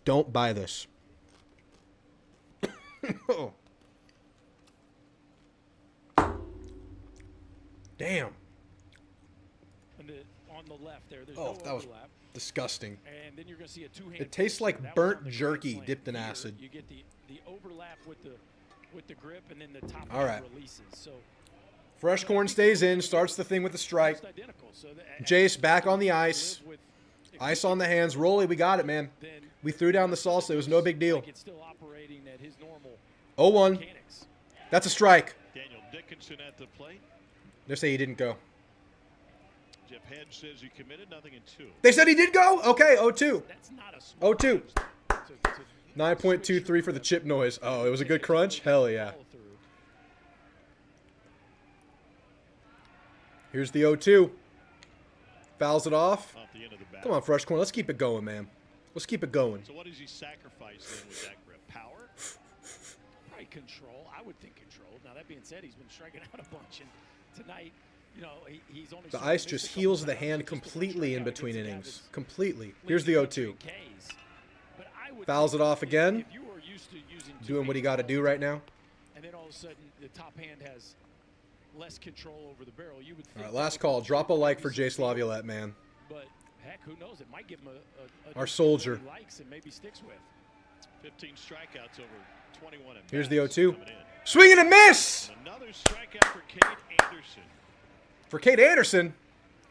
Don't buy this. Oh. Damn. And on the left there, there's Oh, no that was overlap. disgusting. And then you're going to see a two-hand. It tastes pitch. like That was burnt on the jerky grand dipped in slam. Here, acid. You get the overlap with the grip, and then the top All right. releases. So Fresh Corn stays in, starts the thing with the strike. identical. So Jace back on the ice. Ice on the hands. Rolly, we got it, man. We threw down the salsa. It was no big deal. it's still operating at his normal 0-1. mechanics. That's a strike. Daniel Dickinson at the plate. They say he didn't go. Jeff Hedge says he committed nothing in 2. They said he did go? Okay, 0-2. That's not a 0-2. 9.23 for the chip noise. Oh, it was a good crunch? Hell yeah. Here's the 0-2. Fouls it off. Off the end of the bat. Come on, Fresh Corn. Let's keep it going, man. Let's keep it going. So what does he sacrifice then with that grip? Power? Probably control. I would think control. Now, that being said, he's been striking out a bunch. And tonight, you know, he's only... The ice just heals the hand completely in between innings. Completely. Here's the 0-2. Fouls it off again. Doing what he got to do right now. And then all of a sudden, the top hand has less control over the barrel. You would All think right, last call. Drop a like for Jace LaViolette, man. But heck, who knows? It might give him a Our soldier. he likes and maybe sticks with. 15 strikeouts over 21 at Here's bats the 0-2. coming in. Swing and a miss! And another strikeout for Kate Anderson. For Kate Anderson?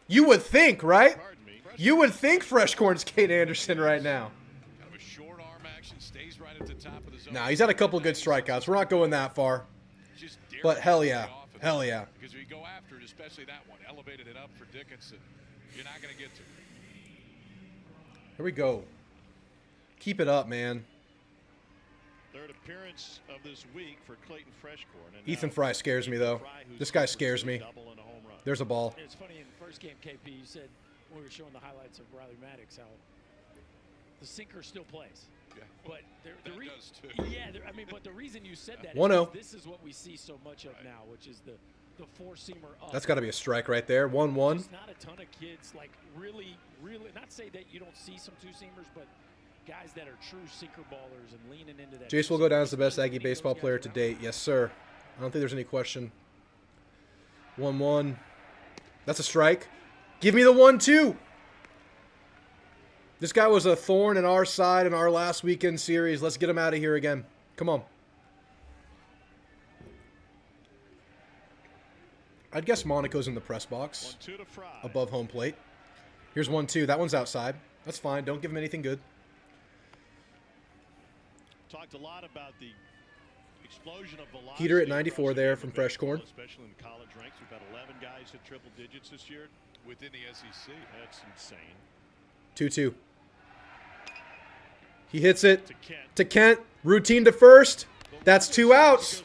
You would think, right? You would think Fresh Corn's Kate Anderson right now. Kind of a short arm action, stays right at the top of the zone. Nah, he's had a couple good strikeouts. We're not going that far. But hell yeah. Hell yeah. Because if you go after it, especially that one, elevated it up for Dickinson, you're not going to get to it. Here we go. Keep it up, man. Third appearance of this week for Clayton Freshcorn. And Ethan now Fry scares me, though. Fry, who's This guy scored scares me. a double and a home run. There's a ball. It's funny, in the first game, KP, you said when we were showing the highlights of Riley Maddox, how the sinker still plays. Yeah. But the does too. Yeah, I mean, but the reason you said that 1-0. is this is what we see so much of now, which is the four-seamer up. That's got to be a strike right there. 1-1. There's not a ton of kids, like, really, not say that you don't see some two-seamers, but guys that are true sinker ballers and leaning into that. Jace will go down as the best Aggie baseball player to date. Yes, sir. I don't think there's any question. 1-1. That's a strike. Give me the 1-2. This guy was a thorn in our side in our last weekend series. Let's get him out of here again. Come on. I'd guess Monaco's in the press box. 1-2 to Fry. Above home plate. Here's 1-2. That one's outside. That's fine. Don't give him anything good. Talked a lot about the Explosion of velocity Heater at across 94 the there game from of Fresh Corn. baseball, especially in the college ranks. We've had 11 guys hit triple digits this year. Within the SEC. That's insane. 2-2. He hits it to Kent. Routine to first. That's 2 outs.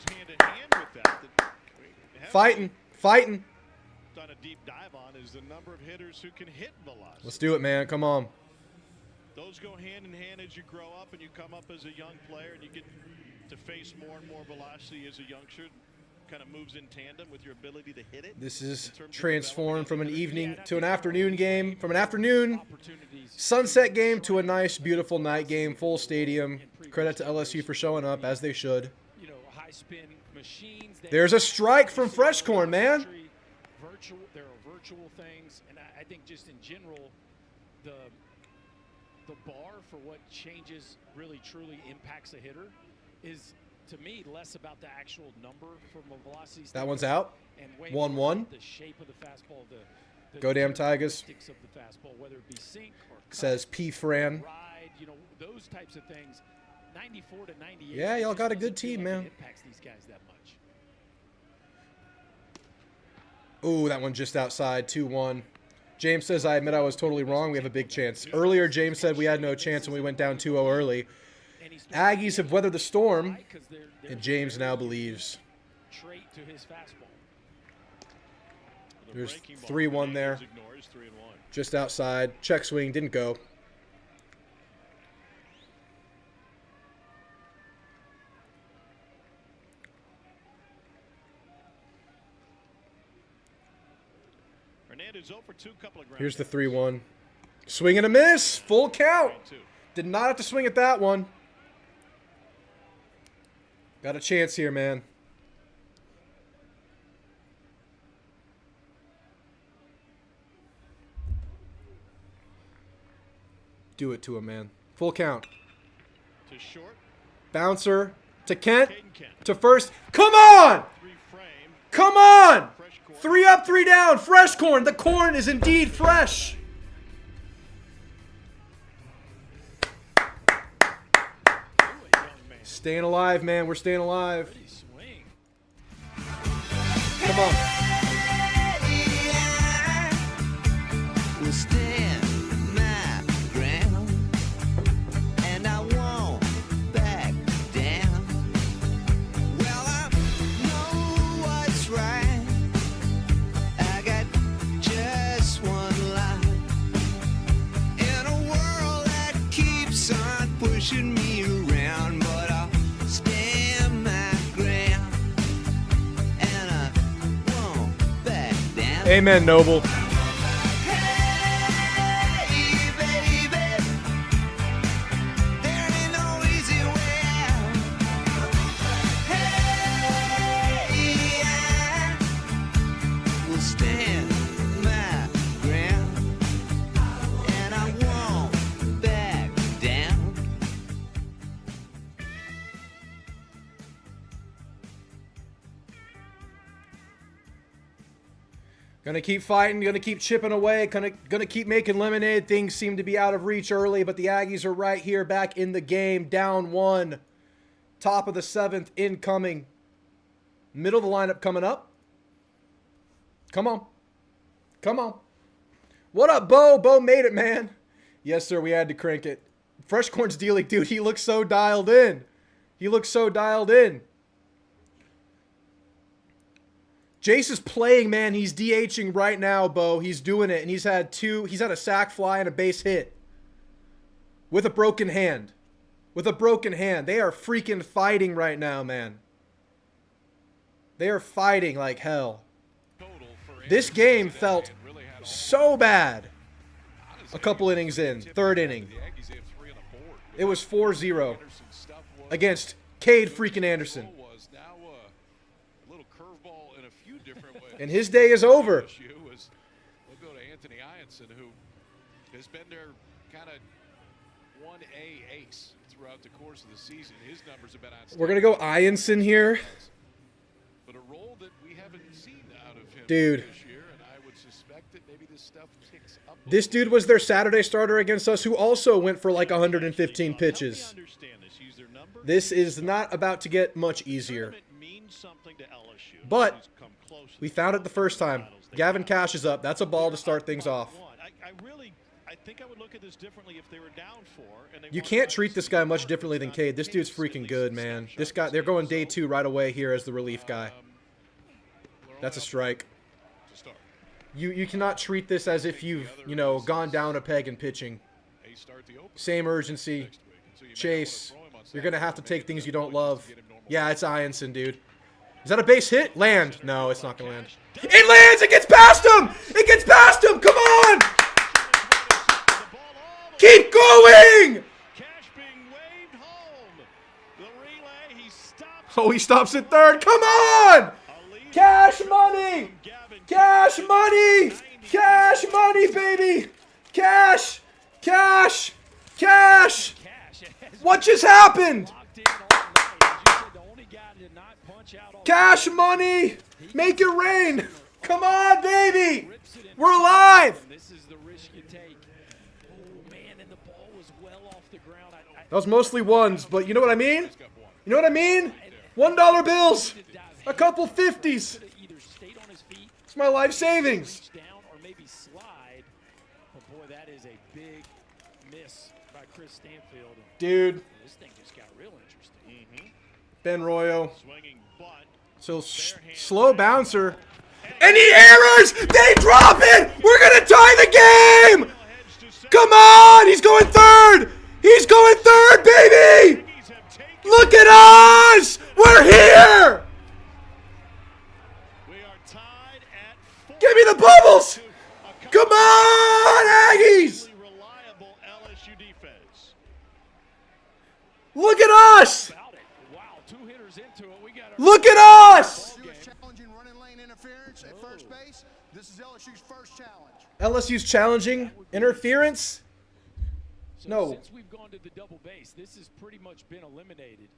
Fighting. Done a deep dive on is the number of hitters who can hit velocity. Let's do it, man. Come on. Those go hand in hand as you grow up and you come up as a young player and you get to face more and more velocity as a youngster. Kind of moves in tandem with your ability to hit it. This is transformed from an evening to an afternoon game, from an afternoon sunset game to a nice, beautiful night game, full stadium. Credit to LSU for showing up, as they should. You know, high spin machines. There's a strike from Fresh Corn, man. There are virtual things, and I think just in general, the bar for what changes really truly impacts a hitter is, to me, less about the actual number from a velocity standpoint. That one's out. And way 1-1. more about the shape of the fastball, the Go damn Tigers. characteristics of the fastball, whether it be sink or cut, Says P. Fran. ride, you know, those types of things. 94 to 98. Yeah, y'all just got a doesn't good feel team, like man. It impacts these guys that much. Ooh, that one just outside. 2-1. James says, I admit I was totally wrong. We have a big chance. Earlier, James said we had no chance and we went down 2-0 early. Aggies have weathered the storm, and James now believes. Trait to his fastball. There's 3-1 there. Just outside. Check swing. Didn't go. Here's the 3-1. Swing and a miss. Full count. Did not have to swing at that one. Got a chance here, man. Do it to him, man. Full count. To short. Bouncer to Kent. To first. Come on! Come on! 3 up, 3 down. Fresh corn. The corn is indeed fresh. Staying alive, man. We're staying alive. Come on. Will stand my ground, and I won't back down. Well, I know what's right. I got just one life in a world that keeps on pushing me around, but I'll stand my ground, and I won't back down. Amen, Noble. Gonna keep fighting, gonna keep chipping away, gonna keep making lemonade. Things seem to be out of reach early, but the Aggies are right here back in the game. Down 1. Top of the 7th incoming. Middle of the lineup coming up. Come on. Come on. What up, Bo? Bo made it, man. Yes, sir, we had to crank it. Fresh Corn's dealing, dude. He looks so dialed in. He looks so dialed in. Jace is playing, man. He's DHing right now, Bo. He's doing it, and he's had a sac fly and a base hit. With a broken hand. With a broken hand. They are freaking fighting right now, man. They are fighting like hell. This game felt so bad. A couple innings in. 3rd inning. It was 4-0 against Cade freaking Anderson. And his day is over. We'll go to Anthony Ianson, who has been their kind of 1A ace throughout the course of the season. His numbers have been outstanding. We're going to go Ianson here. But a role that we haven't seen out of him Dude. this year, and I would suspect that maybe this stuff ticks up. This dude was their Saturday starter against us, who also went for like 115 pitches. Understand this. Use their number This is not about to get much easier. Means something to LSU. But we found it the first time. Gavin Cash is up. That's a ball to start things off. I think I would look at this differently if they were down 4. And You can't treat this guy much differently than Cade. This dude's freaking good, man. This guy, they're going day 2 right away here as the relief guy. That's a strike. You cannot treat this as if you've, gone down a peg in pitching. Same urgency. Chase, you're going to have to take things you don't love. Yeah, it's Ianson, dude. Is that a base hit? Land. No, it's not going to land. It lands! It gets past him! It gets past him! Come on! Keep going! Oh, he stops at third. Come on! Cash money! Cash money! Cash money, baby! Cash! Cash! Cash! What just happened? Cash money! Make it rain! Come on, baby! We're alive! This is the risk you take. Oh man, and the ball was well off the ground. That was mostly ones, but you know what I mean? You know what I mean? $1 bills, a couple 50s. It's my life savings. Down or maybe slide. But boy, that is a big miss by Chris Stanfield. Dude. This thing just got real interesting. Ben Royo. So slow bouncer. Any errors? They drop it! We're gonna tie the game! Come on! He's going third! He's going third, baby! Look at us! We're here! Give me the bubbles! Come on, Aggies! Look at us! Look at us! This is LSU's first challenge. LSU's challenging interference? No. Since we've gone to the double base, this has pretty much been eliminated.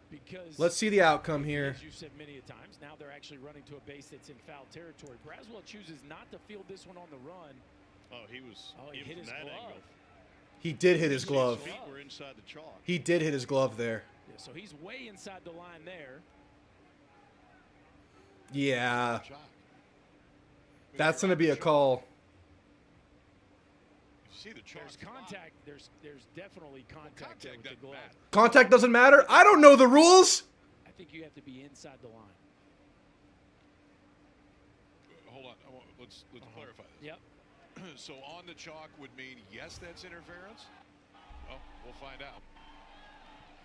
Because Let's see the outcome here. As you've said many a times, now they're actually running to a base that's in foul territory. Braswell chooses not to field this one on the run. Oh, he was. Oh, he hit his glove. He did hit his glove. His feet were inside the chalk. He did hit his glove there. Yeah, so he's way inside the line there. Yeah. That's going to be a call. There's contact. There's definitely contact there with the glove. Contact doesn't matter? I don't know the rules. I think you have to be inside the line. Hold on. Let's clarify this. Yep. So on the chalk would mean yes, that's interference? Well, we'll find out.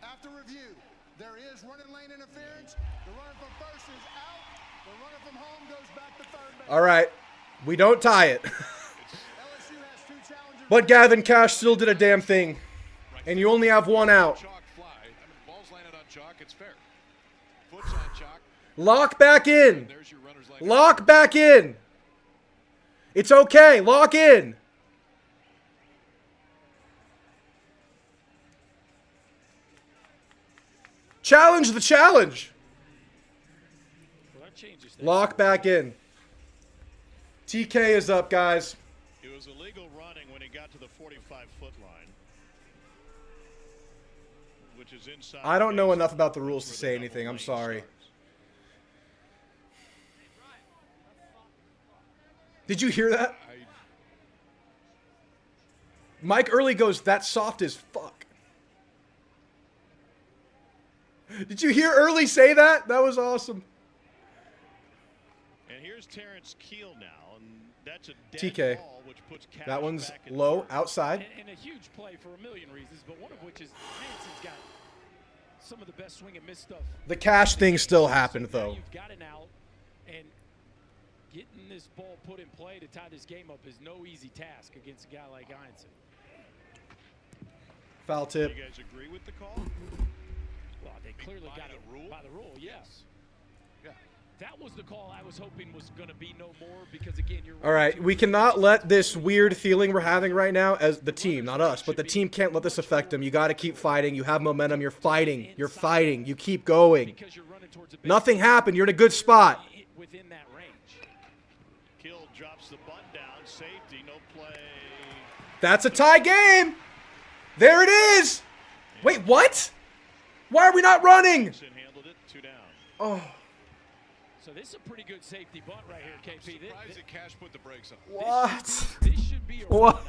After review, there is running lane interference. The runner from first is out. The runner from home goes back to third base. All right. We don't tie it. But Gavin Cash still did a damn thing. And you only have one out. Chalk fly. I mean, ball's landed on chalk. It's fair. Foot's on chalk. Lock back in. Lock back in. It's okay. Lock in. Challenge the challenge. Lock back in. TK is up, guys. It was illegal running when he got to the 45-foot line, which is inside. I don't know enough about the rules to say anything. I'm sorry. Did you hear that? Mike Early goes, "That's soft as fuck." Did you hear Early say that? That was awesome. And here's Terrence Keel now, and that's a dead TK. ball, which puts Cash That one's back in low, third. outside. And a huge play for a million reasons, but one of which is Hanson's got some of the best swing and miss stuff. The Cash thing still happened, though. You've got an out, and getting this ball put in play to tie this game up is no easy task against a guy like Ianson. Foul tip. You guys agree with the call? Well, they clearly got it by the rule, yes. Yeah. That was the call I was hoping was going to be no more because, again, you're All right, we cannot let this weird feeling we're having right now, as the team, not us, but the team can't let this affect them. You got to keep fighting. You have momentum. You're fighting. You're fighting. You keep going. Nothing happened. You're in a good spot. Within that range. Kill drops the bunt down. Safety, no play. That's a tie game. There it is. Wait, what? Why are we not running? Handled it, 2 down. Oh. So this is a pretty good safety bunt right here, KP. Surprised that Cash put the brakes on. What? This should be a What? run.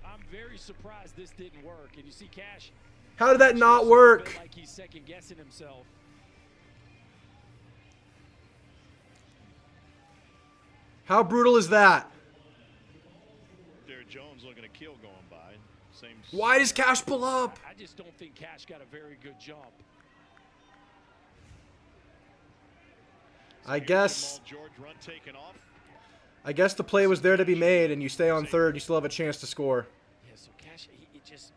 I'm very surprised this didn't work. And you see Cash. How did that not work? Like he's second guessing himself. How brutal is that? Derek Jones looking at Keel going by. Same. Why does Cash pull up? I just don't think Cash got a very good jump. I guess George run taken off. I guess the play was there to be made, and you stay on third, you still have a chance to score. Yeah, so Cash, he just.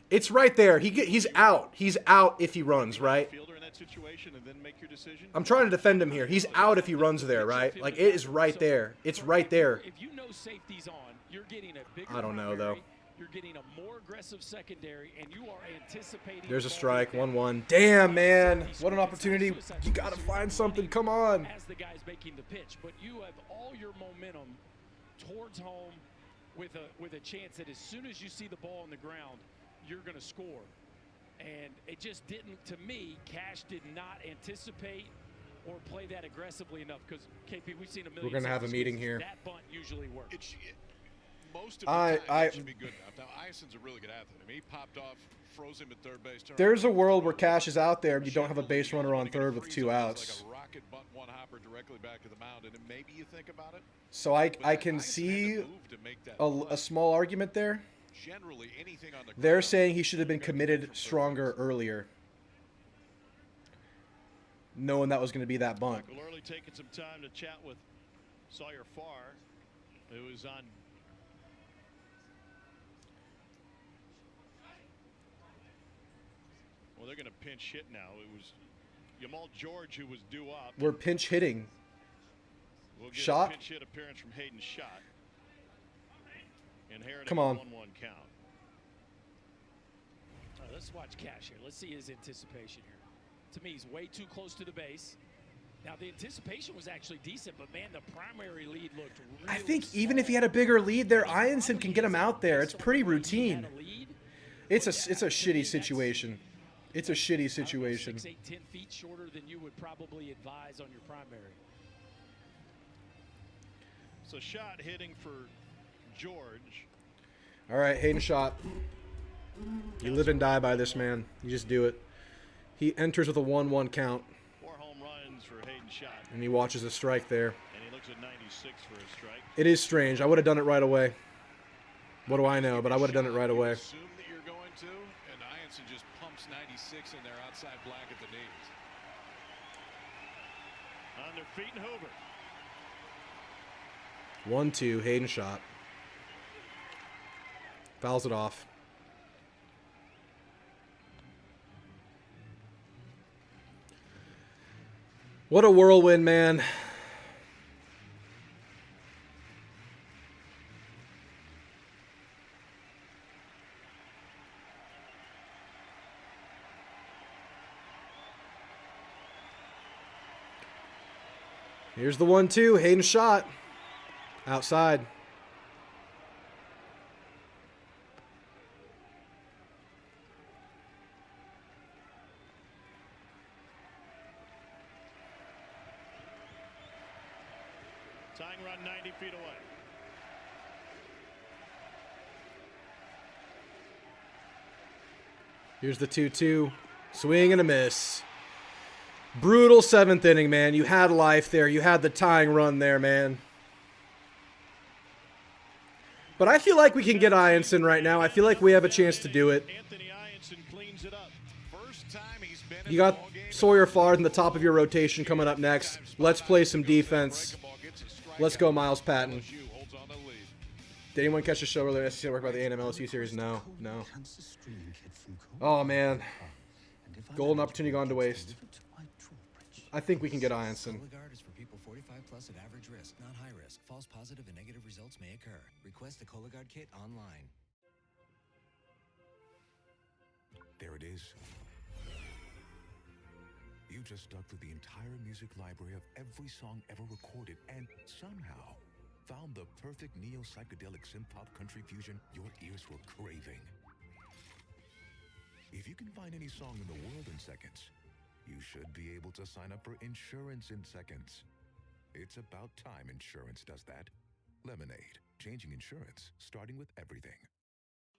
It's right there. He's out. He's out if he runs, right? Fielder in that situation and then make your decision. I'm trying to defend him here. He's out if he runs there, right? Like, it is right there. It's right there. If you know safety's on, you're getting a bigger I don't know, though. You're getting a more aggressive secondary, and you are anticipating. There's a strike, 1-1. Damn, man. What an opportunity. You got to find something. Come on. As the guy's making the pitch, but you have all your momentum towards home with a chance that as soon as you see the ball on the ground, you're going to score. And it just didn't, to me, Cash did not anticipate or play that aggressively enough because, KP, we've seen a million. We're going to have a meeting here. That bunt usually works. Most of the time, it should be good enough. Now, Ison's a really good athlete. I mean, he popped off, froze him at third base. There's a world where Cash is out there and you don't have a base runner on third with 2 outs. Like a rocket bunt one hopper directly back to the mound, and then maybe you think about it. So I can see a small argument there. Generally, anything on the They're saying he should have been committed stronger earlier, knowing that was going to be that bunt. Michael Early taking some time to chat with Sawyer Farr, who is on. Well, they're going to pinch hit now. It was Jamal George who was due up. We're pinch hitting. We'll get Shot. A pinch hit appearance from Hayden Shot. Come on. 1-1 count. All right, let's watch Cash here. Let's see his anticipation here. To me, he's way too close to the base. Now, the anticipation was actually decent, but, man, the primary lead looked really I think even if he had a bigger lead there, Ianson can get him out there. It's pretty routine. It's a shitty situation. It's a shitty situation. 6, 8, 10 feet shorter than you would probably advise on your primary. So Shot hitting for George. All right, Hayden Shot. You live and die by this, man. You just do it. He enters with a 1-1 count. 4 home runs for Hayden Shot. And he watches a strike there. And he looks at 96 for a strike. It is strange. I would have done it right away. What do I know? But I would have done it right away. Assume that you're going to, and Ianson just pumps 96 in there outside black at the knees. On their feet and Hoover. 1-2, Hayden Shot. Fouls it off. What a whirlwind, man. Here's the 1-2, Hayden Shot. Outside. Tying run 90 feet away. Here's the 2-2. Swing and a miss. Brutal 7th inning, man. You had life there. You had the tying run there, man. But I feel like we can get Ianson right now. I feel like we have a chance to do it. Anthony Ianson cleans it up. First time he's been You got Sawyer Farr in the top of your rotation coming up next. Let's play some defense. Let's go, Miles Patton. Did anyone catch the show earlier? SEC Network about the A&M LSU series? No. Oh, man. Golden opportunity gone to waste. I think we can get Ianson. Cologuard is for people 45 plus at average risk, not high risk. False positive and negative results may occur. Request the Cologuard kit online. There it is. You just dug through the entire music library of every song ever recorded and somehow found the perfect neo-psychedelic synth-pop country fusion your ears were craving. If you can find any song in the world in seconds, you should be able to sign up for insurance in seconds. It's about time insurance does that. Lemonade, changing insurance, starting with everything.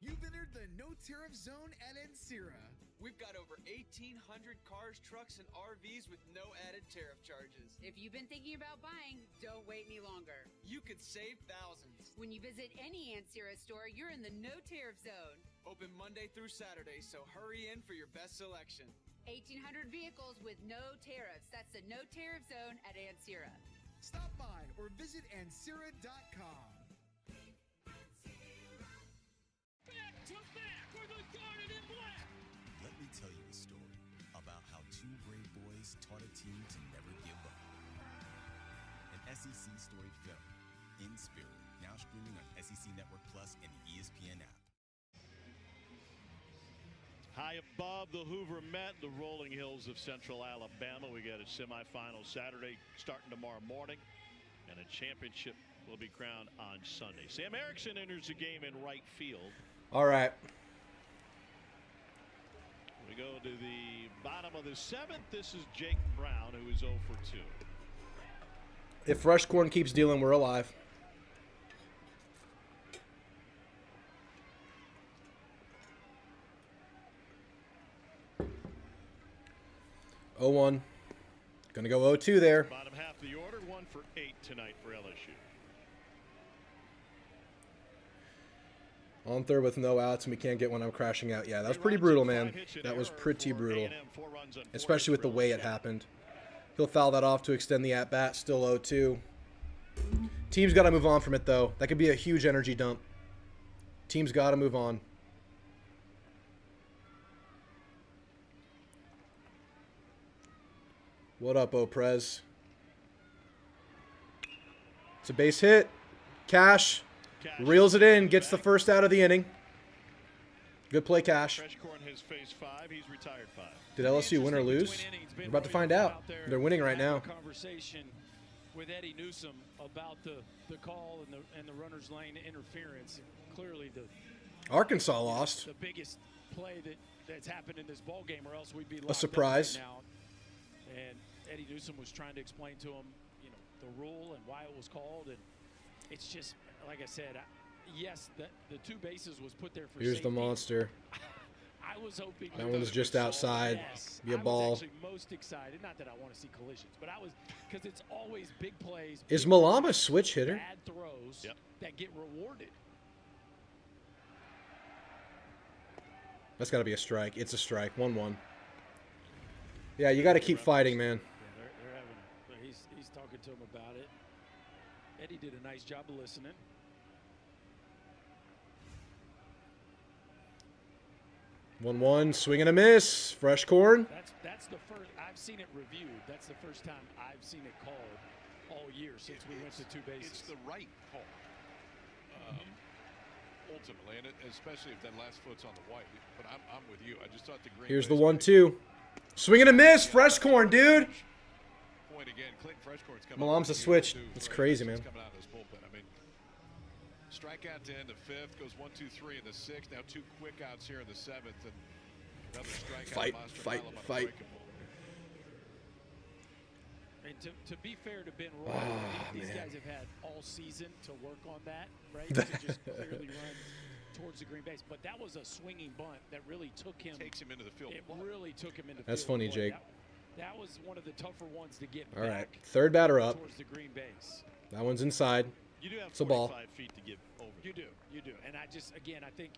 You've entered the no tariff zone at Ancira. We've got over 1,800 cars, trucks, and RVs with no added tariff charges. If you've been thinking about buying, don't wait any longer. You could save thousands. When you visit any Ancira store, you're in the no tariff zone. Open Monday through Saturday, so hurry in for your best selection. 1,800 vehicles with no tariffs. That's the no tariff zone at Ancira. Stop by or visit Ancira.com. Back to back for the Garden in Black. Let me tell you a story about how two brave boys taught a team to never give up. An SEC story film, In Spirit, now streaming on SEC Network Plus and the ESPN app. High above the Hoover Met, the rolling hills of central Alabama. We got a semifinal Saturday starting tomorrow morning, and a championship will be crowned on Sunday. Sam Erickson enters the game in right field. All right. We go to the bottom of the seventh. This is Jake Brown, who is 0 for 2. If Fresh Corn keeps dealing, we're alive. Oh 1. Gonna go 0-2 there. Bottom half of the order, 1 for 8 tonight for LSU. On third with no outs, and we can't get one. I'm crashing out. Yeah, that was pretty brutal, man. That was pretty brutal. Especially with the way it happened. He'll foul that off to extend the at-bat. Still 0-2. Team's got to move on from it, though. That could be a huge energy dump. Team's got to move on. What up, Oprez? It's a base hit. Cash. Reels it in, gets the first out of the inning. Good play, Cash. Has faced 5. He's retired 5. Did LSU win or lose? We're about to find out. They're winning right now. Conversation with Eddie Newsom about the call and the runner's lane interference. Clearly, the Arkansas lost. The biggest play that's happened in this ball game, or else we'd be a surprise. Right now. And Eddie Newsom was trying to explain to him, the rule and why it was called, and it's just. Like I said, yes, the 2 bases was put there for Here's safety. the monster. I was hoping that one's just outside. Yes, Be a ball. I was actually most excited. Not that I want to see collisions, but I was because it's always big plays. Is Malam a switch hitter? Bad throws that get rewarded. That's got to be a strike. It's a strike. 1-1. Yeah, you got to keep fighting, man. Yeah, they're having. He's talking to him about it. Eddie did a nice job of listening. 1-1, swing and a miss. Fresh Corn. That's the first I've seen it reviewed. That's the first time I've seen it called all year since we went to 2 bases. It's the right call. Ultimately, and especially if that last foot's on the white. But I'm with you. I just thought the green. Here's the 1-2. Swing and a miss. Fresh Corn, dude. Point again. Clinton Freshcorn's coming. Malam's a switch. It's crazy, man. Coming out of this bullpen. I mean, strikeout to end the 5th, goes 1, 2, 3 in the 6th. Now 2 quick outs here in the 7th, and another strikeout. Fight. And to be fair to Ben Roy, these guys have had all season to work on that, right? To just clearly run towards the green base. But that was a swinging bunt that really took him. Takes him into the field. It really took him into. That's field funny, play. Jake. That was one of the tougher ones to get All back. right, third batter up. Towards the green base. That one's inside. You do have it's a ball. 45 feet to get over. You do. And I think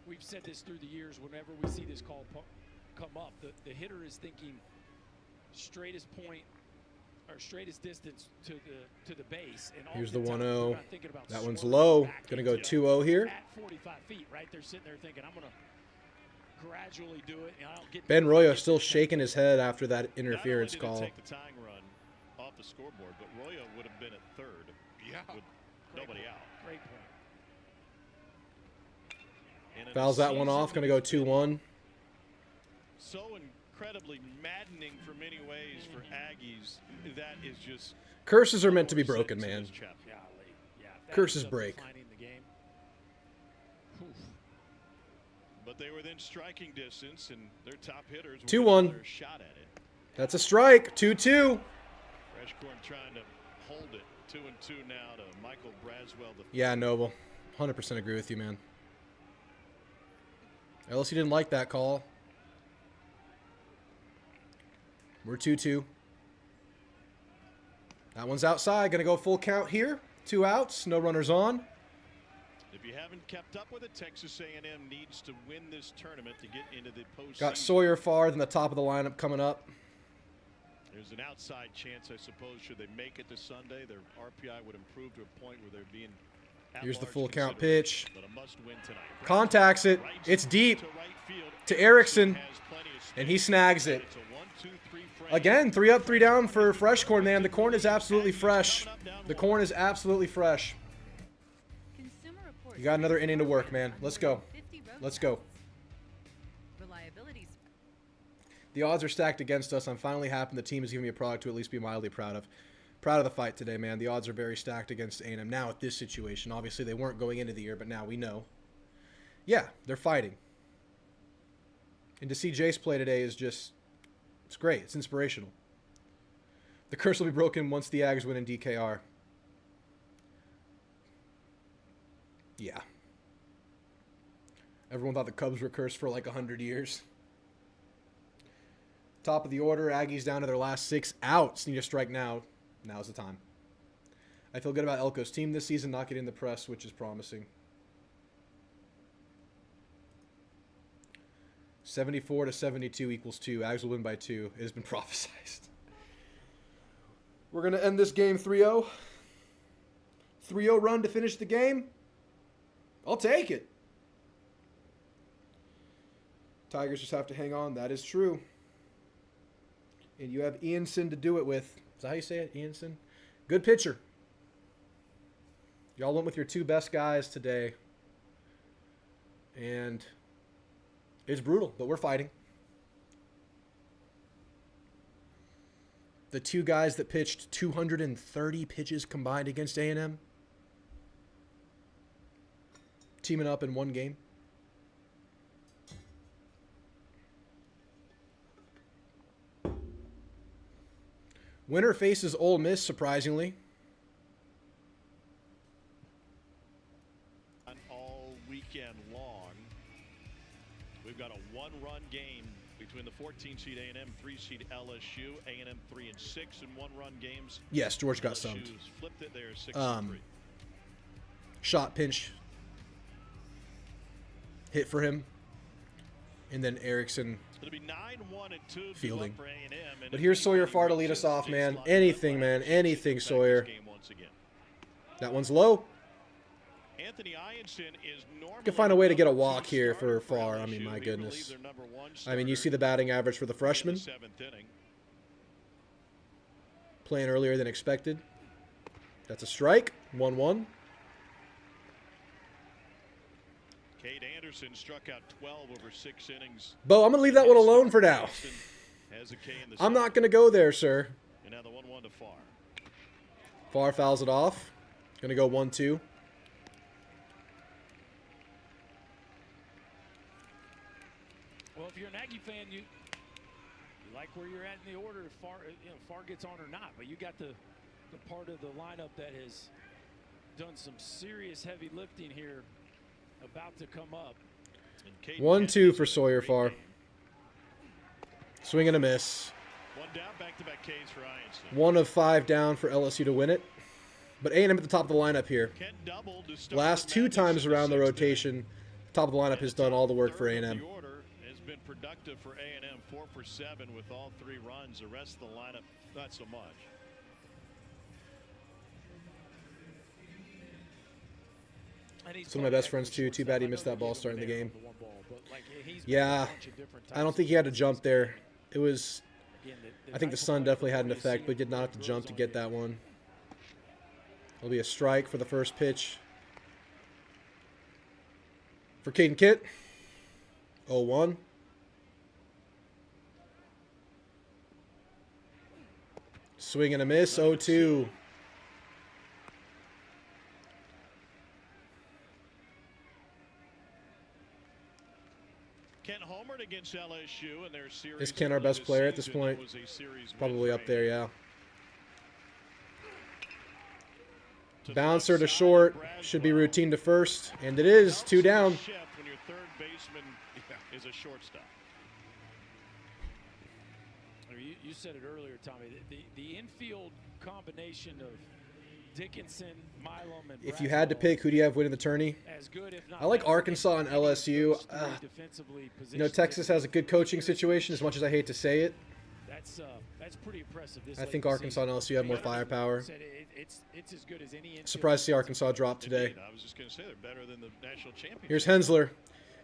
we've said this through the years. Whenever we see this call come up, the hitter is thinking straightest point or straightest distance to the base. And Here's the oftentimes 1-0. they're not thinking about That one's swerving low. back Gonna go into 2-0 here. At 45 feet, right? They're sitting there thinking, I'm going to gradually do it. And I don't get Ben Royo still shaking his head after that interference Not only call. did it take the tying run off the scoreboard, but Royo would have been at third. With nobody out. Great point. Fouls that one off. Gonna go 2-1. So incredibly maddening for many ways for Aggies. That is just. Curses are meant to be broken, man. Curses break. But but they were within striking distance, and their top hitters were 2-1. getting their shot at it. That's a strike. 2-2. Freshcorn trying to hold it. 2-2 now to Michael Braswell. Yeah, Noble. 100% agree with you, man. LSU didn't like that call. We're 2-2. That one's outside. Going to go full count here. 2 outs. No runners on. If you haven't kept up with it, Texas A&M needs to win this tournament to get into the postseason. Got Sawyer Farr in the top of the lineup coming up. There's an outside chance, I suppose, should they make it to Sunday, their RPI would improve to a point where they're being Here's the full count pitch. But a must-win tonight. Contacts it. It's deep to Erickson, and he snags it. Again, 3 up, 3 down for fresh corn, man. The corn is absolutely fresh. The corn is absolutely fresh. You got another inning to work, man. Let's go. Let's go. The odds are stacked against us. I'm finally happy the team is giving me a product to at least be mildly proud of. Proud of the fight today, man. The odds are very stacked against A&M now at this situation. Obviously, they weren't going into the year, but now we know. Yeah, they're fighting. And to see Jace play today is just, it's great. It's inspirational. The curse will be broken once the Ags win in DKR. Yeah. Everyone thought the Cubs were cursed for like 100 years. Top of the order, Aggies down to their last 6 outs. Need a strike now. Now's the time. I feel good about Elko's team this season, not getting the press, which is promising. 74-72 equals 2. Ags will win by 2. It has been prophesized. We're going to end this game 3-0. 3-0 run to finish the game. I'll take it. Tigers just have to hang on. That is true. And you have Ianson to do it with. Is that how you say it? Ianson? Good pitcher. Y'all went with your 2 best guys today. And it's brutal, but we're fighting. The 2 guys that pitched 230 pitches combined against A&M. Teaming up in 1 game. Winner faces Ole Miss, surprisingly. All weekend long. We've got a 1-run game between the 14-seed A&M, 3-seed LSU, A&M 3 and 6 in 1-run games. Yes, George got subbed. Flipped it there, 6-3. Shot pinch hit for him, and then Erickson fielding. But here's Sawyer Farr to lead us off, man. Anything, man. Anything, Sawyer. That one's low. Can find a way to get a walk here for Farr. I mean, my goodness. I mean, you see the batting average for the freshman. Playing earlier than expected. That's a strike. 1-1. Cade Anderson struck out 12 over 6 innings. Bo, I'm going to leave that one alone for now. I'm not going to go there, sir. And now the 1-1 to Farr. Farr fouls it off. Going to go 1-2. Well, if you're an Aggie fan, you like where you're at in the order. If Farr gets on or not, but you got the part of the lineup that has done some serious heavy lifting here, about to come up. 1-2 for Sawyer Farr. Swing and a miss. 1 down, back-to-back Ks for Ianson. 1 of 5 down for LSU to win it. But A&M at the top of the lineup here. Last 2 times around the rotation, top of the lineup has done all the work for A&M. The order has been productive for A&M, 4 for 7 with all 3 runs. The rest of the lineup, not so much. Some of my best friends, too. Too bad he missed that ball starting the game. Yeah, I don't think he had to jump there. It was, I think the sun definitely had an effect, but he did not have to jump to get that one. It'll be a strike for the first pitch. For Caden Kitt. 0-1. Swing and a miss. 0-2. against LSU in their series. Is Ken our best player at this point? Probably up there, yeah. Bouncer to short. Should be routine to first. And it is. 2 down. When your third baseman is a shortstop. You said it earlier, Tommy. The infield combination of Dickinson, Milam, and If you had to pick, who do you have winning the tourney? I like Arkansas and LSU. You know, Texas has a good coaching situation, as much as I hate to say it. That's pretty impressive. I think Arkansas and LSU have more firepower. It's as good as any. Surprised to see Arkansas drop today. I was just going to say they're better than the national championship. Here's Hensler.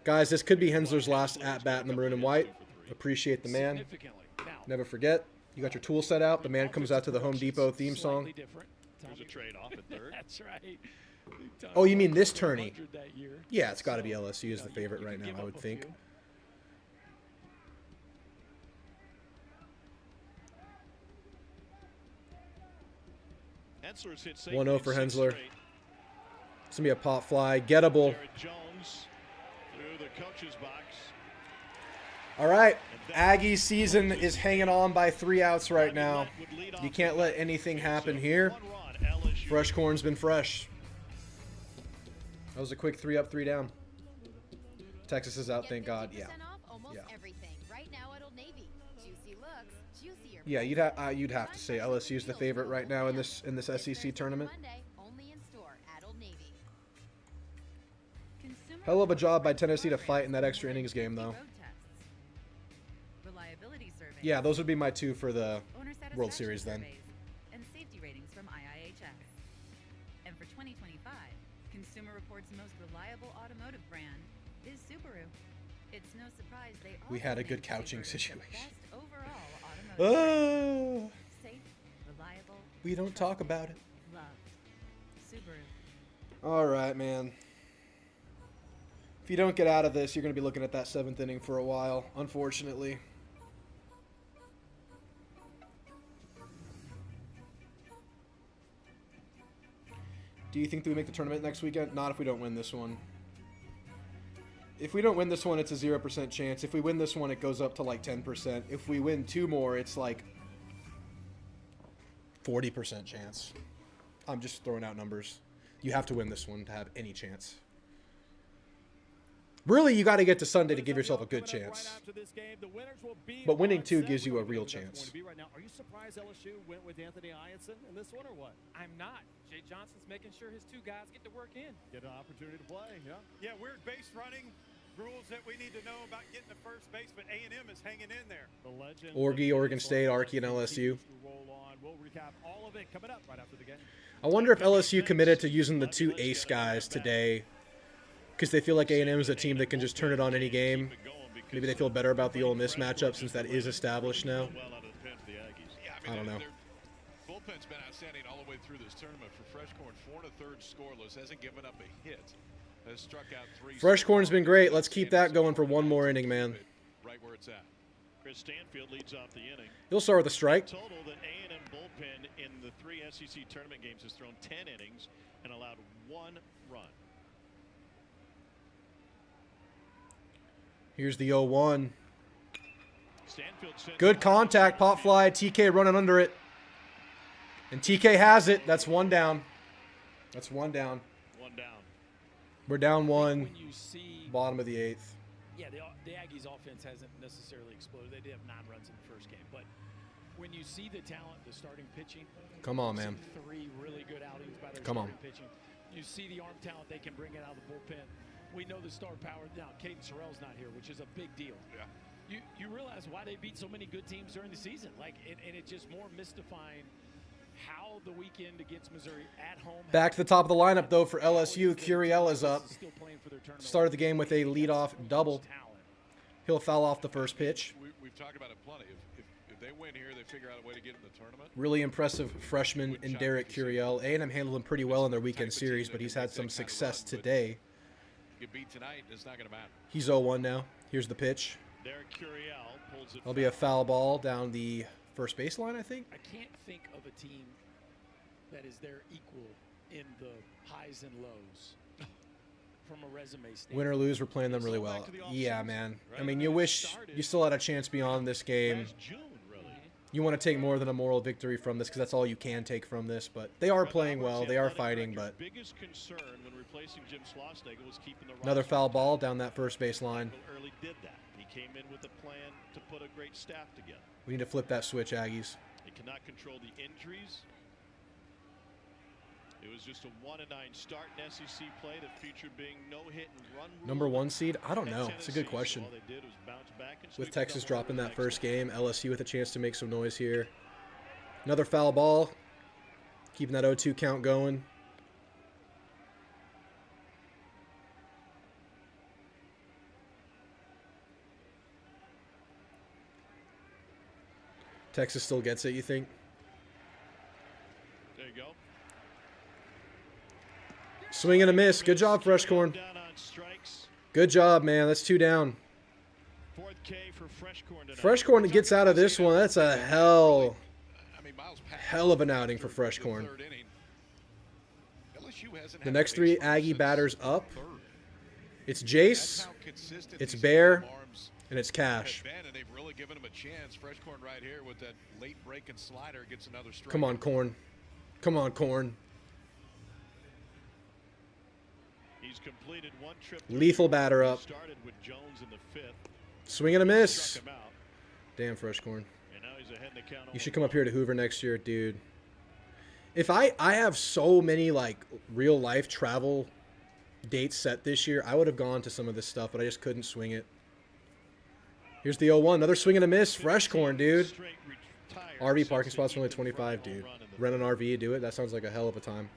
Guys, this could be Hensler's last at-bat in the maroon and white. Appreciate the man. Never forget, you got your tool set out. The man comes out to the Home Depot theme song. There's a trade-off at third. That's right. Oh, you mean this tourney? Yeah, it's got to be LSU as the favorite right now, I would think. Hensler's hit 1-0 for Hensler. It's going to be a pop fly. Gettable. Jones through the coach's box. All right. Aggie season is hanging on by 3 outs right now. You can't let anything happen here. Fresh corn's been fresh. That was a quick 3 up, 3 down. Texas is out, thank God. Yeah. Yeah, you'd have to say LSU is the favorite right now in this SEC tournament. Hell of a job by Tennessee to fight in that extra innings game, though. Yeah, those would be my 2 for the World Series then. And safety ratings from IIHS. And for 2025, Consumer Reports' most reliable automotive brand is Subaru. It's no surprise they We had a good couching situation. best overall automotive. Safe, reliable. We don't talk about it. Loved. Subaru. All right, man. If you don't get out of this, you're going to be looking at that 7th inning for a while, unfortunately. Do you think that we make the tournament next weekend? Not if we don't win this one. If we don't win this one, it's a 0% chance. If we win this one, it goes up to like 10%. If we win 2 more, it's like 40% chance. I'm just throwing out numbers. You have to win this one to have any chance. Really, you got to get to Sunday to give yourself a good chance. But winning 2 gives you a real chance. Are you surprised LSU went with Anthony Ianson in this one or what? I'm not. Jay Johnson's making sure his 2 guys get to work in. Get an opportunity to play, yeah. Yeah, weird base running rules that we need to know about getting to first base, but A&M is hanging in there. The legend. Oregon State, Arky, and LSU. We'll recap all of it coming up right after the game. I wonder if LSU committed to using the 2 ace guys today because they feel like A&M is a team that can just turn it on any game. Maybe they feel better about the Ole Miss matchup since that is established now. I don't know. Bullpen's been outstanding all the way through this tournament for Freshcorn. 4 1/3 scoreless, hasn't given up a hit. Has struck out 3. Freshcorn's been great. Let's keep that going for 1 more inning, man. Right where it's at. Chris Stanfield leads off the inning. He'll start with a strike. Total that A&M bullpen in the 3 SEC tournament games has thrown 10 innings and allowed 1 run. Here's the 0-1. Good contact, pop fly, TK running under it. And TK has it. That's 1 down. That's 1 down. 1 down. We're down 1. When you see, bottom of the 8th. Yeah, the Aggies' offense hasn't necessarily exploded. They did have 9 runs in the first game, but when you see the talent, the starting pitching. Come on, man. 3 really good outings by their starting pitching. You see the arm talent they can bring it out of the bullpen. We know the star power. Now, Caden Sorrell's not here, which is a big deal. Yeah. You realize why they beat so many good teams during the season. And it's just more mystifying how the weekend against Missouri at home. Back to the top of the lineup, though, for LSU. Curiel is up. Started the game with a leadoff double. He'll foul off the first pitch. We've talked about it plenty. If they win here, they figure out a way to get in the tournament. Really impressive freshman in Derek Curiel. A&M handled him pretty well in their weekend series, but he's had some success today. Get beat tonight, it's not going to matter. He's 0-1 now. Here's the pitch. Derek Curiel pulls it. That'll be a foul ball down the first baseline, I think. I can't think of a team that is their equal in the highs and lows. from a resume standpoint. Win or lose, we're playing them really well. Yeah, man. I mean, you wish you still had a chance beyond this game. You want to take more than a moral victory from this because that's all you can take from this. But they are playing well. They are fighting. But another foul ball down that first base line. Early did that. He came in with a plan to put a great staff together. We need to flip that switch, Aggies. They cannot control the injuries. It was just a 1-9 start in SEC play that featured being no hit and run. Number 1 seed? I don't know. It's a good question. With Texas dropping that first game, LSU with a chance to make some noise here. Another foul ball. Keeping that 0-2 count going. Texas still gets it, you think? There you go. Swing and a miss. Good job, Freshcorn. Good job, man. That's 2 down. Freshcorn gets out of this one. That's a hell of an outing for Freshcorn. The next 3 Aggie batters up. It's Jace, it's Bear, and it's Cash. They've really given him a chance. Freshcorn right here with that late breaking slider gets another strike. Come on, Corn. Come on, Corn. He's completed 1 trip. Lethal batter up. Started with Jones in the 5th. Swing and a miss. Damn, Freshcorn. And now he's ahead in the count. You should come up here to Hoover next year, dude. If I have so many like real life travel dates set this year, I would have gone to some of this stuff, but I just couldn't swing it. Here's the 0-1. Another swing and a miss. Freshcorn, dude. RV parking spots for only 25, dude. Rent an RV, do it. That sounds like a hell of a time.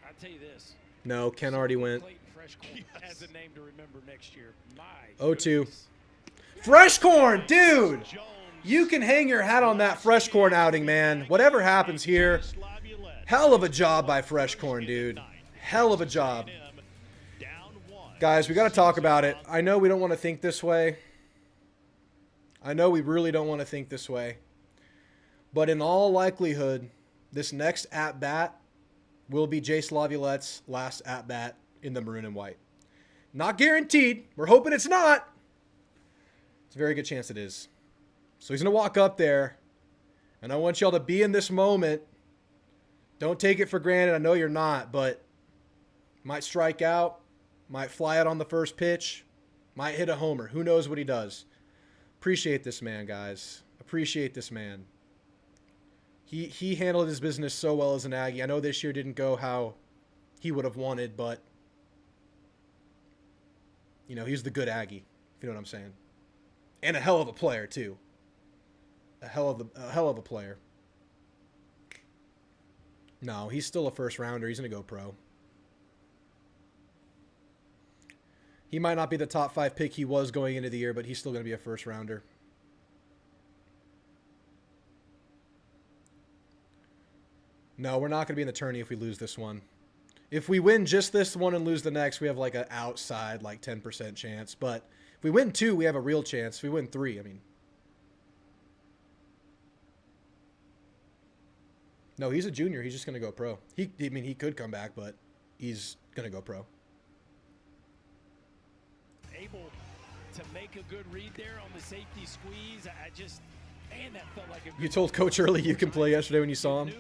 I'll tell you this. No, Ken already went. As a name to remember next year. 0-2. Freshcorn, dude. You can hang your hat on that Freshcorn outing, man. Whatever happens here, hell of a job by Freshcorn, dude. Hell of a job. Guys, we got to talk about it. I know we don't want to think this way. I know we really don't want to think this way. But in all likelihood, this next at-bat will be Jace LaViolette's last at-bat in the maroon and white. Not guaranteed. We're hoping it's not. It's a very good chance it is. So he's going to walk up there. And I want y'all to be in this moment. Don't take it for granted. I know you're not, but might strike out. Might fly out on the first pitch. Might hit a homer. Who knows what he does. Appreciate this man, guys. Appreciate this man. He handled his business so well as an Aggie. I know this year didn't go how he would have wanted, but you know, he's the good Aggie, if you know what I'm saying. And a hell of a player too. A hell of a player. No, he's still a first rounder. He's going to go pro. He might not be the top 5 pick he was going into the year, but he's still going to be a first rounder. No, we're not going to be in the tourney if we lose this one. If we win just this one and lose the next, we have like an outside like 10% chance. But if we win 2, we have a real chance. If we win 3, I mean. No, he's a junior. He's just going to go pro. I mean, he could come back, but he's going to go pro. Able to make a good read there on the safety squeeze. I just, man, that felt like a good. You told Coach Early you can play yesterday when you saw him.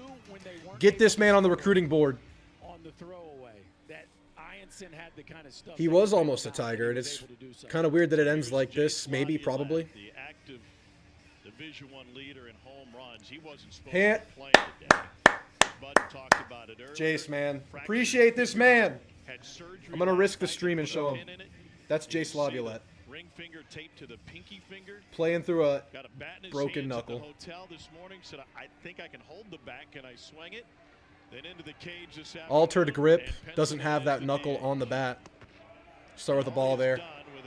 Get this man on the recruiting board. On the throwaway, that Ianson had the kind of stuff. He was almost a Tiger, and it's kind of weird that it ends like this. Maybe, probably. The active Division I leader in home runs. He wasn't supposed to play today. Bud talked about it earlier. Jace, man. Appreciate this man. I'm going to risk the stream and show him. That's Jace LaViolette. Ring finger taped to the pinky finger. Playing through a Got bat in his broken hands knuckle. At the hotel this morning. Said, I think I can hold the bat. Can I swing it? Then into the cage this afternoon. Altered grip. Doesn't have that knuckle on the bat. Start with the ball there. With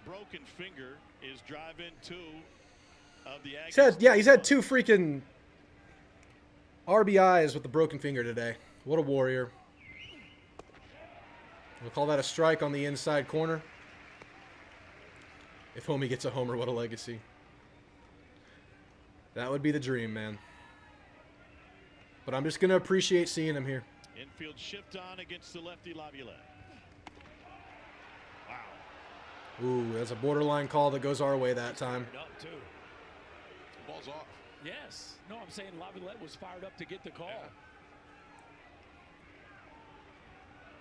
a broken finger is drive-in 2 of the Aggies. He's had 2 freaking RBIs with the broken finger today. What a warrior. We'll call that a strike on the inside corner. If homie gets a homer, what a legacy. That would be the dream, man. but I'm just going to appreciate seeing him here. Infield shift on against the lefty LaViolette. Wow. Ooh, that's a borderline call that goes our way that time. Up too. Ball's off. Yes. No, I'm saying LaViolette was fired up to get the call. Yeah.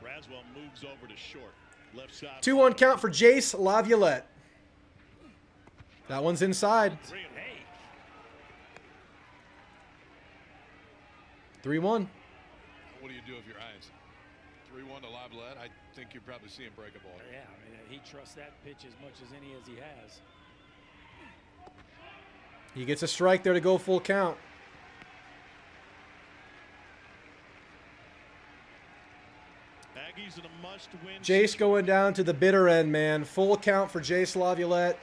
Braswell moves over to short. Left side. 2-1 count for Jace LaViolette. That one's inside. Hey. 3-1. What do you do if you're Hines? 3-1 to LaViolette. I think you'd probably see him break a ball. Yeah, I mean, he trusts that pitch as much as any as he has. He gets a strike there to go full count. Aggies in a must-win. Jace going down to the bitter end, man. Full count for Jace LaViolette.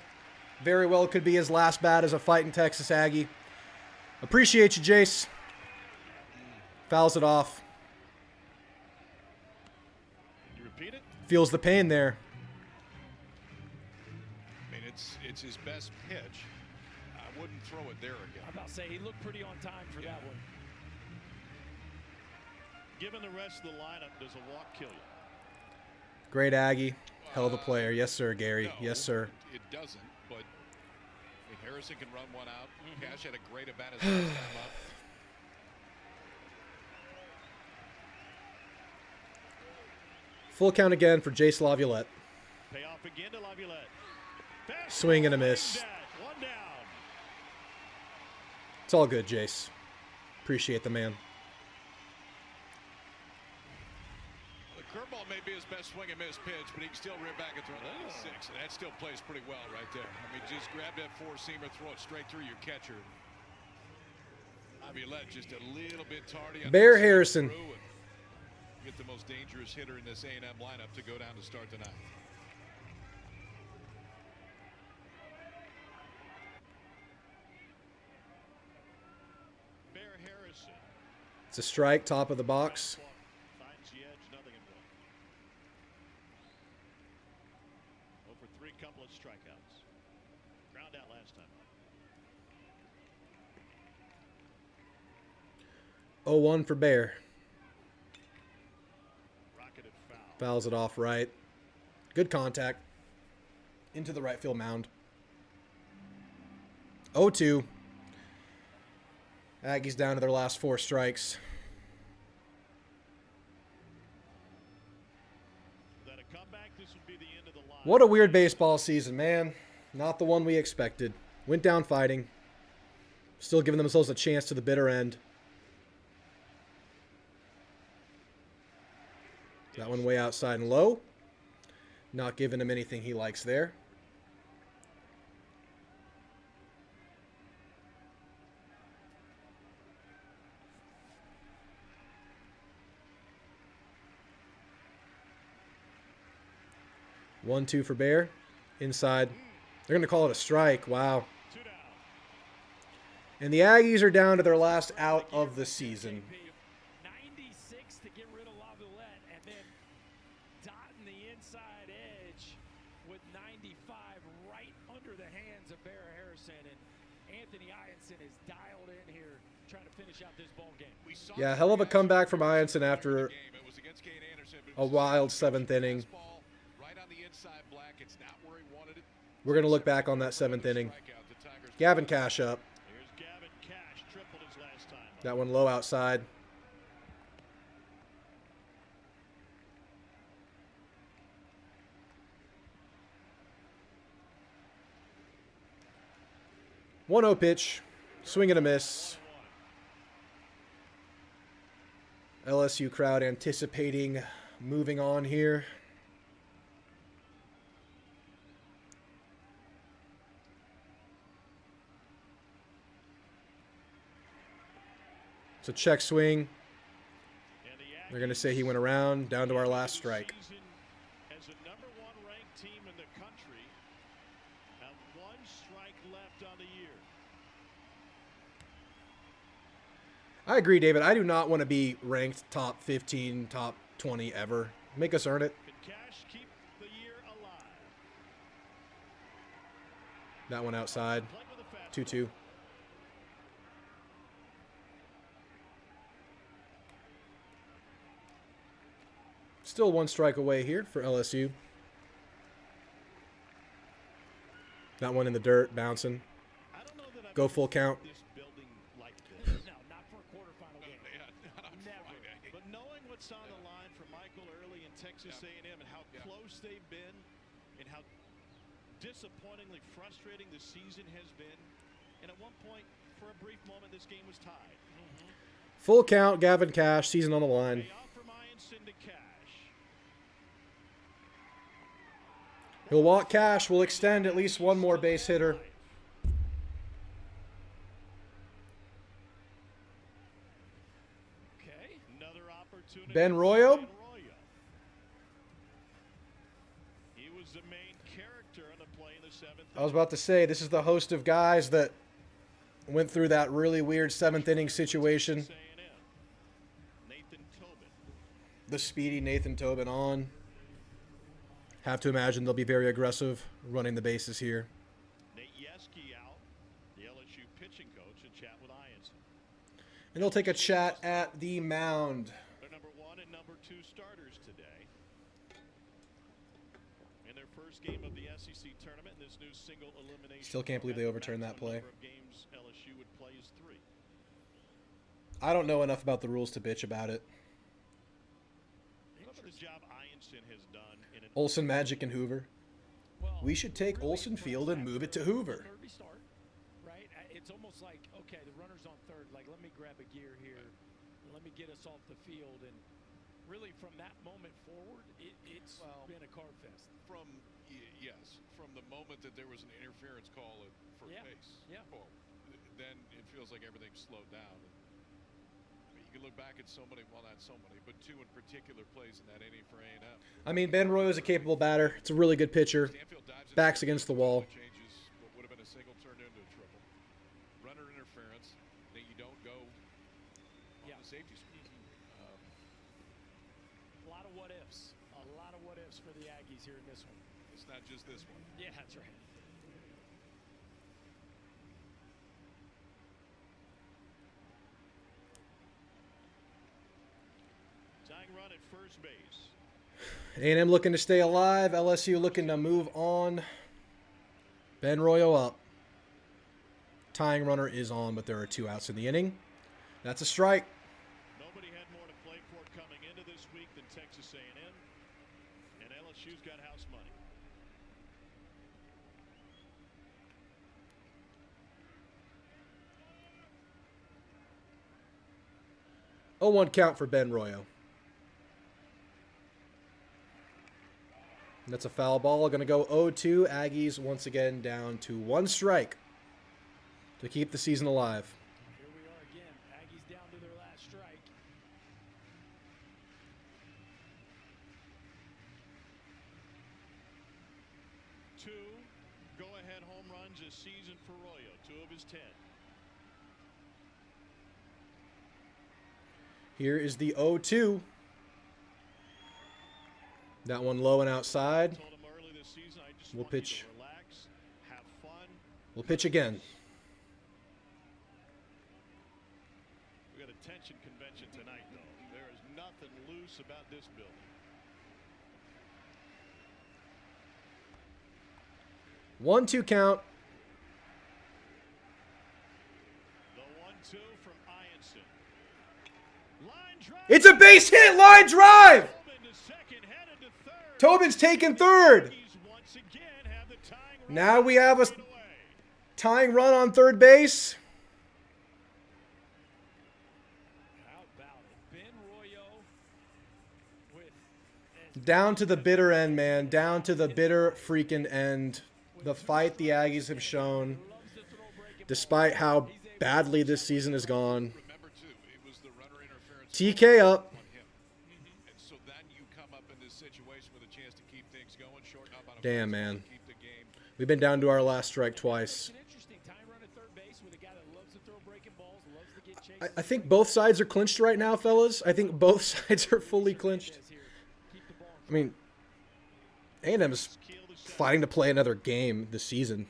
Very well could be his last bat as a fighting Texas Aggie. Appreciate you, Jace. Fouls it off. You repeat it? Feels the pain there. I mean, it's his best pitch. I wouldn't throw it there again. I'm about to say he looked pretty on time for that one. Given the rest of the lineup, does a walk kill you? Great Aggie. Hell of a player. Yes, sir, Gary. No, Yes, sir. It doesn't, but I mean, Harrison can run one out. Cash had a great at bat his last time up. Full count again for Jace LaViolette. Payoff again to LaViolette. Swing and a miss. One down. It's all good, Jace. Appreciate the man. The curveball may be his best swing and miss pitch, but he can still rip back and throw 96, and that still plays pretty well right there. I mean, just grab that four-seamer, throw it straight through your catcher. LaViolette just a little bit tardy. Bear Harrison. Get the most dangerous hitter in this A&M lineup to go down to start the ninth. Bear Harrison. It's a strike, top of the box. Finds the edge, nothing in one. Over 3, couple of strikeouts. Ground out last time. 0-1 for Bear. Rocketed foul. Fouls it off right. Good contact. Into the right field mound. 0-2. Aggies down to their last 4 strikes. Without a comeback, this would be the end of the line. What a weird baseball season, man. Not the one we expected. Went down fighting. Still giving themselves a chance to the bitter end. That one way outside and low. Not giving him anything he likes there. One, 2 for Bear. Inside. They're going to call it a strike. Wow. And the Aggies are down to their last out of the season. 96 to get rid of LaViolette, and then dotting the inside edge with 95 right under the hands of Bear Harrison. And Anthony Ianson is dialed in here trying to finish out this ball game. Yeah, hell of a comeback from Ianson after a wild 7th inning. We're going to look back on that 7th inning. Gavin Cash up. That one low outside. One 0 pitch. Swing and a miss. LSU crowd anticipating moving on here. It's a check swing. They're going to say he went around, down to our last strike. As the #1 ranked team in the country, have 1 strike left on the year. I agree, David. I do not want to be ranked top 15, top 20 ever. Make us earn it. Can Cash keep the year alive? That one outside. 2-2. Still 1 strike away here for LSU. That one in the dirt, bouncing. Go full count. No, not for a quarterfinal game. Never. But knowing what's on the line for Michael early in Texas A&M and how close they've been and how disappointingly frustrating the season has been, and at one point, for a brief moment, this game was tied. Full count, Gavin Cash, season on the line. He'll walk Cash, will extend at least 1 more base hitter. Okay. Another opportunity. Ben Royo. He was the main character on the play in the 7th. I was about to say, this is the host of guys that went through that really weird 7th inning situation. The speedy Nathan Tobin on. Have to imagine they'll be very aggressive running the bases here. Nate Yeski out, the LSU pitching coach, to chat with Ianson. And they'll take a chat at the mound. Their number 1 and number 2 starters today. In their first game of the SEC tournament, this new single elimination. Still can't believe they overturned that play. Number of games LSU would play is 3. I don't know enough about the rules to bitch about it. Look at the job Ianson has done in an Olsen, Magic, and Hoover. We should take Olsen Field and move it to Hoover. Restart, right? It's almost like, okay, the runner's on third. Like, let me grab a gear here. Let me get us off the field. And really, from that moment forward, it's been a card fest. Yes, from the moment that there was an interference call at first base. Yeah. Well, then it feels like everything's slowed down. You can look back at so many, well, not so many, but 2 in particular plays in that inning for A&M. I mean, Ben Royo is a capable batter. It's a really good pitcher. Backs against the wall. Changes what would have been a single turned into a triple. Runner interference. Then you don't go on the safety squeeze. A lot of what ifs. A lot of what ifs for the Aggies here in this one. It's not just this one. Yeah, that's right. tying run at first base. A&M looking to stay alive. LSU looking to move on. Ben Royo up. Tying runner is on, but there are 2 outs in the inning. That's a strike. Nobody had more to play for coming into this week than Texas A&M, and LSU's got house money. Oh, 1 count for Ben Royo. That's a foul ball. Going to go 0-2. Aggies once again down to 1 strike to keep the season alive. Here we are again. Aggies down to their last strike. Two go-ahead home runs this season for Royo. 2 of his 10. Here is the 0-2. That one low and outside. We'll pitch. We'll pitch again. We got a tension convention tonight, though. There is nothing loose about this building. One-two count. The 1-2 from Ianson. Line drive. It's a base hit. Line drive. Tobin's taking third. Now we have a tying run on third base. How about it? Ben Royo with Down to the bitter end, man. Down to the bitter freaking end. The fight the Aggies have shown, despite how badly this season has gone. TK up. Damn, man. We've been down to our last strike twice. I think both sides are clinched right now, fellas. I think both sides are fully clinched. I mean, A&M is fighting to play another game this season.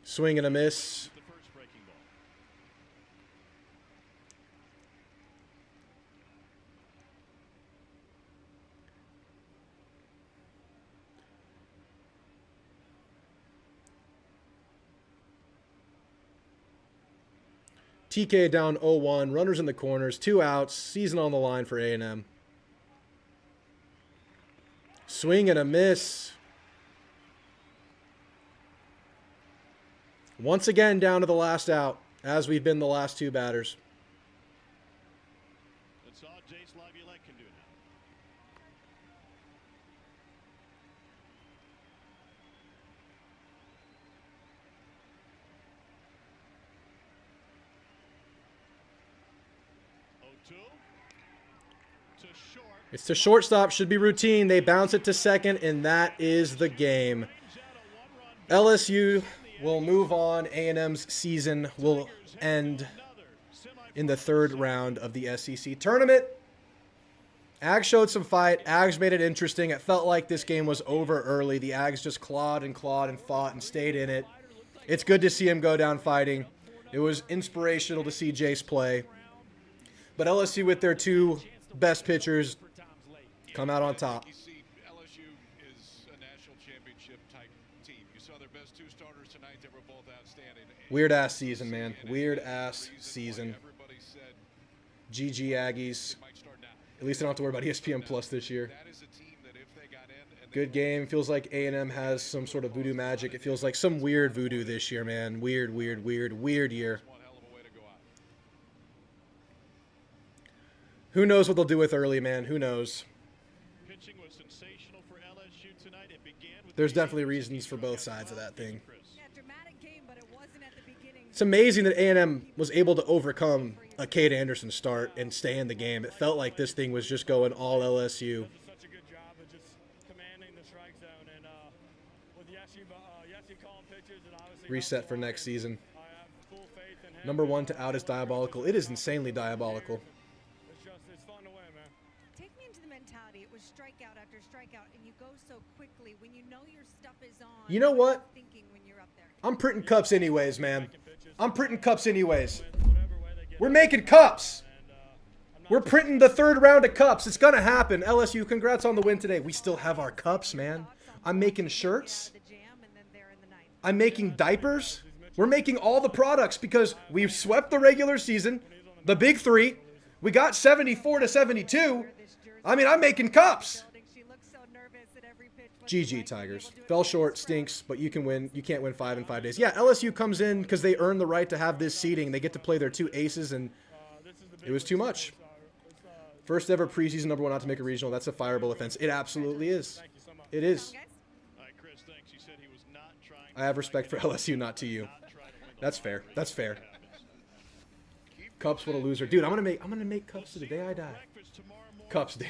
Swing and a miss. TK down 0-1. Runners in the corners. 2 outs. Season on the line for A&M. Swing and a miss. Once again down to the last out, as we've been the last 2 batters. That's all Jace LaViolette can do now. It's to shortstop. Should be routine. They bounce it to second, and that is the game. LSU will move on. A&M's season will end in the 3rd round of the SEC tournament. Ags showed some fight. Ags made it interesting. It felt like this game was over early. The Ags just clawed and fought and stayed in it. It's good to see him go down fighting. It was inspirational to see Jace play. But LSU with their 2 best pitchers come out on top. You see, LSU is a national championship type team. You saw their best 2 starters tonight that were both outstanding. Weird ass season, man. Weird ass season. GG Aggies. At least I don't have to worry about ESPN Plus this year. Good game. Feels like A&M has some sort of voodoo magic. It feels like some weird voodoo this year, man. Weird year. Who knows what they'll do with early, man? Who knows? Pitching was sensational for LSU tonight. It began with There's definitely reasons for both sides of that thing. It's amazing that A&M was able to overcome a Cade Anderson start and stay in the game. It felt like this thing was just going all LSU. Such a good job of just commanding the strike zone, and with Yessi calling pitches, and obviously Reset for next season. I have full faith in him. Number 1 to out is diabolical. It is insanely diabolical. It's fun to win, man. Take me into the mentality. It was strikeout after strikeout, and you go so quickly when you know your stuff is on. You know what? Thinking when you're up there. I'm printing cups anyways, man. I'm printing cups anyways. We're making cups. We're printing the 3rd round of cups. It's going to happen. LSU, congrats on the win today. We still have our cups, man. I'm making shirts. I'm making diapers. We're making all the products because we swept the regular season, the big 3. We got 74 to 72. I mean, I'm making cups. GG Tigers. Fell short, stinks, but you can win. You can't win 5 in 5 days. Yeah, LSU comes in because they earn the right to have this seeding. They get to play their 2 aces, and it was too much. First ever preseason number 1 not to make a regional. That's a fireable offense. It absolutely is. It is. I have respect for LSU, not to you. That's fair. That's fair. Cups, what a loser, dude. I'm gonna make cups to the day I die. Cups, Dan.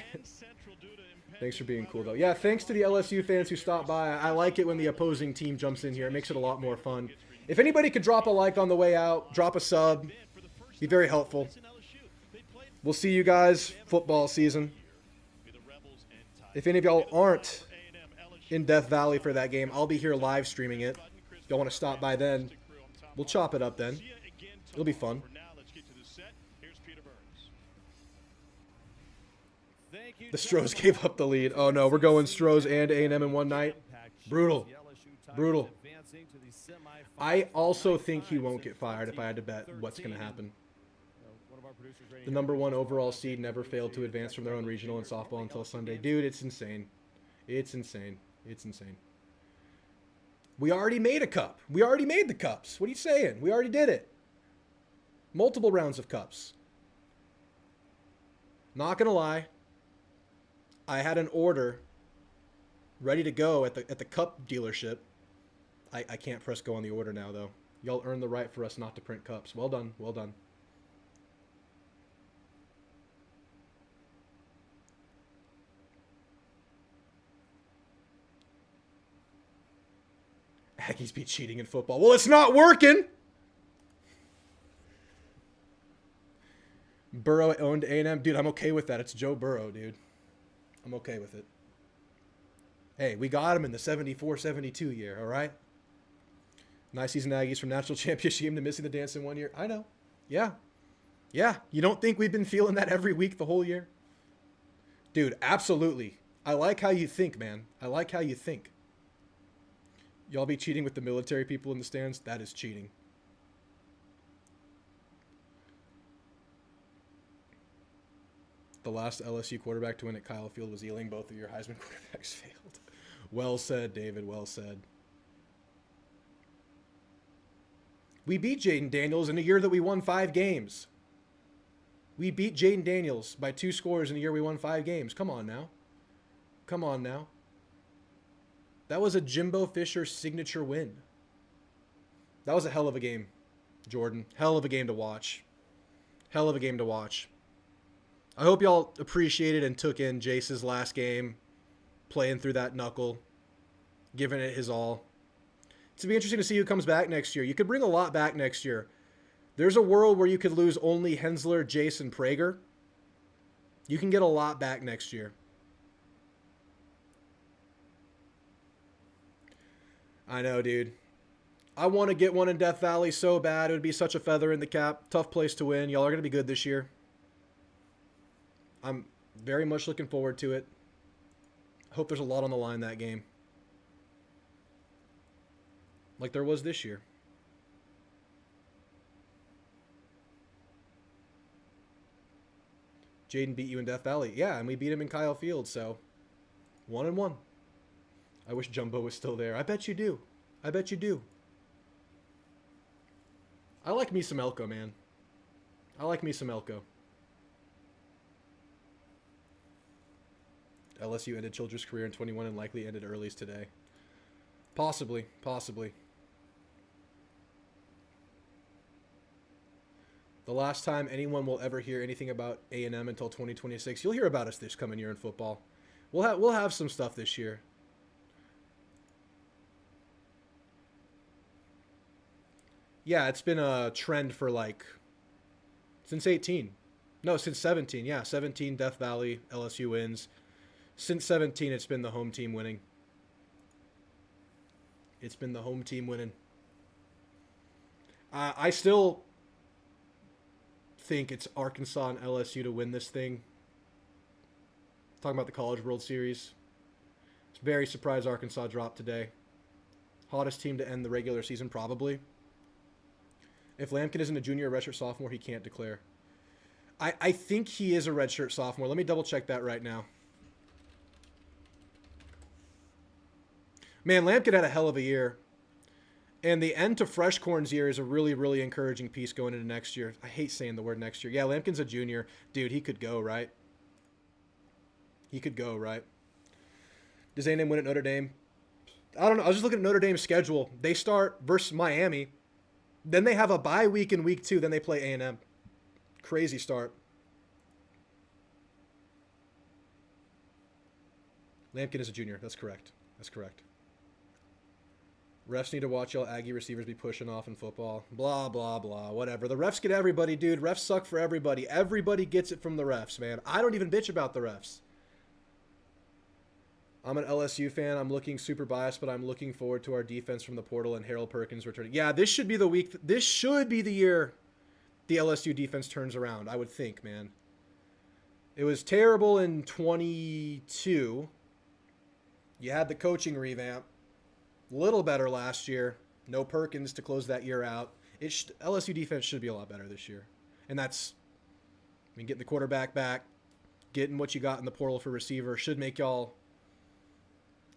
Thanks for being cool, though. Yeah, thanks to the LSU fans who stopped by. I like it when the opposing team jumps in here. It makes it a lot more fun. If anybody could drop a like on the way out, drop a sub, be very helpful. We'll see you guys football season. If any of y'all aren't in Death Valley for that game, I'll be here live streaming it. If y'all want to stop by then, we'll chop it up then. It'll be fun. The Stros gave up the lead. Oh no, we're going Stros and A&M in one night. Brutal. Brutal. I also think he won't get fired if I had to bet what's going to happen. The number 1 overall seed never failed to advance from their own regional in softball until Sunday. Dude, it's insane. It's insane. It's insane. We already made a cup. We already made the cups. What are you saying? We already did it. Multiple rounds of cups. Not going to lie. I had an order ready to go at the cup dealership. I can't press go on the order now, though. Y'all earned the right for us not to print cups. Well done. Well done. Aggies be cheating in football. Well, it's not working. Burrow owned A&M. Dude, I'm okay with that. It's Joe Burrow, dude. I'm okay with it. Hey, we got him in the 74-72 year, all right? Nice season, Aggies, from national championship to missing the dance in 1 year. I know. Yeah. Yeah. You don't think we've been feeling that every week the whole year? Dude, absolutely. I like how you think, man. I like how you think. Y'all be cheating with the military people in the stands? That is cheating. The last LSU quarterback to win at Kyle Field was Ealing. Both of your Heisman quarterbacks failed. Well said, David. Well said. We beat Jaden Daniels in a year that we won 5 games. We beat Jaden Daniels by 2 scores in a year we won 5 games. Come on now. Come on now. That was a Jimbo Fisher signature win. That was a hell of a game, Jordan. Hell of a game to watch. Hell of a game to watch. I hope y'all appreciated and took in Jace's last game, playing through that knuckle, giving it his all. It's going to be interesting to see who comes back next year. You could bring a lot back next year. There's a world where you could lose only Hensler, Jason, Prager. You can get a lot back next year. I know, dude. I want to get one in Death Valley so bad. It would be such a feather in the cap. Tough place to win. Y'all are going to be good this year. I'm very much looking forward to it. Hope there's a lot on the line that game. Like there was this year. Jaden beat you in Death Valley. Yeah, and we beat him in Kyle Field, so 1-1. I wish Jumbo was still there. I bet you do. I bet you do. I like me some Elko, man. I like me some Elko. LSU ended Childress' career in 21 and likely ended Early's today. Possibly. Possibly. The last time anyone will ever hear anything about A&M until 2026. You'll hear about us this coming year in football. We'll have some stuff this year. Yeah, it's been a trend for like since 18. No, since 17. Yeah, 17 Death Valley, LSU wins. Since 17, it's been the home team winning. It's been the home team winning. I still think it's Arkansas and LSU to win this thing. Talking about the College World Series. It's very surprised Arkansas dropped today. Hottest team to end the regular season, probably. If Lampkin isn't a junior or redshirt sophomore, he can't declare. I think he is a redshirt sophomore. Let me double check that right now. Man, Lampkin had a hell of a year. And the end to Freshcorn's year is a really, really encouraging piece going into next year. I hate saying the word next year. Yeah, Lampkin's a junior. Dude, he could go, right? He could go, right? Does A&M win at Notre Dame? I don't know. I was just looking at Notre Dame's schedule. They start versus Miami. Then they have a bye week in week 2. Then they play A&M. Crazy start. Lampkin is a junior. That's correct. That's correct. Refs need to watch y'all Aggie receivers be pushing off in football. Blah, blah, blah. Whatever. The refs get everybody, dude. Refs suck for everybody. Everybody gets it from the refs, man. I don't even bitch about the refs. I'm an LSU fan. I'm looking super biased, but I'm looking forward to our defense from the portal and Harold Perkins returning. Yeah, this should be the week. This should be the year the LSU defense turns around, I would think, man. It was terrible in 22. You had the coaching revamp. Little better last year. No Perkins to close that year out. LSU defense should be a lot better this year. And that's, I mean, getting the quarterback back, getting what you got in the portal for receiver should make y'all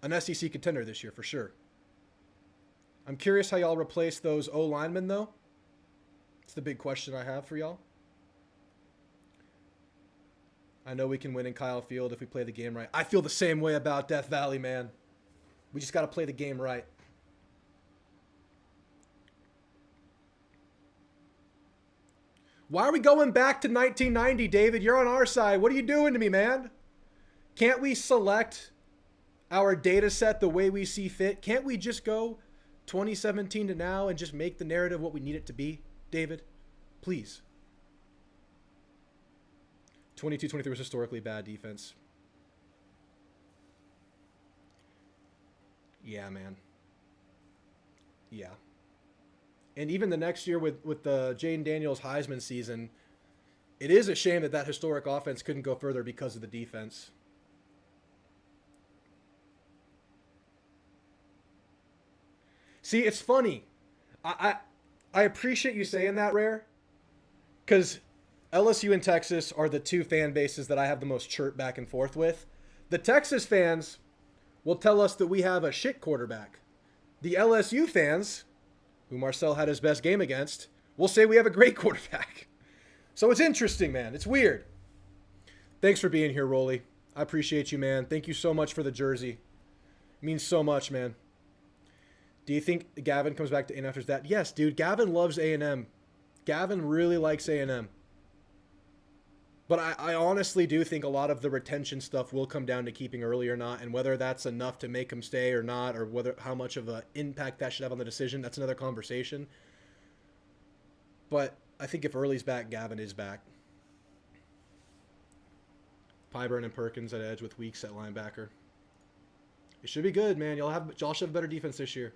an SEC contender this year for sure. I'm curious how y'all replace those O linemen though. It's the big question I have for y'all. I know we can win in Kyle Field if we play the game right. I feel the same way about Death Valley, man. We just got to play the game right. Why are we going back to 1990, David? You're on our side. What are you doing to me, man? Can't we select our data set the way we see fit? Can't we just go 2017 to now and just make the narrative what we need it to be, David? Please. 22-23 was historically bad defense. Yeah, man. Yeah. And even the next year with the Jaden Daniels Heisman season, it is a shame that that historic offense couldn't go further because of the defense. See, it's funny. I appreciate you saying that, Rare, because LSU and Texas are the two fan bases that I have the most chirp back and forth with. The Texas fans will tell us that we have a shit quarterback. The LSU fans, who Marcel had his best game against, will say we have a great quarterback. So it's interesting, man. It's weird. Thanks for being here, Rolly. I appreciate you, man. Thank you so much for the jersey. It means so much, man. Do you think Gavin comes back to A&M after that? Yes, dude. Gavin loves A&M. Gavin really likes A&M. But I honestly do think a lot of the retention stuff will come down to keeping early or not, and whether that's enough to make him stay or not, or whether how much of an impact that should have on the decision, that's another conversation. But I think if Early's back, Gavin is back. Pyburn and Perkins at edge with Weeks at linebacker. It should be good, man. Y'all should have better defense this year.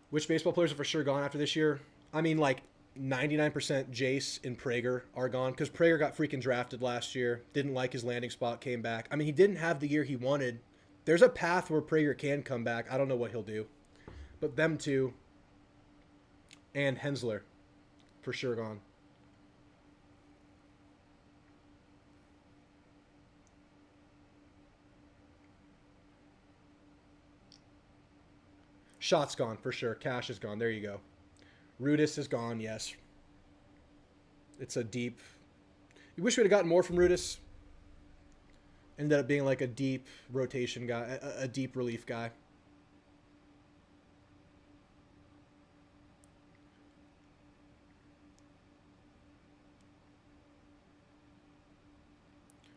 Which baseball players are for sure gone after this year? I mean, like 99% Jace and Prager are gone because Prager got freaking drafted last year. Didn't like his landing spot, came back. I mean, he didn't have the year he wanted. There's a path where Prager can come back. I don't know what he'll do. But them two and Hensler for sure gone. Shot's gone for sure. Cash is gone. There you go. Rudis is gone, yes. It's a deep... You wish we would have gotten more from Rudis. Ended up being like a deep rotation guy, a deep relief guy.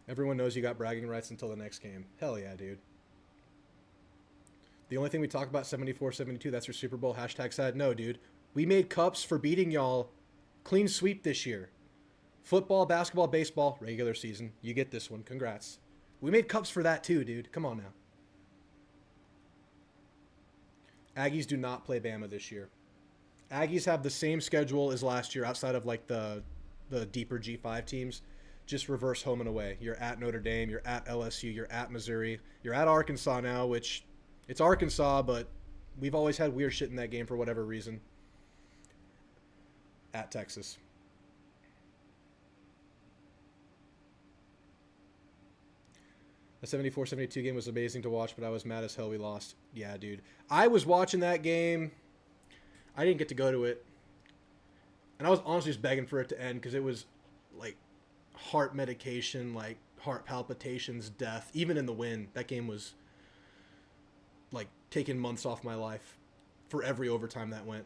Everyone knows you got bragging rights until the next game. Hell yeah, dude. The only thing we talk about, 74-72, that's your Super Bowl. Hashtag sad. No, dude. We made cups for beating y'all. Clean sweep this year. Football, basketball, baseball, regular season. You get this one. Congrats. We made cups for that too, dude. Come on now. Aggies do not play Bama this year. Aggies have the same schedule as last year outside of like the deeper G5 teams. Just reverse home and away. You're at Notre Dame. You're at LSU. You're at Missouri. You're at Arkansas now, which it's Arkansas, but we've always had weird shit in that game for whatever reason. At Texas. The 74-72 game was amazing to watch, but I was mad as hell we lost. Yeah, dude. I was watching that game. I didn't get to go to it. And I was honestly just begging for it to end because it was like heart medication, like heart palpitations, death. Even in the win, that game was like taking months off my life for every overtime that went.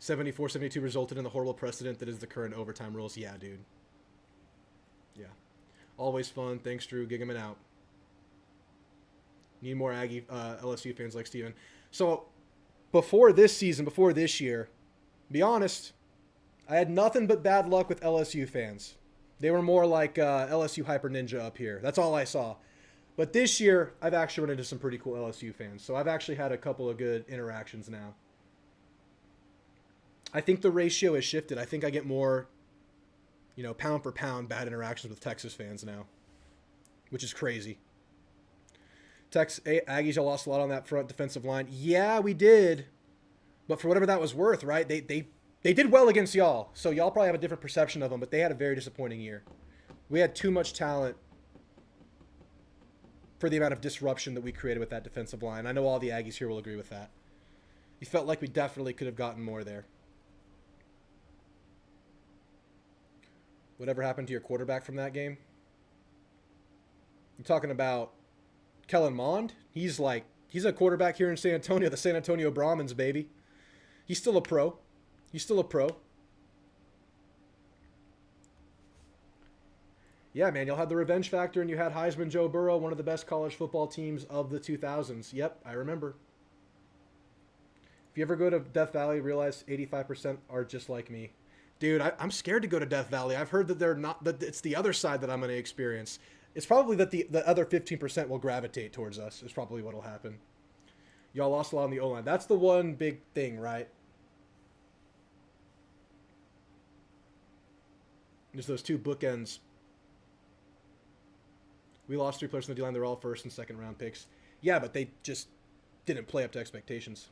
74-72 resulted in the horrible precedent that is the current overtime rules. Yeah, dude. Yeah. Always fun. Thanks, Drew. Gigaman out. Need more Aggie LSU fans like Steven. So, before this season, before this year, be honest, I had nothing but bad luck with LSU fans. They were more like LSU Hyper Ninja up here. That's all I saw. But this year, I've actually run into some pretty cool LSU fans. So, I've actually had a couple of good interactions now. I think the ratio has shifted. I think I get more, pound for pound bad interactions with Texas fans now, which is crazy. Aggies, y'all lost a lot on that front defensive line. Yeah, we did. But for whatever that was worth, right? They did well against y'all. So y'all probably have a different perception of them, but they had a very disappointing year. We had too much talent for the amount of disruption that we created with that defensive line. I know all the Aggies here will agree with that. You felt like we definitely could have gotten more there. Whatever happened to your quarterback from that game? I'm talking about Kellen Mond. He's a quarterback here in San Antonio, the San Antonio Brahmins, baby. He's still a pro. Yeah, man, y'all had the revenge factor, and you had Heisman Joe Burrow, one of the best college football teams of the 2000s. Yep, I remember. If you ever go to Death Valley, realize 85% are just like me. Dude, I'm scared to go to Death Valley. I've heard that that it's the other side that I'm going to experience. It's probably that the other 15% will gravitate towards us. Is probably what will happen. Y'all lost a lot on the O-line. That's the one big thing, right? There's those two bookends. We lost 3 players on the D-line. They're all first and second round picks. Yeah, but they just didn't play up to expectations.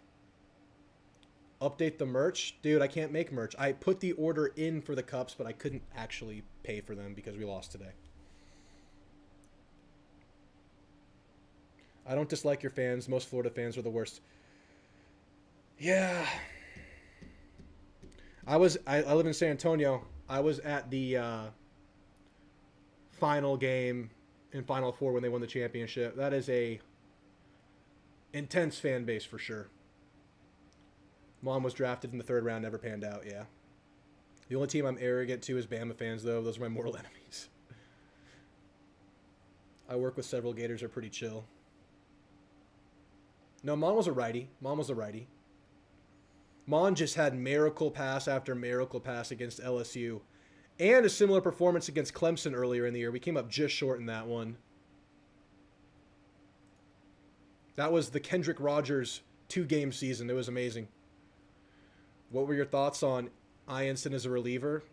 Update the merch? Dude, I can't make merch. I put the order in for the cups, but I couldn't actually pay for them because we lost today. I don't dislike your fans. Most Florida fans are the worst. Yeah. I live in San Antonio. I was at the final game in Final Four when they won the championship. That is a intense fan base for sure. Mom was drafted in the 3rd round, never panned out, yeah. The only team I'm arrogant to is Bama fans, though. Those are my mortal enemies. I work with several Gators, are pretty chill. No, Mon was a righty. Mon just had miracle pass after miracle pass against LSU. And a similar performance against Clemson earlier in the year. We came up just short in that one. That was the Kendrick Rogers 2-game season. It was amazing. What were your thoughts on Ianson as a reliever?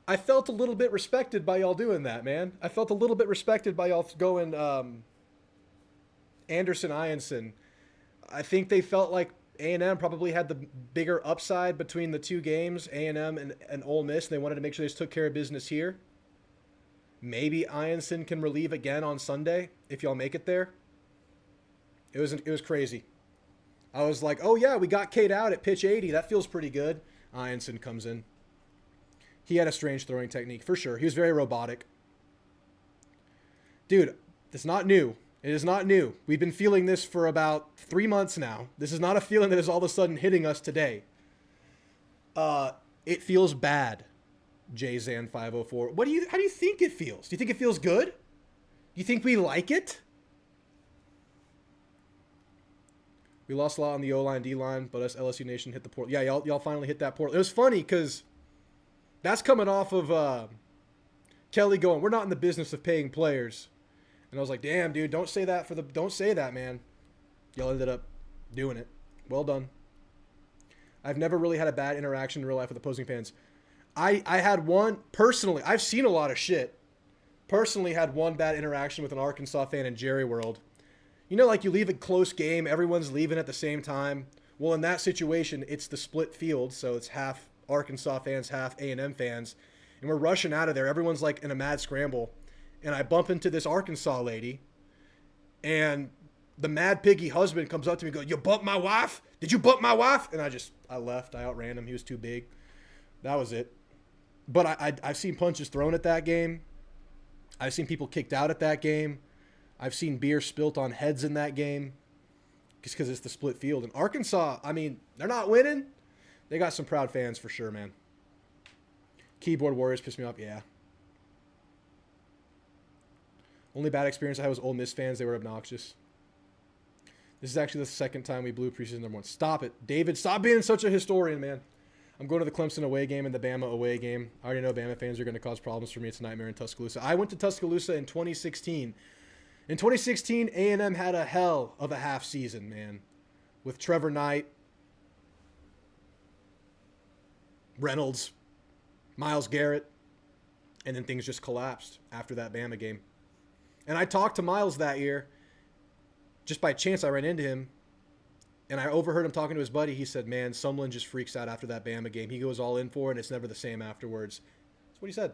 I felt a little bit respected by y'all doing that, man. I felt a little bit respected by y'all going Anderson, Ianson. I think they felt like A&M probably had the bigger upside between the 2 games, A&M and Ole Miss, and they wanted to make sure they just took care of business here. Maybe Ianson can relieve again on Sunday if y'all make it there. It was crazy. I was like, oh yeah, we got Kate out at pitch 80. That feels pretty good. Ianson comes in. He had a strange throwing technique, for sure. He was very robotic. Dude, it's not new. It is not new. We've been feeling this for about 3 months now. This is not a feeling that is all of a sudden hitting us today. It feels bad, JZan504. How do you think it feels? Do you think it feels good? Do you think we like it? We lost a lot on the O-line, D-line, but us LSU Nation hit the portal. Yeah, y'all finally hit that portal. It was funny because that's coming off of Kelly going, we're not in the business of paying players. And I was like, damn, dude, don't say that, man. Y'all ended up doing it. Well done. I've never really had a bad interaction in real life with opposing fans. I had one, personally, I've seen a lot of shit. Personally had one bad interaction with an Arkansas fan in Jerry World. You know, like you leave a close game, everyone's leaving at the same time. Well, in that situation, it's the split field, so it's half Arkansas fans, half A&M fans. And we're rushing out of there. Everyone's like in a mad scramble. And I bump into this Arkansas lady, and the mad piggy husband comes up to me and goes, you bumped my wife? Did you bump my wife? And I left. I outran him. He was too big. That was it. But I've seen punches thrown at that game. I've seen people kicked out at that game. I've seen beer spilt on heads in that game just because it's the split field. And Arkansas, I mean, they're not winning. They got some proud fans for sure, man. Keyboard Warriors pissed me off. Yeah. Only bad experience I had was Ole Miss fans. They were obnoxious. This is actually the 2nd time we blew preseason #1. Stop it. David, stop being such a historian, man. I'm going to the Clemson away game and the Bama away game. I already know Bama fans are going to cause problems for me. It's a nightmare in Tuscaloosa. I went to Tuscaloosa in 2016. In 2016, A&M had a hell of a half season, man. With Trevor Knight, Reynolds, Myles Garrett, and then things just collapsed after that Bama game. And I talked to Myles that year. Just by chance, I ran into him. And I overheard him talking to his buddy. He said, man, Sumlin just freaks out after that Bama game. He goes all in for it, and it's never the same afterwards. That's what he said.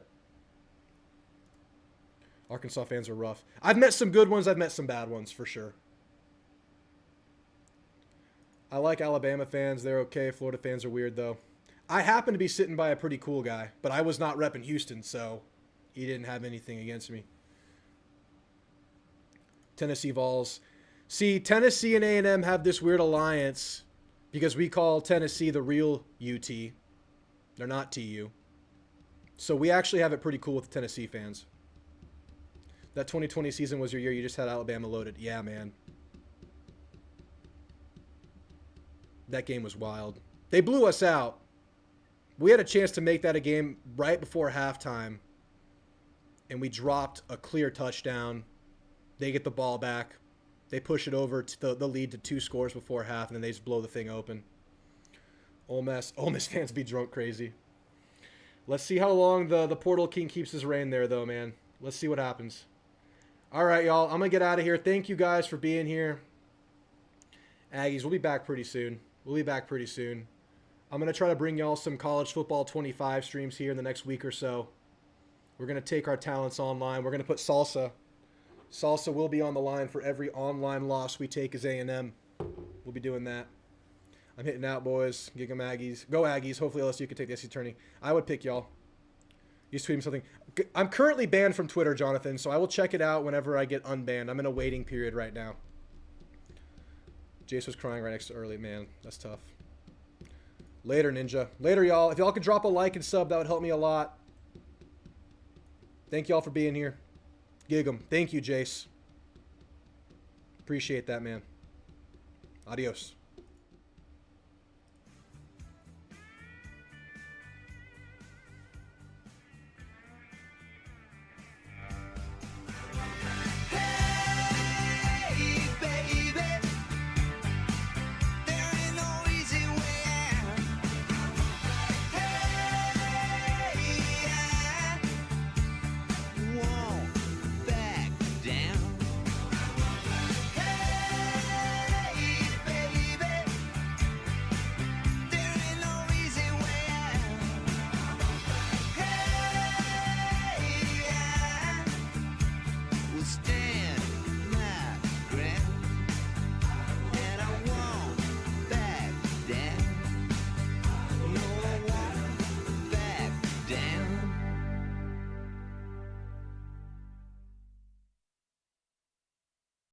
Arkansas fans are rough. I've met some good ones. I've met some bad ones, for sure. I like Alabama fans. They're okay. Florida fans are weird, though. I happen to be sitting by a pretty cool guy, but I was not repping Houston, so he didn't have anything against me. Tennessee Vols. See, Tennessee and A&M have this weird alliance because we call Tennessee the real UT. They're not TU. So we actually have it pretty cool with the Tennessee fans. That 2020 season was your year. You just had Alabama loaded. Yeah, man. That game was wild. They blew us out. We had a chance to make that a game right before halftime, and we dropped a clear touchdown. They get the ball back. They push it over to the lead to 2 scores before half, and then they just blow the thing open. Ole Miss fans be drunk crazy. Let's see how long the Portal King keeps his reign there, though, man. Let's see what happens. All right, y'all. I'm going to get out of here. Thank you guys for being here. Aggies, we'll be back pretty soon. We'll be back pretty soon. I'm going to try to bring y'all some college football 25 streams here in the next week or so. We're going to take our talents online. We're going to put Salsa. Salsa will be on the line for every online loss we take as A&M. We'll be doing that. I'm hitting out, boys. Gig 'em Aggies. Go Aggies. Hopefully LSU can take the SEC tourney. I would pick y'all. You tweet me something. I'm currently banned from Twitter, Jonathan, so I will check it out whenever I get unbanned. I'm in a waiting period right now. Jace was crying right next to early. Man, that's tough. Later, Ninja. Later, y'all. If y'all could drop a like and sub, that would help me a lot. Thank y'all for being here. Gig 'em. Thank you, Jace. Appreciate that, man. Adios.